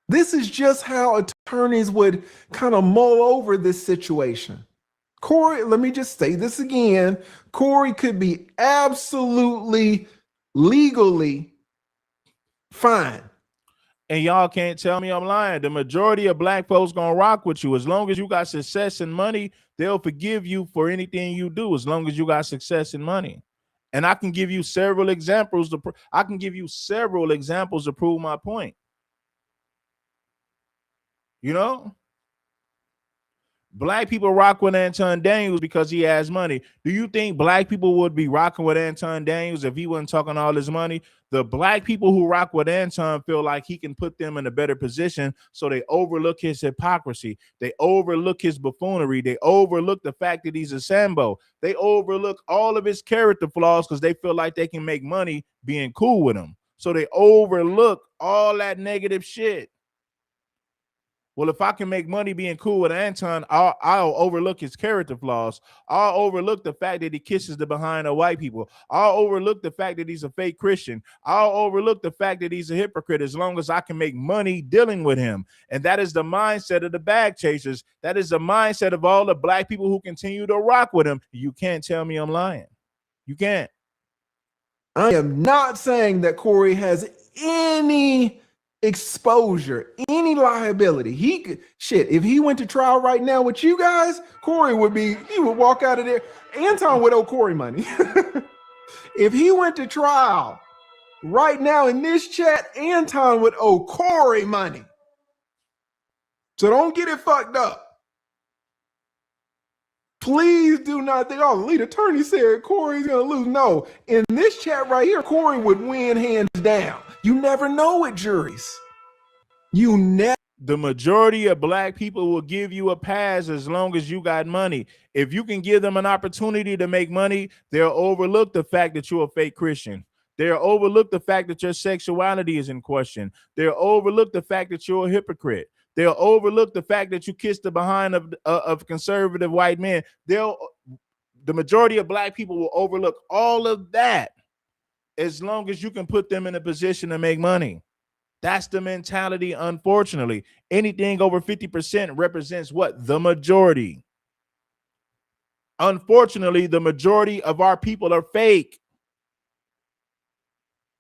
This is just how attorneys would kind of mull over this situation. Corey, let me just say this again. Corey could be absolutely legally fine. And y'all can't tell me I'm lying. The majority of black folks gonna rock with you. As long as you got success and money, they'll forgive you for anything you do, as long as you got success and money. And I can give you several examples to prove my point. You know? Black people rock with Anton Daniels because he has money. Do you think black people would be rocking with Anton Daniels if he wasn't talking all his money? The black people who rock with Anton feel like he can put them in a better position, so they overlook his hypocrisy. They overlook his buffoonery. They overlook the fact that he's a Sambo. They overlook all of his character flaws because they feel like they can make money being cool with him. So they overlook all that negative shit. Well, if I can make money being cool with Anton, I'll overlook his character flaws. I'll overlook the fact that he kisses the behind of white people. I'll overlook the fact that he's a fake Christian. I'll overlook the fact that he's a hypocrite, as long as I can make money dealing with him. And that is the mindset of the bag chasers. That is the mindset of all the black people who continue to rock with him. You can't tell me I'm lying. You can't. I am not saying that Corey has any exposure, any liability. He could, shit, if he went to trial right now with you guys, Corey he would walk out of there. Anton would owe Corey money. If he went to trial right now in this chat, Anton would owe Corey money. So don't get it fucked up. Please do not think, oh, the lead attorney said Corey's gonna lose. No, in this chat right here, Corey would win hands down. You never know with juries. You never. The majority of black people will give you a pass as long as you got money. If you can give them an opportunity to make money, they'll overlook the fact that you're a fake Christian. They'll overlook the fact that your sexuality is in question. They'll overlook the fact that you're a hypocrite. They'll overlook the fact that you kissed the behind of conservative white men. The majority of black people will overlook all of that as long as you can put them in a position to make money. That's the mentality, unfortunately. Anything over 50% represents what? The majority. Unfortunately, the majority of our people are fake.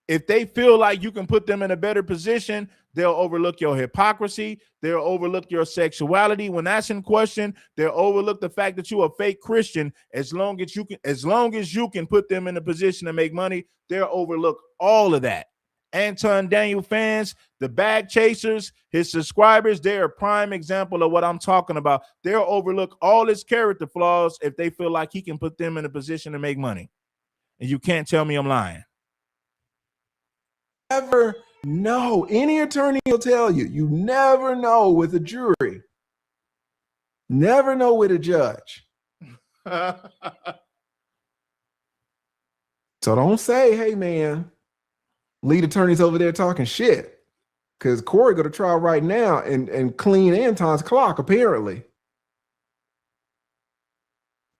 If they feel like you can put them in a better position, they'll overlook your hypocrisy. They'll overlook your sexuality. When that's in question, they'll overlook the fact that you're a fake Christian. As long as you can put them in a position to make money, they'll overlook all of that. Anton Daniel fans, the bag chasers, his subscribers, they're a prime example of what I'm talking about. They'll overlook all his character flaws if they feel like he can put them in a position to make money. And you can't tell me I'm lying. Never know. Any attorney will tell you, you never know with a jury. Never know with a judge. So don't say, hey man, lead attorney's over there talking shit. Because Corey go to trial right now and clean Anton's clock, apparently.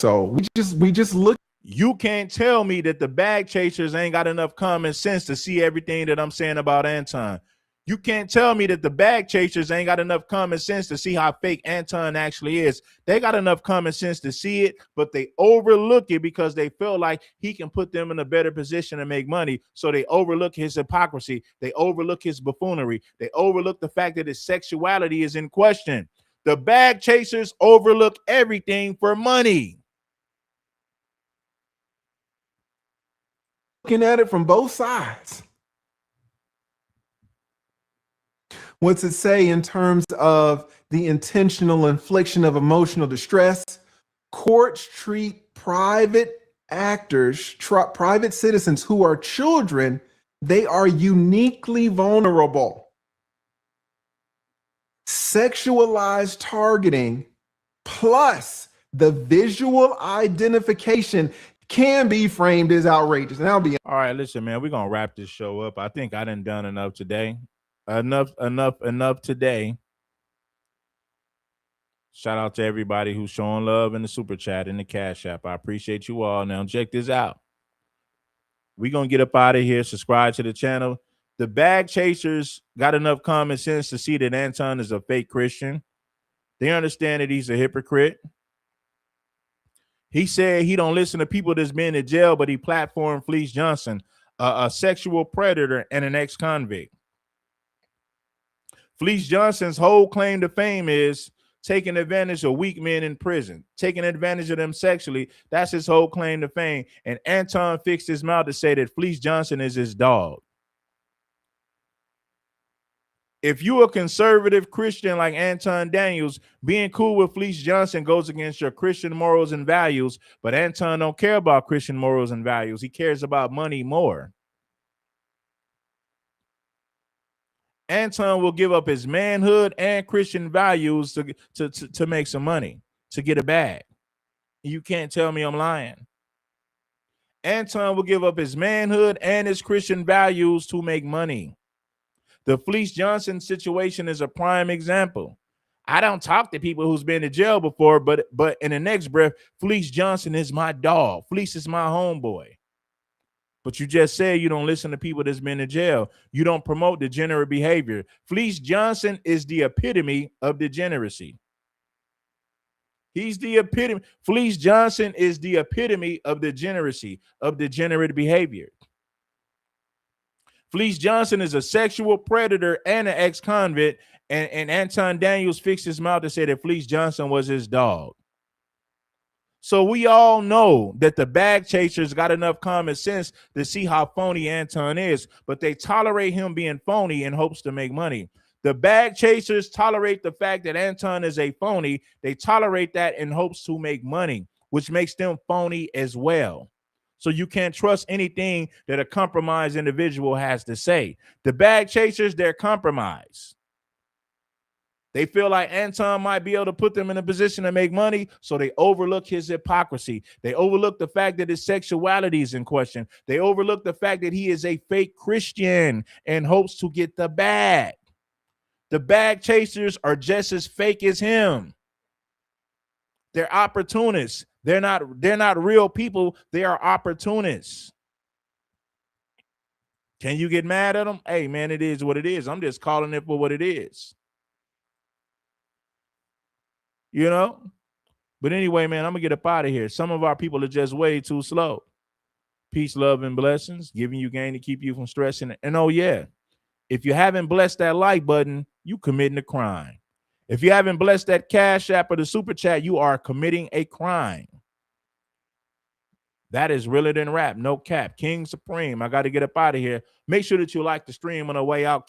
So we just look. You can't tell me that the bag chasers ain't got enough common sense to see everything that I'm saying about Anton. You can't tell me that the bag chasers ain't got enough common sense to see how fake Anton actually is. They got enough common sense to see it, but they overlook it because they feel like he can put them in a better position to make money. So they overlook his hypocrisy. They overlook his buffoonery. They overlook the fact that his sexuality is in question. The bag chasers overlook everything for money. Looking at it from both sides. What's it say in terms of the intentional infliction of emotional distress? Courts treat private actors, private citizens who are children, they are uniquely vulnerable. Sexualized targeting plus the visual identification can be framed as outrageous. And I'll be all right. Listen, man, we're gonna wrap this show up. I think I done enough today. Enough today. Shout out to everybody who's showing love in the super chat in the Cash App. I appreciate you all. Now check this out. We're gonna get up out of here. Subscribe to the channel. The bag chasers got enough common sense to see that Anton is a fake Christian. They understand that he's a hypocrite. He said he don't listen to people that's been in jail, but he platformed Fleece Johnson, a sexual predator and an ex-convict. Fleece Johnson's whole claim to fame is taking advantage of weak men in prison, taking advantage of them sexually. That's his whole claim to fame. And Anton fixed his mouth to say that Fleece Johnson is his dog. If you're a conservative Christian like Anton Daniels, being cool with Fleece Johnson goes against your Christian morals and values, but Anton don't care about Christian morals and values. He cares about money more. Anton will give up his manhood and Christian values to make some money, to get a bag. You can't tell me I'm lying. Anton will give up his manhood and his Christian values to make money. The Fleece Johnson situation is a prime example. I don't talk to people who's been to jail before, but in the next breath, Fleece Johnson is my dog. Fleece is my homeboy. But you just said you don't listen to people that's been to jail. You don't promote degenerate behavior. Fleece Johnson is the epitome of degeneracy. He's the epitome. Fleece Johnson is the epitome of degeneracy, of degenerate behavior. Fleece Johnson is a sexual predator and an ex-convict, and Anton Daniels fixed his mouth to say that Fleece Johnson was his dog. So we all know that the bag chasers got enough common sense to see how phony Anton is, but they tolerate him being phony in hopes to make money. The bag chasers tolerate the fact that Anton is a phony. They tolerate that in hopes to make money, which makes them phony as well. So you can't trust anything that a compromised individual has to say. The bag chasers, they're compromised. They feel like Anton might be able to put them in a position to make money, so they overlook his hypocrisy. They overlook the fact that his sexuality is in question. They overlook the fact that he is a fake Christian in hopes to get the bag. The bag chasers are just as fake as him. They're opportunists. They're not real people. They are opportunists. Can you get mad at them? Hey, man, it is what it is. I'm just calling it for what it is. You know? But anyway, man, I'm going to get up out of here. Some of our people are just way too slow. Peace, love, and blessings. Giving you gain to keep you from stressing. And oh, yeah, if you haven't blessed that like button, you committing a crime. If you haven't blessed that Cash App or the Super Chat, you are committing a crime. That is realer than rap. No cap. King Supreme. I got to get up out of here. Make sure that you like the stream on the way out.